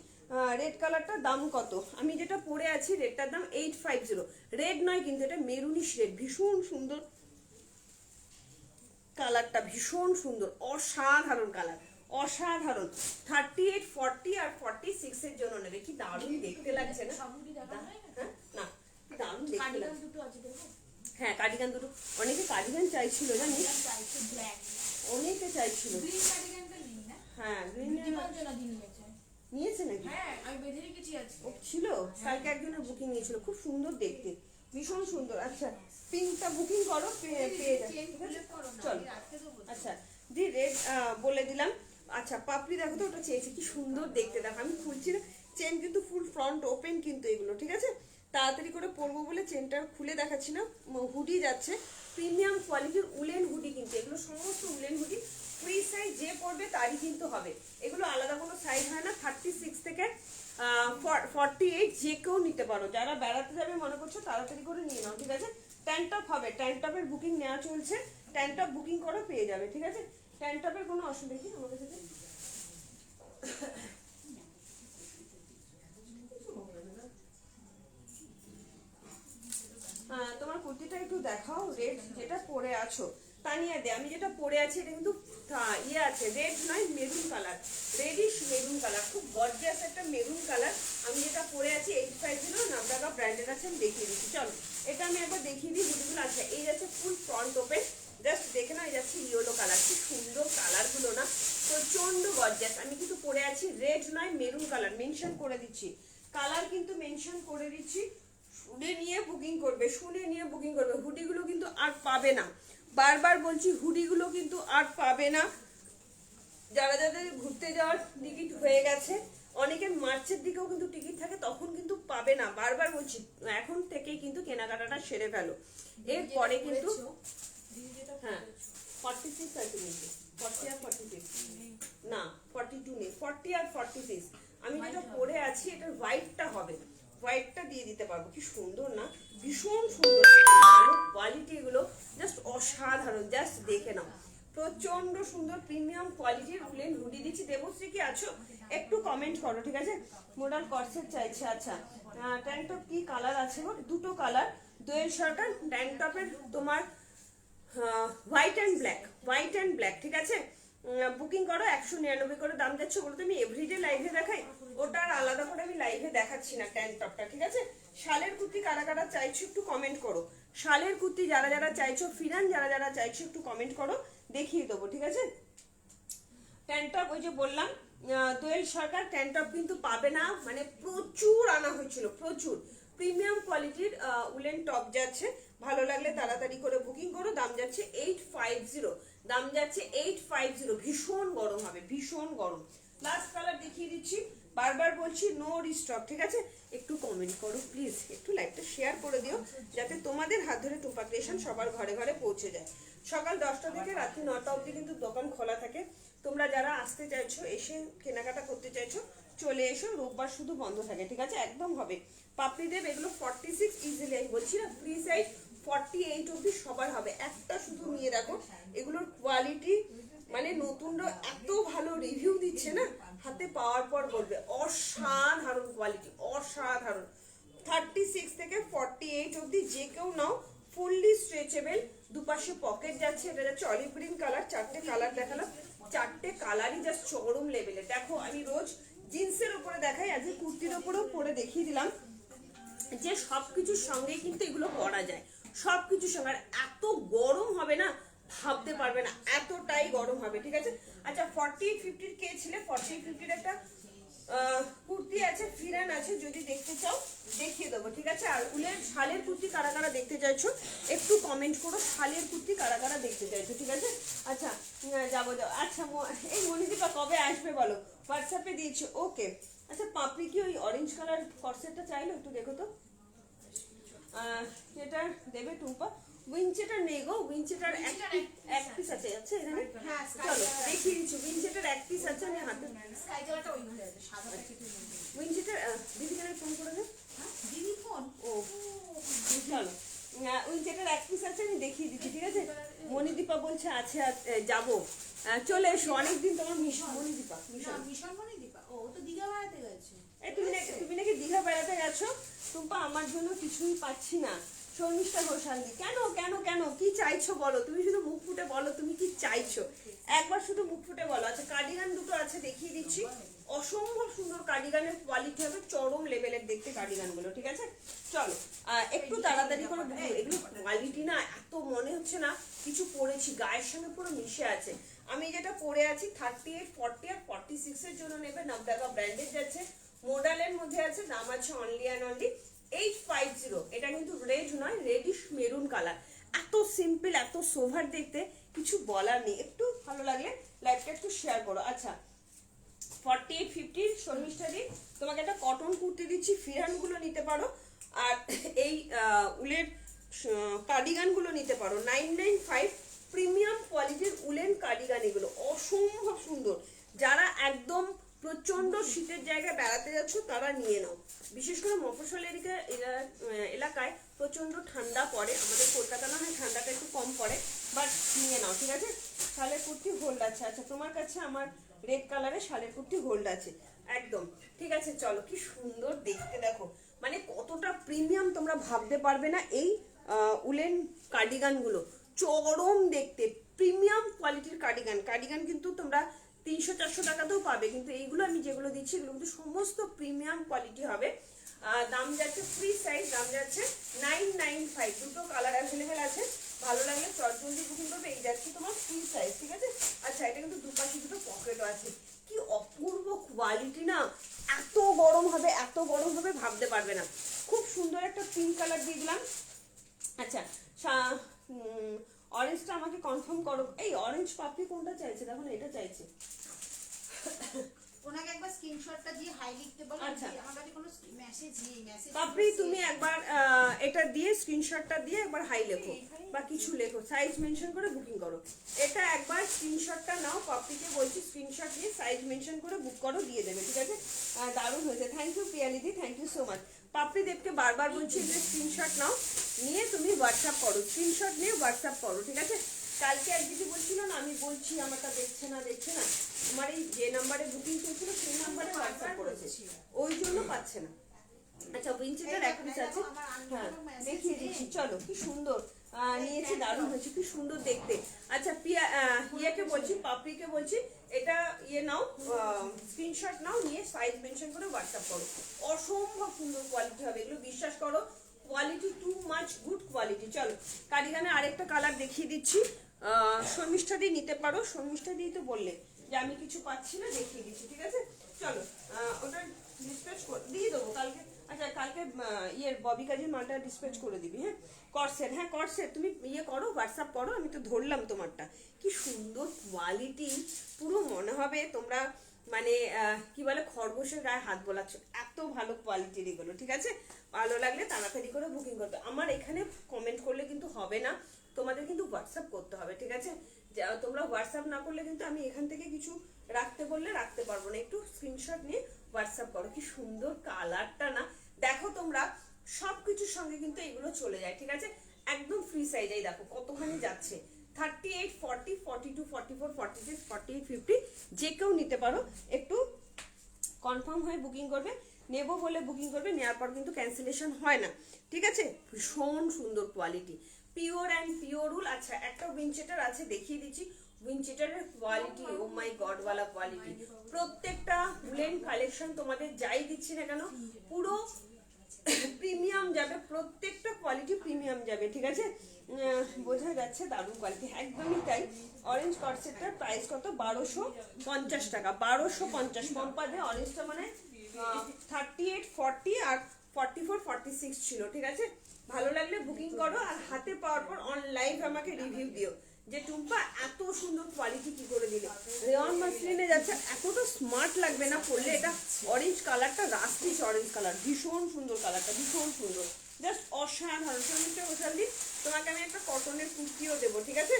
রেড কালারটার দাম কত? আমি যেটা পরে আছি রেডটার দাম 850। রেড নয় কিন্তু এটা মেরুনিশ রেড, ভীষণ সুন্দর কালারটা, ভীষণ সুন্দর, অসাধারণ কালার, অসাধারণ। 38, 40 আর 46 এর জন্য নেবে। কি দারুণ দেখতে লাগছে না? হ্যাঁ না, কি দারুণ দেখতে লাগছে। হ্যাঁ কার্ডিগান দুটো, অনেকে কার্ডিগান চাইছিল জানিস, অনেকে চাইছিল। হ্যাঁ গ্রিন নিয়েছে নাকি? ও ছিল কালকে একজনের বুকিং নিয়েছিল, খুব সুন্দর দেখতে, ভীষণ সুন্দর। আচ্ছা পিঙ্কটা বুকিং করো, পেয়ে যাবে, ঠিক আছে। চলো আচ্ছা দি রেড বলে দিলাম। আচ্ছা পাপড়ি দেখো তো, ওটা চেয়েছি, কি সুন্দর দেখতে দেখো। আমি খুলছি না, চেন কিন্তু ফুল ফ্রন্ট ওপেন কিন্তু এগুলো, ঠিক আছে। তাড়াতাড়ি করে পরবো বলে চেনটা খুলে দেখাচ্ছি না। হুডি যাচ্ছে, প্রিমিয়াম কোয়ালিটির উলেন হুডি, কিন্তু এগুলো সমস্ত উলেন হুডি। ফ্রি সাইজ যে পরবে তারই কিন্তু হবে, এগুলো আলাদা কোনো সাইজ হয় না। 36 থেকে 48 যে কেউ নিতে পারো। যারা বেড়াতে যাবে মনে করছো তাড়াতাড়ি করে নিয়ে নাও, ঠিক আছে। ট্যান্টপ হবে, ট্যান্টপের বুকিং নেওয়া চলছে, ট্যান্টপ বুকিং করো পেয়ে যাবে, ঠিক আছে। ট্যান্টপের কোনো অসুবিধা কি আমার কাছে? তোমার কুর্তিটা একটু দেখাও, রেড যেটা পরে আছো। তানিয়া দে, আমি যেটা পরে আছি এটা কিন্তু ইয়ে আছে, রেড নয় maroon colour, radish maroon colour, খুব গর্জিয়াস একটা মেরুন কালার। আমি যেটা পরে আছি 850 নামডাকা ব্র্যান্ডের আছে, আমি দেখিয়ে দিচ্ছি। চলো এটা আমি একবার দেখিয়ে দিই হুডিগুলো। আছে এই যাচ্ছে ফুল ফ্রন্ট ওপেন, জাস্ট দেখে না, এই যাচ্ছে ইয়েলো কালার, কি সুন্দর কালারগুলো না, প্রচন্ড গর্জিয়াস। আমি কিন্তু পরে আছি রেড নয় মেরুন কালার, মেনশন করে দিচ্ছি, কালার কিন্তু মেনশন করে দিচ্ছি। শুনে নিয়ে বুকিং করবে, শুনে নিয়ে বুকিং করবে। হুডিগুলো কিন্তু আর পাবে না, বারবার বলছি, হুডিগুলো কিন্তু আর পাবে না। যারা যাদের ঘুরতে যাওয়ার টিকিট হয়ে গেছে, অনেকের মার্চের দিকেও কিন্তু টিকিট থাকে, তখন কিন্তু পাবে না, বারবার বলছি, এখন থেকেই কিন্তু কেনাকাটাটা সেরে ফেলো। এরপরে কিন্তু হ্যাঁ 46 আছে কিন্তু 40 আর 46 না 42 নেই, 40 আর 46। আমি যেটা পরে আছি এটার হোয়াইটটা হবে, হোয়াইটটা দিয়ে দিতে পারবো। কি সুন্দর না, ভীষণ সুন্দর কোয়ালিটি, এগুলো জাস্ট অসাধারণ, জাস্ট দেখে নাও, প্রচন্ড সুন্দর প্রিমিয়াম কোয়ালিটির উলেন হুডি দিচ্ছি। দেবশ্রী কি আছো, একটু কমেন্ট করো, ঠিক আছে? মোডাল কর্সেট চাইছে। আচ্ছা ট্যাঙ্ক টপ কি কালার আছে গো? দুটো কালার, দোয়েল শার্টার ট্যাঙ্ক টপের তোমার white and black, white and black, ঠিক আছে? বুকিং করো, 199 করে দাম যাচ্ছে। ওগুলো তো আমি এভরিডে লাইভে দেখাই, ওটা আর আলাদা করে আমি লাইভে দেখাচ্ছি না ট্যাঙ্ক টপটা, ঠিক আছে? শালের কুর্তি কারা কারা চাইছো একটু কমেন্ট করো, শালের কুর্তি যারা যারা চাইছো, ফিরান যারা যারা চাইছো একটু কমেন্ট করো, দেখিয়ে দেবো, ঠিক আছে? ট্যাঙ্ক টপ ওই যে বললাম দোয়েল সরকার ট্যাঙ্ক টপ কিন্তু পাবে না, মানে প্রচুর আনা হয়েছিল, প্রচুর প্রিমিয়াম কোয়ালিটির উলেন টপ যাচ্ছে। ভালো লাগলে তাড়াতাড়ি করে বুকিং করো, দাম যাচ্ছে 850, দাম যাচ্ছে 850। ভীষণ গরম হবে, ভীষণ গরম। লাস্ট কালার দেখিয়ে দিচ্ছি, বারবার বলছি নো রিস্টক, ঠিক আছে? একটু কমেন্ট করো প্লিজ, একটু লাইকটা শেয়ার করে দিও, যাতে তোমাদের হাত ধরে টুম্পা ক্রিয়েশন সবার ঘরে ঘরে পৌঁছে যায়। সকাল 10টা থেকে রাত্রি 9টা অবধি কিন্তু দোকান খোলা থাকে। তোমরা যারা আসতে চাইছো, এসে কেনাকাটা করতে চাইছো, চলে এসো, রোববার শুধু বন্ধ থাকে, ঠিক আছে? একদম হবে। পাপড়ি দেব এগুলো 46 ইজিলি, আমি বলছি না, ফ্রি সাইজ 48 অবধি সবার হবে। একটা শুধু নিয়ে দেখো, এগুলোর কোয়ালিটি মানে নতুনরা এত ভালো রিভিউ দিচ্ছে না, হাতে পাওয়ার পর বলবে অসাধারণ কোয়ালিটি, অসাধারণ। 36 থেকে 48 অবধি যে কেউ নাও, ফুললি স্ট্রেচেবল, দুপাশে পকেট যাচ্ছে। এটা যাচ্ছে অলিভ গ্রিন কালার, 4টে কালার দেখালাম, 4টে কালারই জাস্ট চরম লেভেলে। দেখো আমি রোজ জিন্সের উপরে দেখাই, আজকে কুর্তির উপরেও পরে দেখিয়ে দিলাম যে সবকিছুর সঙ্গে কিন্তু এগুলো পরা যায়, সবকিছুর সঙ্গে। আর এত গরম হবে না, ভাবতে পারবে না, এতটাই গরম হবে, ঠিক আছে? আচ্ছা 48-50 কে ছিলে, 48-50 একটা কুর্তি আছে, ফিরান আছে, যদি দেখতে চাও দেখিয়ে দেবো, ঠিক আছে? আর উলের শালের কুর্তি কারা কারা দেখতে চাইছো একটু কমেন্ট করো, শালের কুর্তি কারা কারা দেখতে চাইছো, ঠিক আছে? আচ্ছা যাবো। আচ্ছা এই মনিদীপা কবে আসবে বলো, হোয়াটসঅ্যাপে দিয়েছি, ওকে। আচ্ছা পাপড়ি কি ওই অরেঞ্জ কালার কর্সেটটা চাইলো, একটু দেখো তো, এটা দেবে টুম্পা। উইনচেটার নেই গো, উইনচেটার এক পিস আছে, আছে এখানে। চলো দেখিয়ে দিচ্ছি, উইনচেটার এক পিস আছে, আমি হাতে উইনচেটার দিদিকে ফোন করে দে, দিদি ফোন ও চলো উইনচেটার এক পিস আছে, আমি দেখিয়ে দিচ্ছি, ঠিক আছে? মনিদীপা বলছে আছে, যাবো, চলে এসো, অনেকদিন তোমার মনিদীপা মিশন মনে দীপা, ও তো দীঘা বেড়াতে গেছে। তুমি নাকি দীঘা বেড়াতে গেছো? টুম্পা আমার জন্য কিছুই পাচ্ছি না। শর্মিষ্ঠা ঘোষালদি, কেন কেন কেন কি চাইছো বলো, তুমি শুধু মুখ ফুটে বলো তুমি কি চাইছো, একবার শুধু মুখ ফুটে বলো। আচ্ছা কার্ডিগান দুটো আছে, দেখিয়ে দিচ্ছি, অসম্ভব সুন্দর কার্ডিগানের কোয়ালিটি হবে, চরম লেভেলের দেখতে কার্ডিগান গুলো, ঠিক আছে? চলো একটু তাড়াতাড়ি করে বুঝো, এগুলো কোয়ালিটি না এত মনে হচ্ছে না কিছু পরেছি, গায়ের সঙ্গে পুরো মিশে আছে। আমি যেটা পরে আছি 38, 40 আর 46 এর জন্য নেবে, নামডাকা ব্র্যান্ডের যাচ্ছে, মোডালের মধ্যে আছে, দাম আছে অনলি অ্যান্ড অনলি 850। এটা কিন্তু রেড নয়, রেডিশ মেরুন কালার, এত সিম্পল, এত সোভার দেখতে, কিছু বলার নেই। একটু ভালো লাগলে লাইভটা একটু শেয়ার করো। আচ্ছা 48-50 শর্মিষ্ঠা দি, তোমাকে একটা কটন কুর্তি দিচ্ছি, ফিরানগুলো নিতে পারো, আর এই উলের কার্ডিগানগুলো নিতে পারো। 995 প্রিমিয়াম কোয়ালিটির উলেন কার্ডিগান, এগুলো অসম্ভব সুন্দর। যারা একদম প্রচন্ড শীতের জায়গায় বেড়াতে যাচ্ছ তারা নিয়ে নাও, বিশেষ করে মফস্বল এলাকায় প্রচন্ড ঠান্ডা পড়ে, আমাদের কলকাতা না হয় ঠান্ডাটা একটু কম পড়ে, বাট নিয়ে নাও, ঠিক আছে? শালের কুর্তি হোল্ড আছে, আচ্ছা তোমার কাছে আমার রেড কালারের শালের কুর্তি হোল্ড আছে, একদম ঠিক আছে। চলো কি সুন্দর দেখতে, দেখো মানে কতটা প্রিমিয়াম তোমরা ভাবতে পারবে না। এই উলেন কার্ডিগান গুলো চরম দেখতে, প্রিমিয়াম কোয়ালিটির কার্ডিগান কিন্তু তোমরা 300-400 টাকাতেও পাবে, কিন্তু এইগুলো আমি যেগুলো দিচ্ছি এগুলো কিন্তু সমস্ত প্রিমিয়াম কোয়ালিটি হবে। দাম যাচ্ছে ফ্রি সাইজ, দাম যাচ্ছে 995, দুটো কালার অ্যাভেলেবেল আছে, ভালো লাগলে চটজলদি বুকিং করবে। এই যাচ্ছে তোমার ফ্রি সাইজ, ঠিক আছে। আচ্ছা, এটা কিন্তু দুপাশে দুটো পকেটও আছে, কি অপূর্ব কোয়ালিটি না, এত গরম হবে ভাবতে পারবে না। খুব সুন্দর একটা পিঙ্ক কালার দিয়ে দিলাম। আচ্ছা, অরেঞ্জটা আমাকে কনফার্ম করো। এই অরেঞ্জ পাপড়ি কোনটা চাইছে, দেখো না এটা চাইছে। ওনাকে একবার স্ক্রিনশটটা দিয়ে হাই লিখতে বলো। আচ্ছা। আমার কাছে কোনো মেসেজ নেই, মেসেজ পাপড়ি তুমি একবার এটা দিয়ে স্ক্রিনশটটা দিয়ে একবার হাই লেখো বা কিছু লেখো, সাইজ মেনশন করে বুকিং করো। এটা একবার স্ক্রিনশটটা নাও, পাপড়িকে বলছি স্ক্রিনশট নিয়ে সাইজ মেনশন করে বুক করো, দিয়ে দেবে, ঠিক আছে। দারুণ হয়েছে, থ্যাংক ইউ প্রিয়ালিদি, thank you so much. Papri দেবকে বারবার বলছি যে স্ক্রিনশট নাও, নিয়ে তুমি হোয়াটসঅ্যাপ করো, স্ক্রিনশট নিয়ে হোয়াটসঅ্যাপ করো, ঠিক আছে। কালকে এক দিদি বলছিল না, আমি বলছি আমারটা দেখছে না, আমার এই যে নাম্বারে বুকিং চলছিল সেই নাম্বারে হোয়াটসঅ্যাপ করেছে, ওই জন্য পাচ্ছে না। আচ্ছা, উইনচেটার এক পিস আছে, হ্যাঁ দেখিয়ে দিচ্ছি, চলো কি সুন্দর নিয়েছি, দারুণ হয়েছে, কি সুন্দর দেখতে। আচ্ছা, ইয়েকে বলছি, পাপড়িকে বলছি এটা ইয়ে নাও, স্ক্রিনশট নাও, নিয়ে সাইজ মেনশন করে হোয়াটসঅ্যাপ করো, অসম্ভব সুন্দর কোয়ালিটি হবে এগুলো, বিশ্বাস করো, quality too much good quality. চলো কার্ডিগানে আরেকটা কালার দেখিয়ে দিচ্ছি, শর্মিষ্ঠা দিয়ে নিতে পারো, শর্মিষ্ঠা দিয়ে তো বললে যে আমি কিছু পাচ্ছি না, দেখিয়ে দিচ্ছি, ঠিক আছে। চলো ওটা ডিসপ্যাচ দিয়ে দেবো কালকে। আচ্ছা, কালকে ইয়ের ববি কাজের মালটা ডিসপ্যাচ করে দিবি, হ্যাঁ। কর্সেট, হ্যাঁ কর্সেট তুমি ইয়ে করো, হোয়াটসঅ্যাপ করো, আমি তো ধরলাম তোমারটা, কি সুন্দর কোয়ালিটি, পুরো মনে হবে তোমরা মানে কি বলে খরগোশের গায়ে হাত বোলাচ্ছ, এত ভালো কোয়ালিটির এগুলো, ঠিক আছে। ভালো লাগলে তাড়াতাড়ি করে বুকিং করবে। আমার এখানে কমেন্ট করলে কিন্তু হবে না, তোমাদের কিন্তু হোয়াটসঅ্যাপ করতে হবে, ঠিক আছে। তোমরা হোয়াটসঅ্যাপ না করলে কিন্তু আমি এখান থেকে কিছু রাখতে বললে রাখতে পারবো না, একটু স্ক্রিনশট নিয়ে হোয়াটসঅ্যাপ করো। কি সুন্দর কালারটা না, দেখো তোমরা সবকিছুর সঙ্গে কিন্তু এগুলো চলে যায়, ঠিক আছে, একদম ফ্রি সাইজেই দেখো কতখানি যাচ্ছে, 38, 40, 42, 44, 46, 48, 50 যে কেউ নিতে পারো। একটু কনফার্ম হয়ে বুকিং করবে, নেবো বলে বুকিং করবে, নেওয়ার পর কিন্তু ক্যান্সেলেশন হয় না, ঠিক আছে। ভীষণ সুন্দর কোয়ালিটি, পিওর অ্যান্ড পিওর উল। আচ্ছা, একটা উইনচেটার আছে, দেখিয়ে দিচ্ছি উইনচেটারের কোয়ালিটি, ও মাই গড ওয়ালা কোয়ালিটি। প্রত্যেকটা উলেন কালেকশন তোমাদের যাই দিচ্ছি না কেন পুরো প্রিমিয়াম যাবে, প্রত্যেকটা কোয়ালিটি প্রিমিয়াম যাবে, ঠিক আছে। বোঝা যাচ্ছে দারুণ কোয়ালিটি, একদমই তাই। অরেঞ্জ কর্সেটটার প্রাইস কত, 1250 টাকা, 1250 পম্পাদে। অরেঞ্জটা মানে 38, 40 আর 44, 46 ছিল, ঠিক আছে। ভালো লাগলে বুকিং করো, আর হাতে পাওয়ার পর অন লাইভ আমাকে রিভিউ দিও যে টুম্পা এত সুন্দর কোয়ালিটি কি করে দিলে। রেয়ন মাসলিনে যাচ্ছে, এতটা স্মার্ট লাগবে না পরলে, এটা অরেঞ্জ কালারটা, রাস্টিচ অরেঞ্জ কালার, ভীষণ সুন্দর কালারটা, ভীষণ সুন্দর, জাস্ট অসাধারণ। তোমাকে আমি একটা কটনের কুর্তিও দেবো, ঠিক আছে।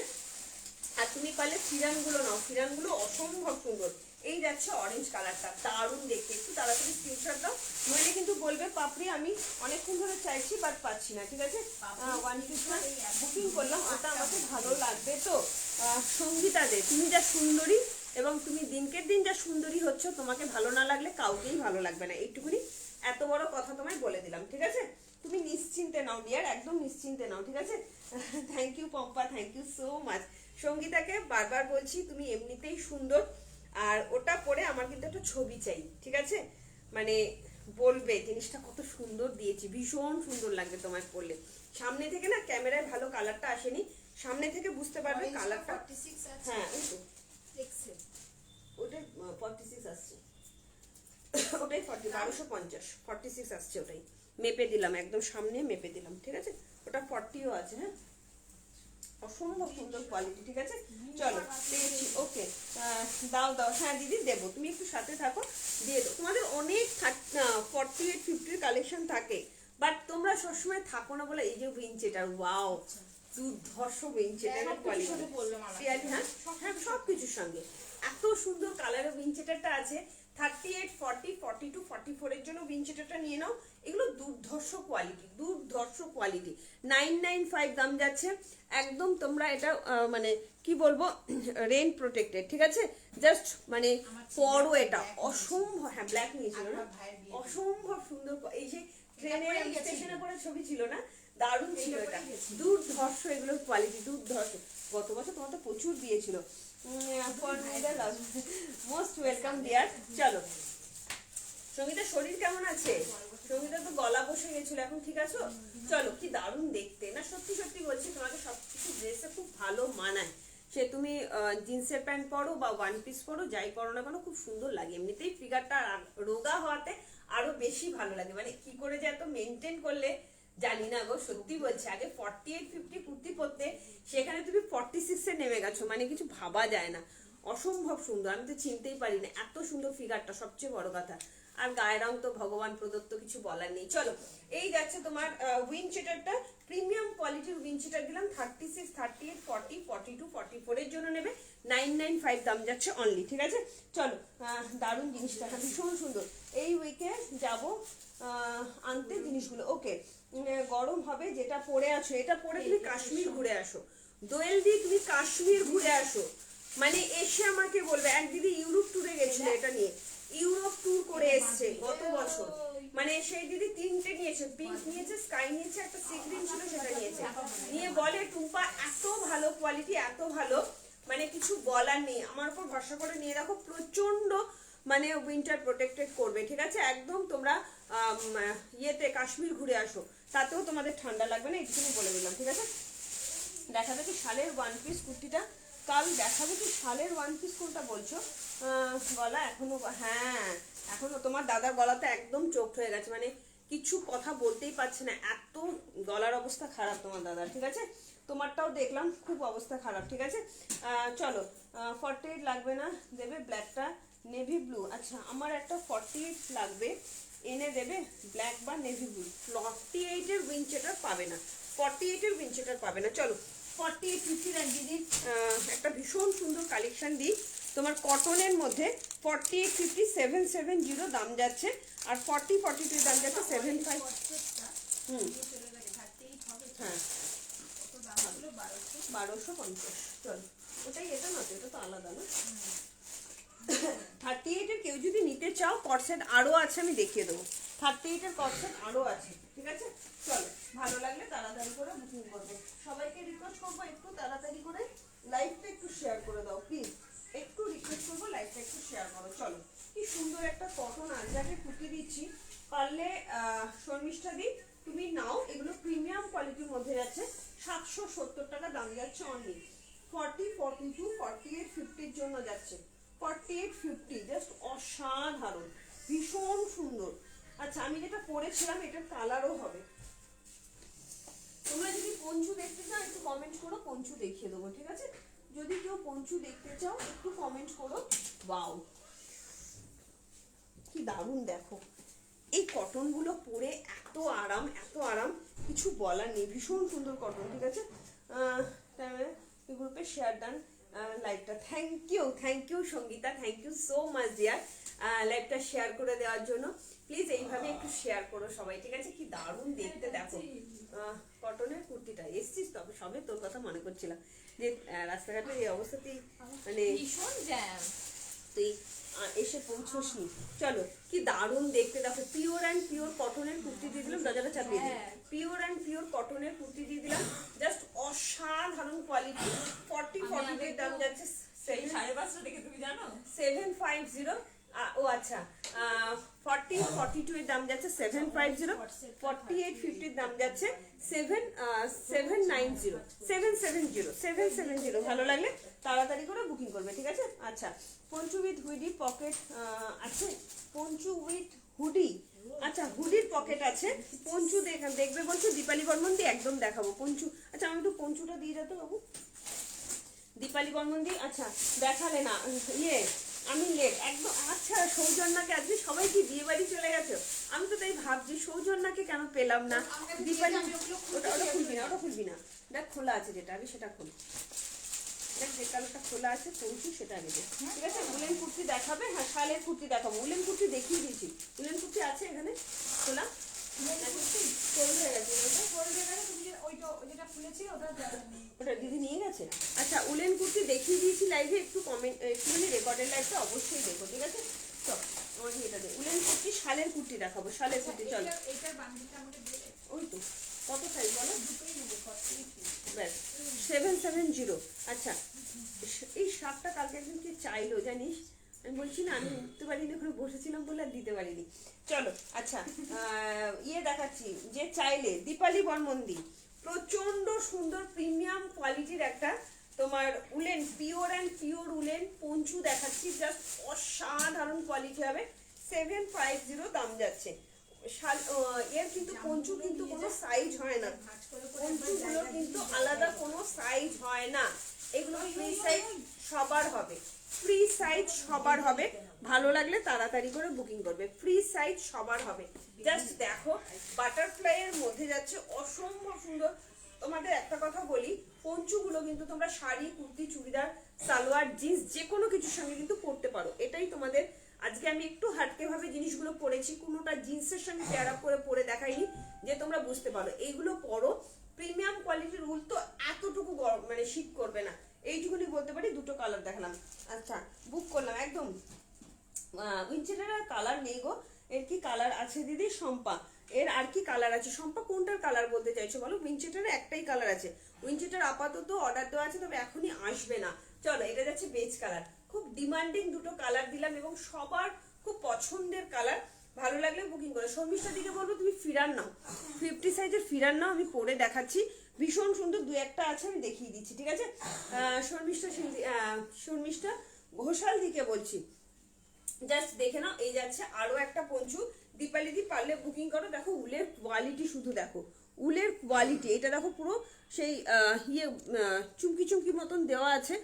আর তুমি পারলে ফিরানগুলো নাও, ফিরানগুলো অসম্ভব সুন্দর। এই যাচ্ছে অরেঞ্জ কালারটা, দারুণ দেখতে, একটু তাড়াতাড়ি স্ক্রিনশট দাও, নইলে কিন্তু বলবে পাপড়ি আমি অনেকক্ষণ ধরে চাইছি বাট পাচ্ছি না, ঠিক আছে। ওয়ান পিস বুকিং করলাম, ওটা আমাকে ভালো লাগবে তো। সঙ্গীতা দে, তুমি যা সুন্দরী এবং তুমি দিনকে দিন যা সুন্দরী হচ্ছ, তোমাকে ভালো না লাগলে কাউকেই ভালো লাগবে না, এইটুকুনি এত বড় কথা তোমায় বলে দিলাম, ঠিক আছে। তুমি নিশ্চিন্তে নাও ডিয়ার, একদম নিশ্চিন্তে নাও, ঠিক আছে। Thank you Pampa, thank you so much. সঙ্গীতাকে বারবার বলছি তুমি এমনিতেই সুন্দর, আর ওটা পরে আমার কিন্তু একটা ছবি চাই, ঠিক আছে, মানে বলবে জিনিসটা কত সুন্দর দিয়েছি, ভীষণ সুন্দর লাগবে তোমায় পরলে। সামনে থেকে না ক্যামেরায় ভালো কালারটা আসেনি, সামনে থেকে বুঝতে পারবে কালারটা। 46 আছে, হ্যাঁ ওই তো এক্সেল ওটাই 46 আসছে, ওটাই 1250, 46 আসছে, ওটাই মেপে দিলাম, একদম সামনে মেপে দিলাম, ঠিক আছে। ওটা 40ও আছে, হ্যাঁ, অসম্ভব সুন্দর কোয়ালিটি, ঠিক আছে। চলো পেয়েছি, ওকে, দাও দাও, হ্যাঁ দিদি দেবো, তুমি একটু সাথে থাকো, দিয়ে দাও। তোমাদের অনেক 48, 50 কালেকশন থাকে, বাট তোমরা সবসময় থাকো না বলে। এই যে উইনচেটার, ওয়াও দুর্ধর্ষ উইনচেটারের কোয়ালিটি, হ্যাঁ হ্যাঁ সব কিছুর সঙ্গে এত সুন্দর কালারের উইনচেটারটা আছে। 38, 40, 42, 44 এর জন্য উইনচেটারটা নিয়ে নাও, এগুলো দুর্ধর্ষ কোয়ালিটি, দুর্ধর্ষ কোয়ালিটি। 995 দাম যাচ্ছে, একদম তোমরা এটা মানে কি বলবো, রেন প্রোটেক্টেড, ঠিক আছে। জাস্ট মানে পরো, এটা অসম্ভব, হ্যাঁ ব্ল্যাক নিয়েছিল না, অসম্ভব সুন্দর। এই যে ট্রেনের স্টেশনে পরে ছবি ছিল না, দারুণ ছিল এটা, দুর্ধর্ষ এগুলোর কোয়ালিটি, দুর্ধর্ষ। গত বছর তোমার তো প্রচুর দিয়েছিল। Most welcome deer. চলো, সঙ্গীতার শরীর কেমন আছে? সঙ্গীতা তো গলা বসে গেছিল, এখন ঠিক আছো? চলো, কি দারুণ দেখতে না, সত্যি সত্যি বলছি, তোমাকে সবকিছু ড্রেসে খুব ভালো মানায়। সে তুমি জিন্সের প্যান্ট পরো বা ওয়ান পিস পরো, যাই পরো না কেন, খুব সুন্দর লাগে। এমনিতেই ফিগারটা রোগা হওয়াতে আরো বেশি ভালো লাগে। মানে কি করে যে এত মেনটেন করলে জানি না গো, সত্যি বলছি। আগে 48-50 কুর্তি পরতে, সেখানে তুমি 46-এ নেমে গেছো, মানে কিছু ভাবা যায় না। অসম্ভব সুন্দর, আমি তো চিনতেই পারি না, এত সুন্দর ফিগারটা, সবচেয়ে বড় কথা। আর গায়ের রং তো ভগবান প্রদত্ত, কিছু বলার নেই। চলো, এই যাচ্ছে তোমার উইন্ড চিটারটা, প্রিমিয়াম কোয়ালিটির উইন্ড চিটার দিলাম। 36, 38, 40, 42, 44 এর জন্য নেবে 995 দাম যাচ্ছে অনলি, ঠিক আছে? চলো, দারুণ জিনিসটা, ভীষণ সুন্দর। এই উইকে যাব আনতে জিনিসগুলো। ওকে, গরম হবে, যেটা পরে আছো এটা পরে তুমি কাশ্মীর ঘুরে আসো, দোয়েল দিয়ে তুমি কাশ্মীর ঘুরে আসো। মানে এসে আমাকে বলবে, এক দিদি ইউরোপ ট্যুরে গেছিল এটা নিয়ে, ইউরোপ ট্যুর করে এসছে গত বছর। মানে সেই দিদি 3টে নিয়েছে, পিঙ্ক নিয়েছে, স্কাই নিয়েছে, একটা সি গ্রিন ছিল সেটা নিয়েছে। নিয়ে বলে টুম্পা এত ভালো কোয়ালিটি, এত ভালো, মানে কিছু বলার নেই। আমার উপর ভরসা করে নিয়ে রাখো, প্রচন্ড মানে উইন্টার প্রোটেক্টেড করবে, ঠিক আছে? একদম তোমরা ইয়েতে কাশ্মীর ঘুরে আসো, তাতেও তোমাদের ঠান্ডা লাগবে না, এইটুকুনি বলে দিলাম, ঠিক আছে? দেখাবে কি শালের ওয়ান পিস কুর্তিটা, কাল দেখাবে কি শালের ওয়ান পিস কোনটা বলছো? গলা এখনো, হ্যাঁ এখনো তোমার দাদার গলাতে একদম চোখ হয়ে গেছে, মানে কিছু কথা বলতেই পারছে না, এত গলার অবস্থা খারাপ তোমার দাদার, ঠিক আছে? তোমারটাও দেখলাম খুব অবস্থা খারাপ, ঠিক আছে? চলো, 48 লাগবে না, দেবে ব্ল্যাকটা নেভি ব্লু। আচ্ছা, আমার একটা 48 লাগবে, এনে দেবে ব্ল্যাক বা নেভি ব্লু। 48 এর উইন্ডচিটার পাবে না, 48 এর উইন্ডচিটার পাবে না। চলো, 48, 50 আর দিদি একটা ভীষণ সুন্দর কালেকশন দিই তোমার কটনের মধ্যে। 48, 50, 770 দাম যাচ্ছে, আর 40, 42 দাম যাচ্ছে 75। হুম, হ্যাঁ, 1250। চলো, ওটাই, এটা না তো, এটা তো আলাদা না। 38 এর কেউ যদি নিতে চাও, কটসেট আরো আছে, আমি দেখিয়ে দেবো। 38 এর কটসেট আরো আছে, ঠিক আছে? চলো, ভালো লাগলে তাড়াতাড়ি করে বুকিং করবে। সবাইকে রিকোয়েস্ট করবো একটু তাড়াতাড়ি করে লাইভটা একটু শেয়ার করে দাও প্লিজ, একটু রিকোয়েস্ট করবো লাইভটা একটু শেয়ার করো। চলো, কি সুন্দর একটা কটন আঞ্জাকে কুর্তি দিচ্ছি, পারলে শর্মিষ্ঠা দি তুমি নাও। এগুলো প্রিমিয়াম কোয়ালিটির মধ্যে যাচ্ছে, 770 টাকা দাম যাচ্ছে অনলি। 40, 42, 48, 50 জন্য যাচ্ছে। 48, 50 জাস্ট অসাধারণ, ভীষণ সুন্দর। আচ্ছা, আমি যেটা পরেছিলাম এটার কালারও হবে। তোমরা যদি পঞ্চু দেখতে চাও একটু কমেন্ট করো, পঞ্চু দেখিয়ে দেবো, ঠিক আছে? যদি কেউ পঞ্চু দেখতে চাও একটু কমেন্ট করো। ওয়াও, কি দারুণ দেখো, এই কটনগুলো পরে এত আরাম, এত আরাম, কিছু বলার নেই, ভীষণ সুন্দর কটন, ঠিক আছে? গ্রুপে শেয়ার ডান লাইভটা। Thank you Sangita, thank you so much dear, লাইভটা শেয়ার করে দেওয়ার জন্য। প্লিজ এইভাবে একটু শেয়ার করো সবাই, ঠিক আছে? কি দারুণ দেখতে দেখো কটনের কুর্তিটা। এসছিস তবে সবে তোর কথা মনে করছিলাম যে রাস্তাঘাটের এই অবস্থাতেই মানে ভীষণ জ্যাম, তুই এসে পৌঁছসনি। চলো, কি দারুণ দেখতে দেখো, পিওর অ্যান্ড পিওর কটনের কুর্তি দিয়ে দিলাম, দরজাটা চাপিয়ে দিই। পিওর অ্যান্ড পিওর কটনের কুর্তি দিয়ে দিলাম, জাস্ট অসাধারণ কোয়ালিটি। 40, 42 দাম যাচ্ছে 5:30 দেখে তুমি জানো 750। ও আচ্ছা, 40, 42 এর দাম যাচ্ছে 750, 48, 50 দাম যাচ্ছে 770। ভালো লাগলে তাড়াতাড়ি করে বুকিং করবে, ঠিক আছে? আচ্ছা, পঞ্চু উইথ হুডি পকেট আছে, পঞ্চু উইথ হুডি, আচ্ছা হুডির পকেট আছে। পঞ্চু দেখবে বলছো, দীপালি বর্মন দিয়ে একদম দেখাবো পঞ্চু। আচ্ছা, আমি একটু পঞ্চুটা দিয়ে যেত বাবু, দীপালি বর্মন দি। আচ্ছা, দেখালে না, ইয়ে আমি লেট একদম। আচ্ছা, সৌজন্যাকে আজকে সবাই কি বিয়ে বাড়ি চলে গেছে? আমি তো তাই ভাবছি সৌজন্যাকে কেন পেলাম না। দীপালি, ওটা খুলবি না, ওটা খুলবি না, দেখ খোলা আছে যেটা, আমি সেটা খুলি। দেখ যে কালারটা খোলা আছে পঞ্চু, সেটা আগে দেখ, ঠিক আছে? উলেন কুর্তি দেখাবে, হ্যাঁ শালের কুর্তি দেখাবো। উলেন কুর্তি দেখিয়ে দিয়েছি, উলেন কুর্তি আছে এখানে খোলা, ওটা দিদি নিয়ে গেছে। আচ্ছা, উলেন কুর্তি দেখিয়ে দিয়েছি লাইভে, একটু কমেন্ট, একটুখানি রেকর্ডের লাইভটা অবশ্যই দেখো, ঠিক আছে? চল, আমার এটা দে, উলেন কুর্তি শালের কুর্তি দেখাবো, শালের কুর্তি। চলো, ওই তো কত সাইজ বলো? দুটোই নেবে 48 ব্যাস 770। আচ্ছা এই শার্টটা কালকে একদিন কে চাইলো জানিস, আমি বলছি না আমি উঠতে পারিনি, ওখানে বসেছিলাম বলে আর দিতে পারিনি। চলো আচ্ছা ইয়ে দেখাচ্ছি যে চাইলে, দীপালি বর্মন্দি, প্রচন্ড সুন্দর প্রিমিয়াম কোয়ালিটির একটা তোমার woollen, pure and pure woollen Panchu দেখাচ্ছি, জাস্ট অসাধারণ কোয়ালিটি হবে। 750 দাম যাচ্ছে। এর কিন্তু পঞ্চু কিন্তু কোনো সাইজ হয় না, ভাঁজ করে পঞ্চুগুলো কিন্তু আলাদা কোনো সাইজ হয় না, এগুলো ফ্রি সাইজ সবার হবে, ফ্রি সাইজ সবার হবে। ভালো লাগলে তাড়াতাড়ি করে বুকিং করবে, ফ্রি সাইজ সবার হবে। জাস্ট দেখো বাটারফ্লাই এর মধ্যে যাচ্ছে, অসম্ভব সুন্দর। তোমাদের একটা কথা বলি, পঞ্চুগুলো কিন্তু তোমরা শাড়ি, কুর্তি, চুড়িদার, সালোয়ার, জিন্স যে কোনো কিছুর সঙ্গে কিন্তু পরতে পারো। এটাই তোমাদের আজকে আমি একটু হাটকে ভাবে জিনিসগুলো পরেছি, কোনোটা জিন্সের সঙ্গে পেয়ার আপ করে পরে দেখাইনি, যে তোমরা বুঝতে পারো এইগুলো পরো। প্রিমিয়াম কোয়ালিটির উল তো এতটুকু গরম মানে শীত করবে না, এইটুকুনি বলতে পারি। দুটো কালার দেখালাম, আচ্ছা বুক করলাম একদম। উইনচেটারের কালার নেই গো, এর কি কালার আছে দিদি? শম্পা, এর আর কি কালার আছে? শম্পা কোনটার কালার বলতে চাইছো বলো? উইনচেটারে একটাই কালার আছে, উইনচেটার আপাতত অর্ডার দেওয়া আছে, তবে এখনই আসবে না। চলো এটা যাচ্ছে বেজ কালার, খুব ডিমান্ডিং দুটো কালার দিলাম এবং সবার খুব পছন্দের কালার। ভালো লাগলে বুকিং করে। শর্মিষ্ঠা দিকে বলবো তুমি ফিরান নাও, 50 সাইজের ফিরান নাও, আমি পরে দেখাচ্ছি, ভীষণ সুন্দর। দু একটা আছে আমি দেখিয়ে দিচ্ছি, ঠিক আছে? শর্মিষ্ঠা ঘোষাল দিকে বলছি, জাস্ট দেখে নাও। এই যাচ্ছে আরো একটা পঞ্চু, দীপালি দি পারলে বুকিং করো। দেখো উলের কোয়ালিটি, শুধু দেখো উলের কোয়ালিটি, এটা দেখো পুরো সেই চুমকি চুমকি মতন দেওয়া আছে,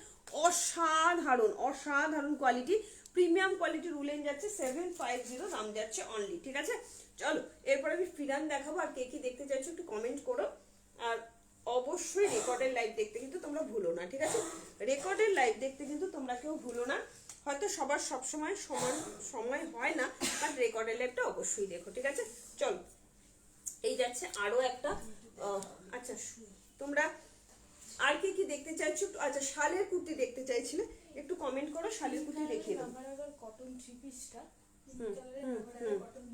অসাধারণ অসাধারণ কোয়ালিটি, প্রিমিয়াম কোয়ালিটির উলেন যাচ্ছে 750 দাম যাচ্ছে অনলি, ঠিক আছে? চলো এরপর আমি ফিরান দেখাবো, আর কে কি দেখতে চাইছো একটু কমেন্ট করো। আর অবশ্যই রেকর্ডের লাইভ দেখতে কিন্তু তোমরা ভুলো না, ঠিক আছে? রেকর্ডের লাইভ দেখতে কিন্তু তোমরা কেউ ভুলো না। হয়তো সবার সবসময় সমান সময় হয় না, বাট রেকর্ডের লাইভটা অবশ্যই দেখো, ঠিক আছে? চলো এই যাচ্ছে আরো একটা। আচ্ছা তোমরা আর কি কি দেখতে চাইছো? আচ্ছা শালের কুর্তি দেখতে চাইছিলে, একটু কমেন্ট করো, শালের কুর্তি দেখিয়ে দাও। কটন থ্রি পিসটা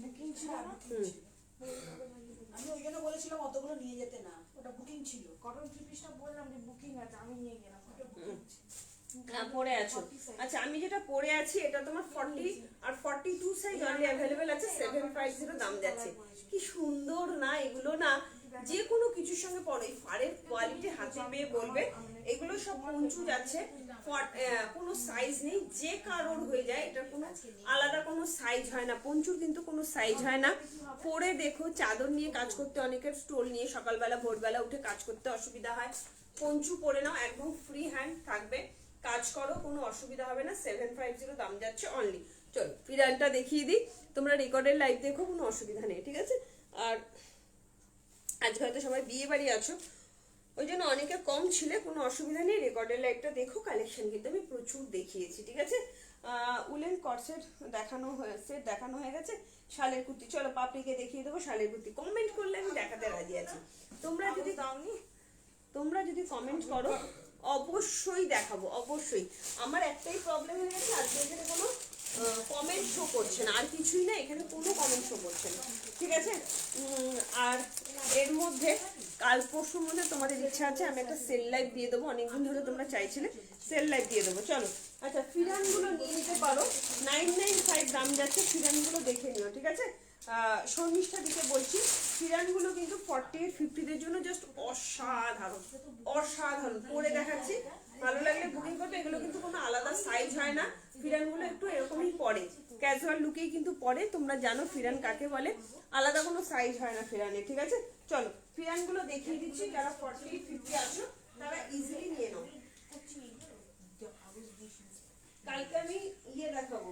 বুকিং ছিল না? আমি ওই জন্য বলেছিলাম অতগুলো নিয়ে যেতে না, ওটা বুকিং ছিল। কটন থ্রি পিসটা বললাম যে বুকিং আছে, আমি নিয়ে গেলাম, ওটা বুকিং পরে আছো? আচ্ছা আমি যেটা পরে আছি এটা তোমার 40 আর 42 সাইজ অনলি অ্যাভেলেবেল আছে, 750 দাম যাচ্ছে। কি সুন্দর না এগুলো, না যে কোনো কিছুর সঙ্গে পরো। এই ফারের কোয়ালিটি হাতে পেয়ে বলবে, এগুলো সব পঞ্চু যাচ্ছে, কোনো সাইজ নেই, যে কারোর হয়ে যায়, এটার কোনো আলাদা কোনো সাইজ হয় না, পঞ্চুর কিন্তু কোনো সাইজ হয় না। পরে দেখো চাদর নিয়ে কাজ করতে, অনেকের স্টোল নিয়ে সকালবেলা ভোরবেলা উঠে কাজ করতে অসুবিধা হয়, পঞ্চু পরে নাও, একদম ফ্রি হ্যান্ড থাকবে, কাজ করো, কোনো অসুবিধা হবে না। 750 দাম যাচ্ছে অনলি। চলো ফিরানটা দেখিয়ে দিই, তোমরা রেকর্ডের লাইভ দেখো, কোনো অসুবিধা নেই, ঠিক আছে? আর আজকে হয়তো সবাই বিয়ে বাড়ি আছো, ওই জন্য অনেকে কম ছিল, কোনো অসুবিধা নেই, রেকর্ডের লাইভটা দেখো। কালেকশন কিন্তু আমি প্রচুর দেখিয়েছি, ঠিক আছে? উলেন কটসেট দেখানো হয়ে গেছে। শালের কুর্তি, চলো পাপড়িকে দেখিয়ে দেবো শালের কুর্তি। কমেন্ট করলে আমি দেখাতে রাজি আছি, তোমরা যদি কমেন্ট করো অবশ্যই দেখাবো, অবশ্যই। আমার একটাই প্রবলেম হয়ে গেছে, আজকে এখানে কোনো কমেন্ট শো করছে না, আর কিছুই না, এখানে কোনো কমেন্ট শো করছে না, ঠিক আছে? আর এর মধ্যে কাল পরশুর মধ্যে তোমাদের ইচ্ছা আছে আমি একটা সেল লাইভ দিয়ে দেবো, অনেকদিন ধরে তোমরা চাইছিলে, সেল লাইভ দিয়ে দেবো। চলো আচ্ছা ফিরানগুলো নিয়ে নিতে পারো, 995 দাম যাচ্ছে, ফিরানগুলো দেখে নিও, ঠিক আছে? শর্মিষ্ঠা দিকে বলছি, ফিরানগুলো কিন্তু 48 50 জন্য জাস্ট অসাধারণ অসাধারণ, পরে দেখাচ্ছি, ভালো লাগলে বুকিং করবে। এগুলো কিন্তু কোনো আলাদা সাইজ হয় না, ফিরানগুলো একটু এরকমই পরে, ক্যাজুয়াল লুকেই কিন্তু পরে, তোমরা জানো ফিরান কাকে বলে, আলাদা কোনো সাইজ হয় না ফিরানে, ঠিক আছে? চলো ফিরানগুলো দেখিয়ে দিচ্ছি, যারা 40 50 আছো তারা ইজিলি নিয়ে নাও। কালকে আমি ইয়ে দেখাবো,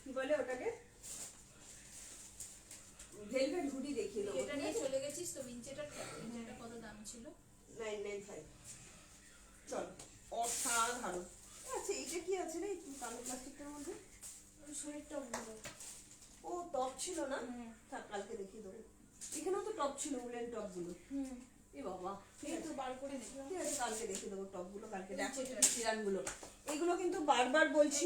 কি বলে ওটাকে, ভেলভেট হুডি দেখিয়ে দেবো, এটা নিয়ে চলে গেছিস তো? ইঞ্চেটা কত দাম ছিল? 995। চল অসাধারণ। আচ্ছা এটা কি আছে রে কালো প্লাস্টিকটার মধ্যে? শরীরটা ও টপ ছিল না, থাক কালকে দেখিয়ে দেবো। এখানেও তো টপ ছিল, উলেন টপ গুলো। এ বাবা, এই তো বার করে দিলাম। ঠিক আছে কালকে দেখিয়ে দেবো টপ গুলো, কালকে দেখো ফিরান গুলো। এগুলো কিন্তু বারবার বলছি,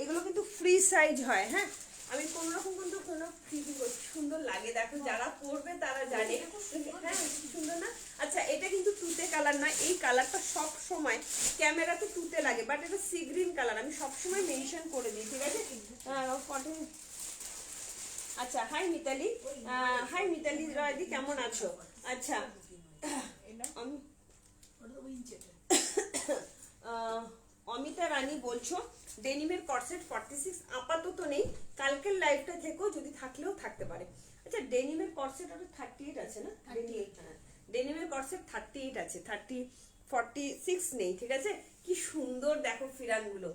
এগুলো কিন্তু ফ্রি সাইজ হয়, হ্যাঁ আমি কোন রকম কিন্তু কোনো ফিটিং করছি, সুন্দর লাগে দেখো, যারা পরবে তারা জানে। হ্যাঁ সুন্দর না? আচ্ছা এটা কিন্তু তুতে কালার না, এই কালারটা সব সময় ক্যামেরাতে তুতে লাগে, বাট এটা সি গ্রিন কালার, আমি সব সময় মেনশন করে দিই, ঠিক আছে? কটন। আচ্ছা হাই মিতালি, হাই মিতালি রয়দি, কেমন আছো? আচ্ছা আমি অমিতা রানী বলছো ডেনিমের কটসেট 46 আপাতত নেই, কালকের লাইভটা থেকেও যদি থাকলেও থাকতে পারে। আচ্ছা ডেনিমের কটসেট ওটা 38 আছে না? 38, হ্যাঁ ডেনিমের কটসেট 38 আছে, 46 নেই, ঠিক আছে? কি সুন্দর দেখো ফিরানগুলো,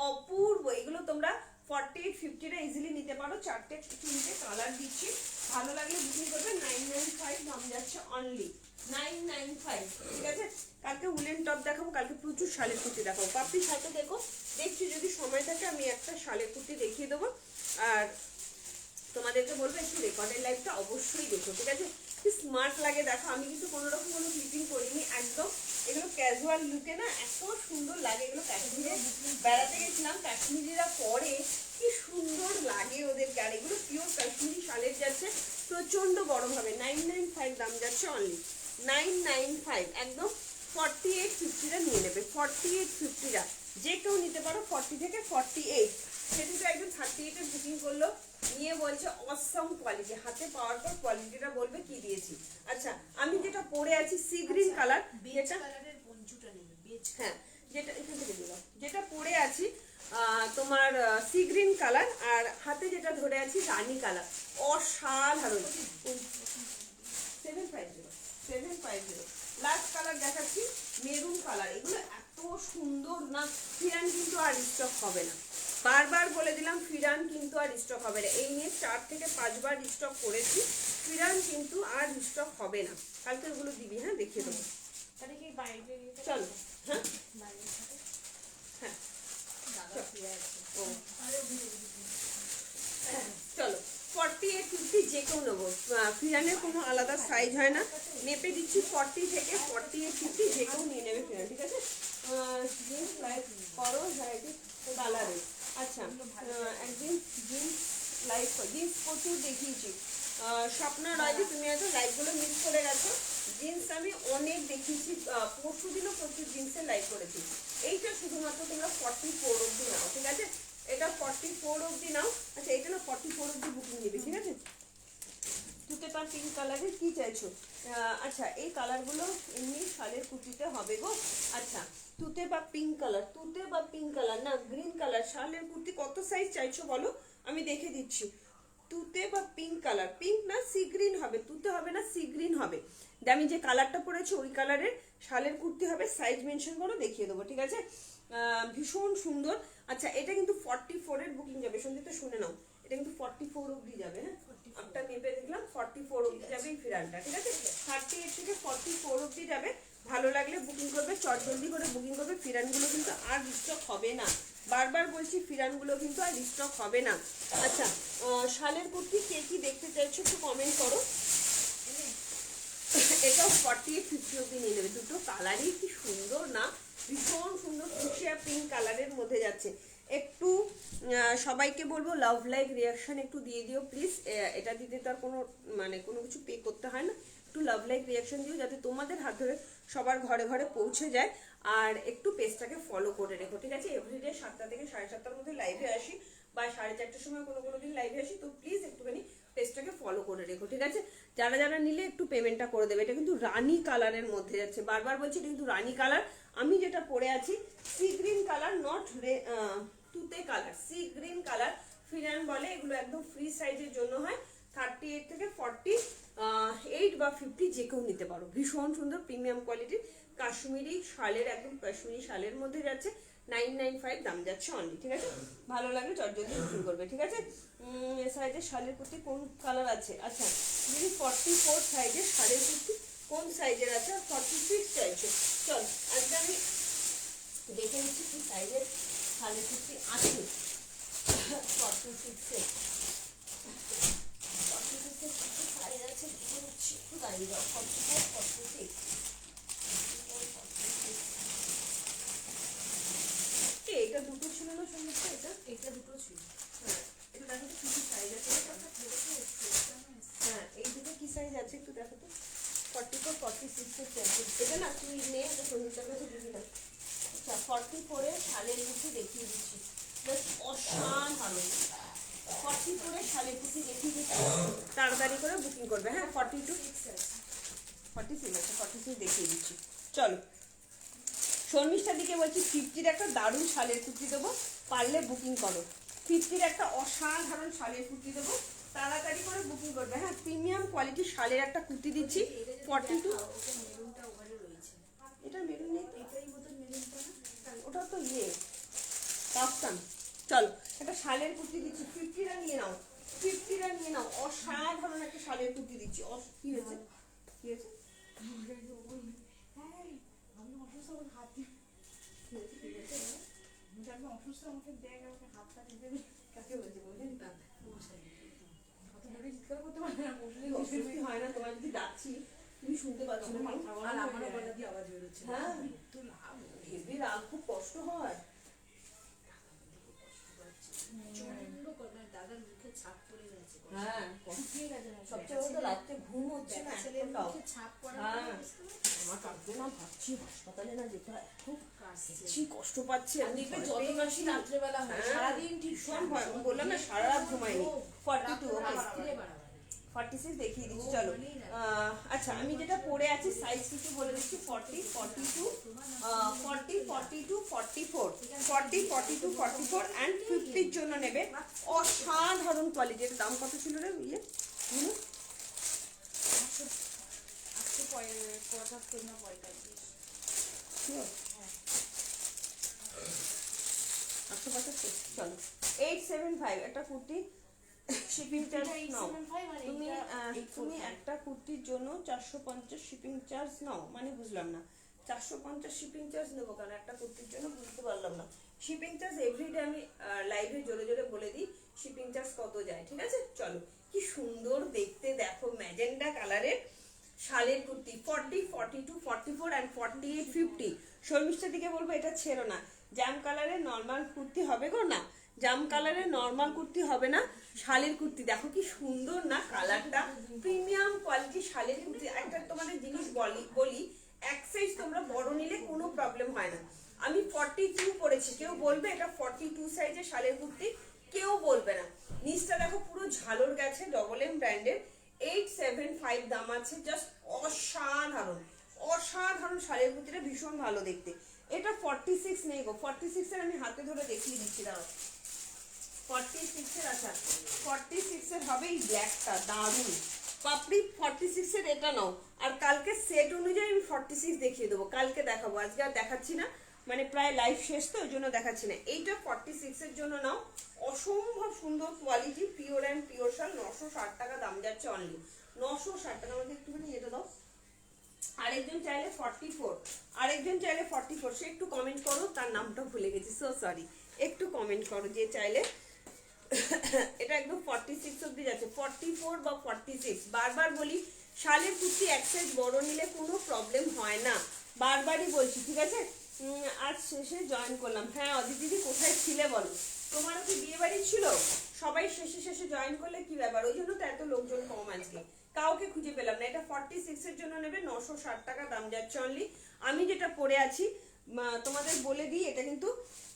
অপূর্ব। এগুলো তোমরা 48 50টা ইজিলি নিতে পারো, 4টে 3টে কালার দিচ্ছি, ভালো লাগলে বুকিং করবে। 995 দাম যাচ্ছে অনলি 995, ঠিক আছে? কালকে উলেন টপ দেখাবো, কালকে প্রচুর শালের কুর্তি দেখাবো। পাপড়ি সাথে দেখো, দেখছি যদি সময় থাকে আমি একটা শালের কুর্তি দেখিয়ে দেবো। আর তোমাদেরকে বলবো একটু রেকর্ডের লাইভটা অবশ্যই দেখো, ঠিক আছে? কি স্মার্ট লাগে দেখো, আমি কিন্তু কোনো রকম কোনো ক্লিপিং করিনি, একদম এগুলো ক্যাজুয়াল লুকে না এত সুন্দর লাগে। এগুলো কাশ্মীরে বেড়াতে গেছিলাম, কাশ্মীরিরা পরে কি সুন্দর লাগে ওদেরকে। আর এগুলো পিওর কাশ্মীরি শালের যাচ্ছে, প্রচন্ড গরম হবে। 995 দাম যাচ্ছে অনলি 995, একদম 48 50টা নিয়ে নেবে, 48 50টা যে কেউ নিতে পারো, 40 থেকে 48। সেদিন তো একজন 38 এর বুকিং করলো, নিয়ে বলছে অসাম কোয়ালিটি, হাতে পাওয়ার পর কোয়ালিটিটা বলবে কি দিয়েছি। আচ্ছা আমি যেটা পরে আছি সি গ্রিন কালার, যেটা কালারের পঞ্চুটা নেবে বেজ, হ্যাঁ যেটা এখান থেকে দিলাম, যেটা পরে আছি তোমার সি গ্রিন কালার, আর হাতে যেটা ধরে আছি রানী কালার, অসাধারণ। 750 লাস্ট কালার দেখাচ্ছি মেরুন কালার, এগুলো এত সুন্দর না, ফিরান কিন্তু আর স্টক হবে না, বারবার বলে দিলাম ফিরান কিন্তু আর স্টক হবে না। এই নিয়ে 4 থেকে 5 বার স্টক করেছি, ফিরান কিন্তু আর স্টক হবে না। কালকে ওগুলো দিবি, হ্যাঁ দেখিয়ে দেবো। তাহলে কি বাইরে চলো হ্যাঁ বাইরে থাকে হ্যাঁ দাদা ফিরে আছে। ও চলো 48 50 যে কেউ নেবো, ফিরানের কোনো আলাদা সাইজ হয় না, মেপে দিচ্ছি 40 থেকে 48 50 যে কেউ নিয়ে নেবে ফিরান, ঠিক আছে? জিন্স লাইভ করো ভ্যারাইটি কালারে। আচ্ছা একদিন জিন্স লাইভ জিন্স প্রচুর দেখিয়েছি, স্বপ্না রয়দি তুমি হয়তো লাইভগুলো মিস করে গেছো, জিন্স আমি অনেক দেখিয়েছি, পরশু দিনও প্রচুর জিন্সের লাইভ করেছি। এইটা শুধুমাত্র তোমরা 44 অবধি নাও, ঠিক আছে? এটা 44 অবধি নাও। আচ্ছা এটা না 44 অবধি বুকিং নেবে, ঠিক আছে? তুতে পার পিঙ্ক কালারের কি চাইছো? আচ্ছা এই কালারগুলো এমনি শালের কুর্তিতে হবে গো। আচ্ছা তুতে বা পিঙ্ক কালার, তুতে বা পিঙ্ক কালার না গ্রিন কালার শালের কুর্তি কত সাইজ চাইছো বলো, আমি দেখে দিচ্ছি। তুতে বা পিঙ্ক কালার, পিঙ্ক না সি গ্রিন হবে, তুতে হবে না সি গ্রিন হবে। আমি যে কালারটা পরেছি ওই কালারের শালের কুর্তি হবে, সাইজ মেনশন করে দেখিয়ে দেবো, ঠিক আছে? ভীষণ সুন্দর। আচ্ছা এটা কিন্তু 44 এর বুকিং যাবে, সঞ্জিতা শুনে নাও, এটা কিন্তু 44 অবধি যাবে, হ্যাঁ একটা মেপে দেখলাম 44 অবধি যাবে এই ফিরানটা, ঠিক আছে? 38 থেকে 44 অবধি যাবে, ভালো লাগলে বুকিং করবে, চট জলদি করে বুকিং করবে। ফিরানগুলো কিন্তু আর স্টক হবে না, বারবার বলছি ফিরানগুলো কিন্তু আর স্টক হবে না। আচ্ছা শালের কুর্তি কে কি দেখতে চাইছো একটু কমেন্ট করো। এটাও 48 50 অবধি নিয়ে নেবে, দুটো কালারই কি সুন্দর না, ভীষণ সুন্দর ফুসিয়া পিঙ্ক কালারের মধ্যে যাচ্ছে। একটু সবাইকে বলবো লাভ লাইক রিয়াকশন একটু দিয়ে দিও প্লিজ, এটা দিতে তো আর কোনো মানে কোনো কিছু পে করতে হয় না, একটু লাভ লাইক রিয়াকশন দিও যাতে তোমাদের হাত ধরে সবার ঘরে ঘরে পৌঁছে যায়। আর একটু পেজটাকে ফলো করে রেখো, ঠিক আছে? এভরিডে 7টা থেকে 7:30টার মধ্যে লাইভে আসি, বা 4:30টার সময় কোনো কোনো দিন লাইভে আসি, তো প্লিজ একটুখানি পেজটাকে ফলো করে রেখো, ঠিক আছে? যারা যারা নিলে একটু পেমেন্টটা করে দেবে। এটা কিন্তু রানী কালারের মধ্যে যাচ্ছে, বারবার বলছি এটা কিন্তু রানী কালার। আমি যেটা পরে আছি সি গ্রিন কালার, নট তুতে কালার, সি গ্রিন কালার ফিরান বলে, এগুলো একদম ফ্রি সাইজের জন্য হয়। 38 থেকে 48 বা 50 যে কেউ নিতে পারো, ভীষণ সুন্দর প্রিমিয়াম কোয়ালিটির কাশ্মীরি শালের, একদম কাশ্মীরি শালের মধ্যে যাচ্ছে, 995 দাম যাচ্ছে অনলি, ঠিক আছে? ভালো লাগলে চটজলদি বুকিং করবে, ঠিক আছে? সাইজের শালের কুর্তি কোন কালার আছে? আচ্ছা দিদি 44 সাইজের শালের কুর্তি কোন সাইজের আছে? 46 চাইছে। চল আজকে আমি দেখে নিচ্ছি কি সাইজের শালের কুর্তি আছে। 46 সাইজ আছে, দেখে নিচ্ছি, একটু দাঁড়িয়ে যাও। 44 46 এটা দুটো ছিল না সঙ্গে, এটা এটা দুটো ছিল। হ্যাঁ এটা দেখো তো কি সাইজ আছে একটু দেখো তো, 44 46 এর চাইছে। এটা না তুই নে, এটা সঞ্জিতার কাছে দিবি না। আচ্ছা 44 এর শালের কুর্তি দেখিয়ে দিচ্ছি, জাস্ট অসাধারণ। 44 এর শালের কুর্তি দেখিয়ে দিচ্ছি, তাড়াতাড়ি করে বুকিং করবে। হ্যাঁ 42 46 আছে, 46 দেখিয়ে দিচ্ছি। চলো শর্মিষ্ঠার দিকে বলছি 50-র একটা দারুণ শালের কুর্তি দেবো, পারলে বুকিং করো। 50-র একটা অসাধারণ শালের কুর্তি দেবো, তাড়াতাড়ি করে বুকিং করবে। হ্যাঁ প্রিমিয়াম কোয়ালিটির শালের একটা কুর্তি দিচ্ছি 42। মেরুনটা ওভারে রয়েছে, এটা মেরুন নেই তো? এটাই বোধ হয় মেরুনটা না? ওটা তো ইয়ে কাফতান। চলো একটা শালের কুর্তি দিচ্ছি, 50-টা নিয়ে নাও, 50-টা নিয়ে নাও, অসাধারণ একটা শালের কুর্তি দিচ্ছি। কি হয়েছে, কি হয়েছে, আমি অসুস্থ, আমার হাত দিয়ে আমি অসুস্থ, আমাকে দেখ, আমাকে হাত পা দিতে দে। কাকে বলছি বললেন? কত জোরে চিৎকার করতে পারে না, বসলে অস্বস্তি হয় না তোমার যদি ডাকছি তুমি শুনতে পাচ্ছ না? আর আমারও গলা দিয়ে আওয়াজ বেরোচ্ছে। হ্যাঁ তো লাভ হেভি রাগ, খুব কষ্ট হয়। প্রচন্ড করে দাদার মুখে ছাপ পড়ে গেছে, হ্যাঁ শুকিয়ে গেছে না। সবচেয়ে বড় তো রাত্রে ঘুম হচ্ছে না ছেলের একটাও। মুখে ছাপ পড়া হ্যাঁ আমার কাকু না ভাবছি হাসপাতালে না যেতে হয়, খুব কাশছে। বেশি কষ্ট পাচ্ছে। আমি দেখবে ভয় যত পেয়ে কাশি গেছি। রাত্রেবেলা হয়, হ্যাঁ, সারাদিন ঠিক ভীষণ ভয়। আমি বললাম না সারা রাত ঘুমাইনি। 42 ওকে, রাত্রে বাড়াবাড়ি। 46 দেখিয়ে দিচ্ছি। চলো আচ্ছা আমি যেটা পরে আছি সাইজ কিছু বলে দিচ্ছি, 40 42 40 42 44 40 42 44 অ্যান্ড 50-র জন্য নেবে। অসাধারণ কোয়ালিটির। দাম কত ছিল রে ইয়ে? 75 না 45। Sure. 875। চলো 875 একটা কুর্তি, শিপিং চার্জ নাও। তুমি একটা কুর্তির জন্য 450 শিপিং চার্জ নাও, মানে বুঝলাম না 450 শিপিং চার্জ নেবো কারণ একটা কুর্তির জন্য, বুঝতে পারলাম না। শিপিং চার্জ এভরিডে আমি লাইভে জোরে জোরে বলে দিই শিপিং চার্জ কত যায়, ঠিক আছে? চলো কি সুন্দর দেখতে, দেখো ম্যাজেন্ডা কালারের শালের কুর্তি 40 42 44 অ্যান্ড 48 50। শর্মিষ্ঠার দিকে বলবো এটা ছেড়ো না, জাম কালারের নর্মাল কুর্তি হবে গো, না জাম কালারের নর্মাল কুর্তি হবে না, শালের কুর্তি। দেখো কি সুন্দর না কালারটা, প্রিমিয়াম কোয়ালিটি শালের কুর্তি। একটা তোমাদের জিনিস বলি এক সাইজ তোমরা বড় নিলে কোনো প্রবলেম হয় না। আমি 42 পরেছি, কেউ বলবে এটা 42 সাইজের শালের কুর্তি? কেউ বলবে না। নিচটা দেখো পুরো ঝালর গেছে, ডবল এম ব্র্যান্ডের, 875 দাম আছে। জাস্ট অসাধারণ অসাধারণ শালের কুর্তিটা, ভীষণ ভালো দেখতে। এটা 46 নেই গো, 46 এর আমি হাতে ধরে দেখিয়ে দিচ্ছি, দাঁড়াও 46 এর। আচ্ছা 46 এর হবে এই ব্ল্যাকটা, দারুণ পাপড়ি। 46 এর এটা নাও, আর কালকে সেট অনুযায়ী আমি 46 দেখিয়ে দেবো, কালকে দেখাবো, আজকে আর দেখাচ্ছি না, মানে প্রায় লাইভ শেষ তো ওই জন্য দেখাচ্ছি না। এইটা 46 এর জন্য নাও, অসম্ভব সুন্দর কোয়ালিটি, পিওর অ্যান্ড পিওর শাল। 960 টাকা দাম যাচ্ছে অনলি, 960 টাকা। আমাকে একটুখানি এটা দাও। আরেকজন চাইলে 44, আরেকজন চাইলে 44, সে একটু কমেন্ট করো, তার নামটা ভুলে গেছি, সো সরি, একটু কমেন্ট করো যে চাইলে। এটা একদম 46 অব্দি যাচ্ছে, 44 বা 46। বারবার বলি শালের কুর্তি এক সাইজ বড় নিলে কোনো প্রবলেম হয় না, বারবারই বলছি, ঠিক আছে? আজ শেষে জয়েন করলাম। হ্যাঁ অদিতি দিদি কোথায় ছিলে বলো? তোমারও কি বিয়ে বাড়ি ছিল? সবাই শেষে শেষে জয়েন করলে কি ব্যাপার, ওই জন্য তো এত লোকজন কম আজকে, কাউকে খুঁজে পেলাম না। এটা 46 এর জন্য নেবে 960 টাকা দাম যাচ্ছে অনলি। আমি যেটা পরে আছি তোমাদের বলে দিই, এটা কিন্তু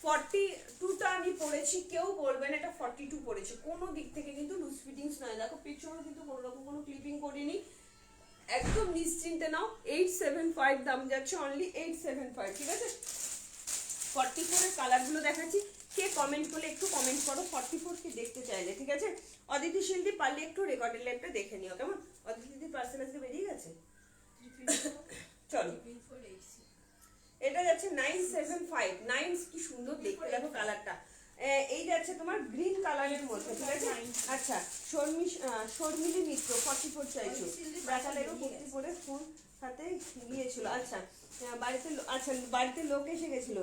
42টা আমি পরেছি, কেউ বলবেন এটা 42 পরেছে, কোনো দিক থেকে কিন্তু লুজ ফিটিংস নয়। দেখো পিছনে কিন্তু কোনো রকম কোনো ক্লিপিং করিনি, একদম নিশ্চিন্তে নাও। 875 দাম যাচ্ছে অনলি, 875, ঠিক আছে? 44 এর কালারগুলো দেখাচ্ছি, কে কমেন্ট করলে একটু কমেন্ট করো 44 কি দেখতে চাইলে, ঠিক আছে? অদিতি শিল্পী পারলে একটু রেকর্ডের লাইভটা দেখে নিও, কেমন? অদিতি দিদি পার্সেল আজকে বেরিয়ে গেছে। চলো এটা যাচ্ছে 975, 9 কি সুন্দর দেখতে, দেখো কালারটা। এই যাচ্ছে তোমার গ্রিন কালারের মধ্যে, ঠিক আছে? আচ্ছা শর্মিলি মিত্র 44 চাইছো, ব্রাচালেরও কুর্তি পরে ফুল হাতে গিয়েছিল। আচ্ছা আচ্ছা বাড়িতে লোক এসে গেছিল,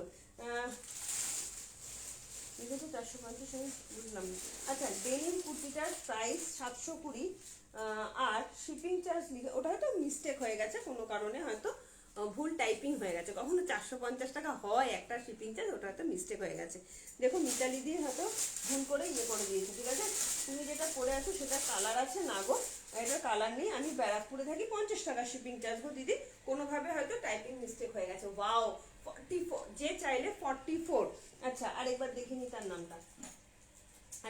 এটা তো 450 আমি বুঝলাম। আচ্ছা ডেনিম কুর্তিটার প্রাইস 720, আর শিপিং চার্জ লিখে, ওটা হয়তো মিস্টেক হয়ে গেছে কোনো কারণে, হয়তো ভুল টাইপিং হয়ে গেছে, কখনো 450 টাকা হয় একটা শিপিং চার্জ, ওটা হয়তো মিস্টেক হয়ে গেছে। দেখো মিতালি দিয়ে হয়তো ভুল করে করে দিয়েছে, ঠিক আছে। তুমি যেটা পরে আছো সেটা কালার আছে না গো, এটা কালার নেই, আমি ব্যারাকপুরে থাকি, 50 টাকা শিপিং চার্জ গো দিদি, কোনোভাবে হয়তো টাইপিং মিস্টেক হয়ে গেছে। ওয়াও 44, যে চাইলে 44। আচ্ছা আরেকবার দেখে নি তার নামটা।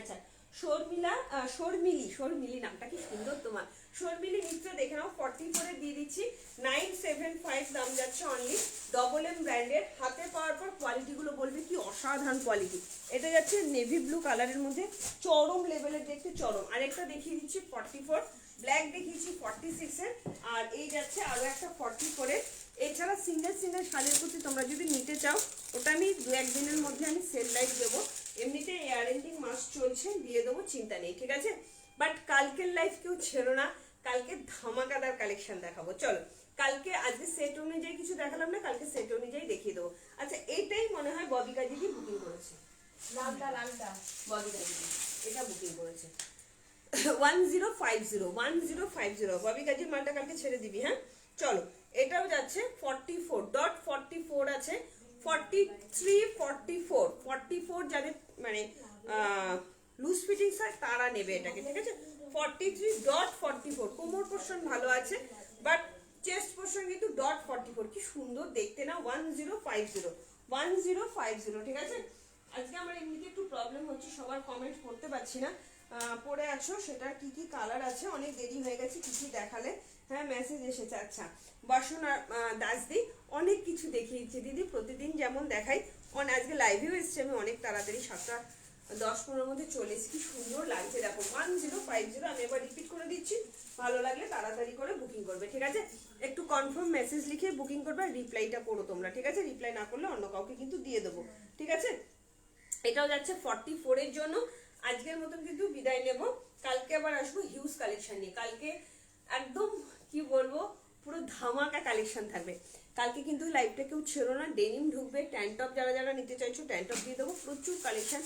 আচ্ছা শর্মিলি নামটা কি সুন্দর তোমার, শর্মিলি মিত্র, দেখে নাও 44 দিয়ে দিচ্ছি, 975 দাম যাচ্ছে অনলি, ডবল এম ব্র্যান্ডের। হাতে পাওয়ার পর কোয়ালিটিগুলো বলবে কি অসাধারণ কোয়ালিটি। এটা যাচ্ছে নেভি ব্লু কালারের মধ্যে, চরম লেভেলের দেখতে, চরম। আরেকটা দেখিয়ে দিচ্ছি 44, ব্ল্যাক দেখিয়েছি 46 এর, আর এই যাচ্ছে আরো একটা 44 এর। এছাড়া সিঙ্গেল শাড়ির কুর্তি তোমরা যদি নিতে চাও, ওটা আমি 2-1 দিনের মধ্যে আমি সেল লাইভ দেবো, এমনিতে এয়ার এন্ডিং মাস চলছে, দিয়ে দেবো, চিন্তা নেই, ঠিক আছে। বাট কালকের লাইভ কেউ ছেড়ো না, কালকে ধামাকাদার কালেকশন দেখাবো। চলো কালকে, আজকে সেট অনুযায়ী কিছু দেখালাম না, কালকে সেট অনুযায়ী দেখিয়ে দেবো। আচ্ছা এইটাই মনে হয় ববিকা দিদি বুকিং করেছে, লালটা ববিকা দিদি এটা বুকিং করেছে 1050 ববিকাজির মালটা কালকে ছেড়ে দিবি, হ্যাঁ। চলো এটাও যাচ্ছে 44.44 আছে, 43, 44 যাদের মানে লুজ ফিটিংস হয় তারা নেবে এটাকে, ঠিক আছে। 43.44, কোমর পোর্শন ভালো আছে, বাট চেস্ট পোর্শন কিন্তু .44, কি সুন্দর দেখতে না। 1050, ঠিক আছে। আজকে আমার এমনিতে একটু প্রবলেম হচ্ছে, সবার কমেন্ট পড়তে পারছি না, পড়ে আছো সেটা কি কি কালার আছে, অনেক দেরি হয়ে গেছে, কি কি দেখালে, হ্যাঁ মেসেজ এসেছে। আচ্ছা বাসনা দাসদি অনেক কিছু দেখিয়েছে দিদি, প্রতিদিন যেমন দেখাই, আজকে লাইভেও এসছে, আমি অনেক তাড়াতাড়ি 7:10-15 মধ্যে চলে এসেছি, কি সুন্দর লাগছে দেখো। 1050, আমি এবার রিপিট করে দিচ্ছি, ভালো লাগলে তাড়াতাড়ি করে বুকিং করবে, ঠিক আছে। একটু কনফার্ম মেসেজ লিখে বুকিং করবে, আর রিপ্লাইটা করো তোমরা, ঠিক আছে। রিপ্লাই না করলে অন্য কাউকে কিন্তু দিয়ে দেবো, ঠিক আছে। এটাও যাচ্ছে 44 এর জন্য। আজকের মতন কিন্তু বিদায় নেব, কালকে আবার আসবো হিউজ কালেকশন নিয়ে, কালকে একদম কি বলবো পুরো ধামাকা কালেকশন থাকবে। কালকে কিন্তু লাইভটা কেউ ছেড়ো না, ডেনিম ঢুকবে, ট্যান্টপ যারা নিতে চাইছো ট্যান্টপ দিয়ে দেবো, প্রচুর কালেকশন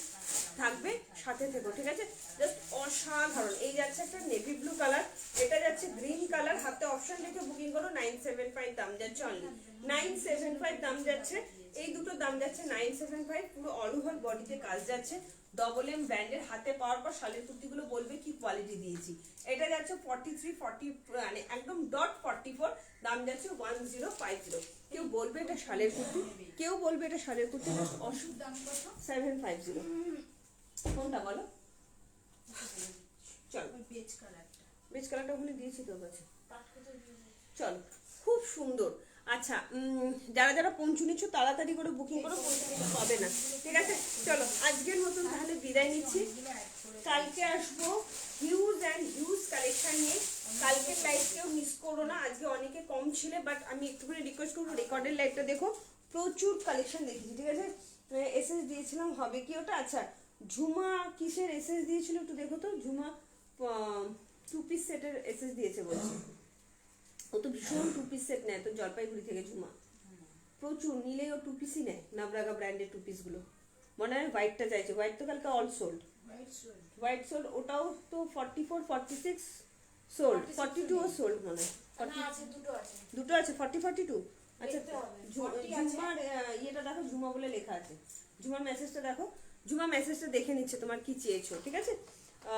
থাকবে, সাথে থেকো, ঠিক আছে। জাস্ট অসাধারণ। এই যাচ্ছে একটা নেভি ব্লু কালার, এটা যাচ্ছে গ্রিন কালার, হাতে অপশন রেখে বুকিং করো, 975 দাম যাচ্ছে অনলি, 975 দাম যাচ্ছে, এই দুটো দাম যাচ্ছে 975, পুরো অল ওভার বডিতে কাজ যাচ্ছে, ডবল এম ব্র্যান্ডের। হাতে পাওয়ার পর শালের কুর্তিগুলো বলবে কি কোয়ালিটি দিয়েছি। এটা যাচ্ছে 43, 40 মানে একদম .44, দাম যাচ্ছে 1050। কেউ বলবে এটা শালের কুর্তি, কেউ বলবে এটা শালের কুর্তি, ওষুধ দাম কত? 750। কোনটা বলো, চলো বেজ কালারটা, বেজ কালারটা ওখানে দিয়েছি তোর কাছে, পাট কোথায় দিয়ে? চলো খুব সুন্দর। আচ্ছা যারা পৌঁছু নিচ্ছ তাড়াতাড়ি করে বুকিং করো, পৌঁছে পাবে না, ঠিক আছে। চলো আজকের মতন তাহলে বিদায় নিচ্ছি, কালকে আসবো হিউজ কালেকশন নিয়ে। কালকের লাইভ কেউ মিস করো না, আজকে অনেকে কম ছিল, বাট আমি একটুখানি রিকোয়েস্ট করবো রেকর্ডের লাইভটা দেখো, প্রচুর কালেকশন দেখেছি, ঠিক আছে। এসএস দিয়েছিলাম, হবে কি ওটা, আচ্ছা ঝুমা কিসের এসএস দিয়েছিল একটু দেখো তো, ঝুমা 2 পিস সেটের এসএস দিয়েছে বলছে, ও তো ভীষণ 2 পিস সেট নেয় তো জলপাইগুড়ি থেকে, ঝুমা প্রচুর নিলেই ও 2 পিসই নেয়, নাবরাগা ব্র্যান্ডের 2 পিস গুলো। মনে হয় হোয়াইটটা চাইছে, হোয়াইট তো কালকে অল সোল্ড, হোয়াইট সোল্ড, ওটাও তো 44, 46 সোল্ড, 42 ও সোল্ড মনে হয়, দুটো আছে 40, 42। আচ্ছা ঝুমার ইয়েটা দেখো, ঝুমা বলে লেখা আছে, ঝুমার মেসেজটা দেখো, ঝুমা মেসেজটা দেখে নিচ্ছে তোমার কি চেয়েছো, ঠিক আছে।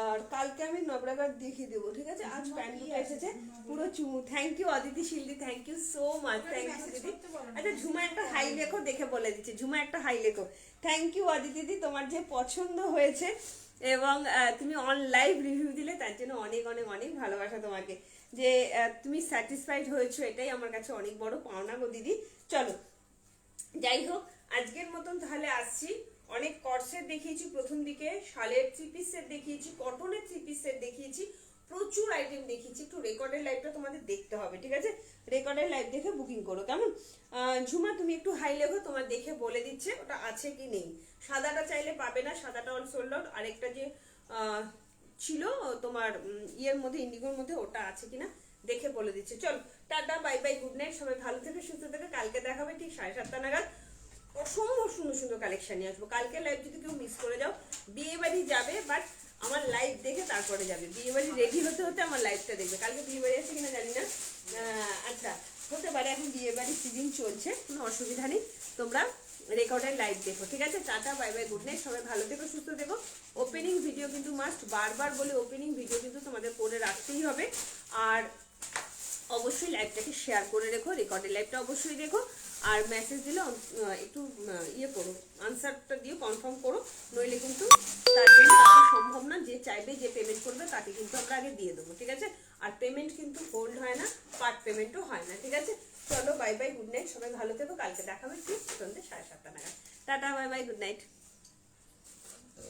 আর কালকে আমি নবরাগার দেখিয়ে দেবো, ঠিক আছে। আজ প্যান্ট দুটো এসেছে পুরো চুমু, থ্যাংক ইউ অদিতি শিল্দি, thank you so much, thank you দিদি। আচ্ছা ঝুমা একটা হাই লেখো, দেখে বলে দিচ্ছে, ঝুমা একটা হাই লেখো, থ্যাংক ইউ অদিতি দিদি, তোমার যে পছন্দ হয়েছে এবং তুমি অন লাইভ রিভিউ দিলে তার জন্য অনেক অনেক অনেক ভালোবাসা তোমাকে, যে তুমি স্যাটিসফাইড হয়েছো, এটাই আমার কাছে অনেক বড় পাওনা গো দিদি। চলো যাই হোক আজকের মতন তাহলে আসছি, অনেক কর্সেট দেখিয়েছি প্রথম দিকে, শালের 3 পিস সেট দেখিয়েছি, কটনের 3 পিস সেট দেখিয়েছি, প্রচুর আইটেম দেখিয়েছি। একটু রেকর্ডের লাইভটা তোমাদের দেখতে হবে, ঠিক আছে। রেকর্ডের লাইভ দেখে বুকিং করো, কেমন। ঝুমা তুমি একটু হাই লেখো, তোমার দেখে বলে দিচ্ছে ওটা আছে কি নেই। সাদাটা চাইলে পাবে না, সাদাটা অল সোল্ড আউট। আরেকটা যে ছিল তোমার ইয়ের মধ্যে, ইন্ডিগোর মধ্যে, ওটা আছে কিনা দেখে বলে দিচ্ছে। চল tata, bye bye, good night, সবাই ভালো থেকে সুস্থ থেকে, কালকে দেখাবে ঠিক 7:30 নাগাদ, অসম্ভব সুন্দর সুন্দর কালেকশন নিয়ে আসবো। কালকে লাইভ যদি কেউ মিস করে যাও, বিয়ে বাড়ি যাবে বাট আমার লাইভ দেখে তারপরে যাবে, বিয়ে বাড়ি রেডি হতে হতে আমার লাইভটা দেখবে। কালকে বিয়ে বাড়ি আছে কিনা জানি না, আচ্ছা হতে পারে, এখন বিয়ে বাড়ি প্রতিদিন চলছে, কোনো অসুবিধা নেই। তোমরা রেকর্ডের লাইভ দেখো, ঠিক আছে? Tata, bye bye, good night, সবাই ভালো থেকো, সুস্থ থেকো। ওপেনিং ভিডিও কিন্তু মাস্ট, বারবার বলে ওপেনিং ভিডিও কিন্তু তোমাদের করে রাখতেই হবে। আর অবশ্যই লাইভটাকে শেয়ার করে রেখো, রেকর্ডের লাইভটা অবশ্যই দেখো। আর মেসেজ দিলে একটু ইয়ে করো, আনসারটা দিয়ে কনফার্ম করো, নইলে কিন্তু তার জন্য সম্ভব না। যে চাইবে, যে পেমেন্ট করবে তাকে কিন্তু আমরা আগে দিয়ে দেবো, ঠিক আছে? আর পেমেন্ট কিন্তু হোল্ড হয় না, পার্ট পেমেন্টও হয় না, ঠিক আছে? চলো, বাই বাই, গুড নাইট, সবাই ভালো থেকো। কালকে দেখাবে ঠিক সন্ধ্যে 7:30 নাগাদ। Tata, bye bye, good night.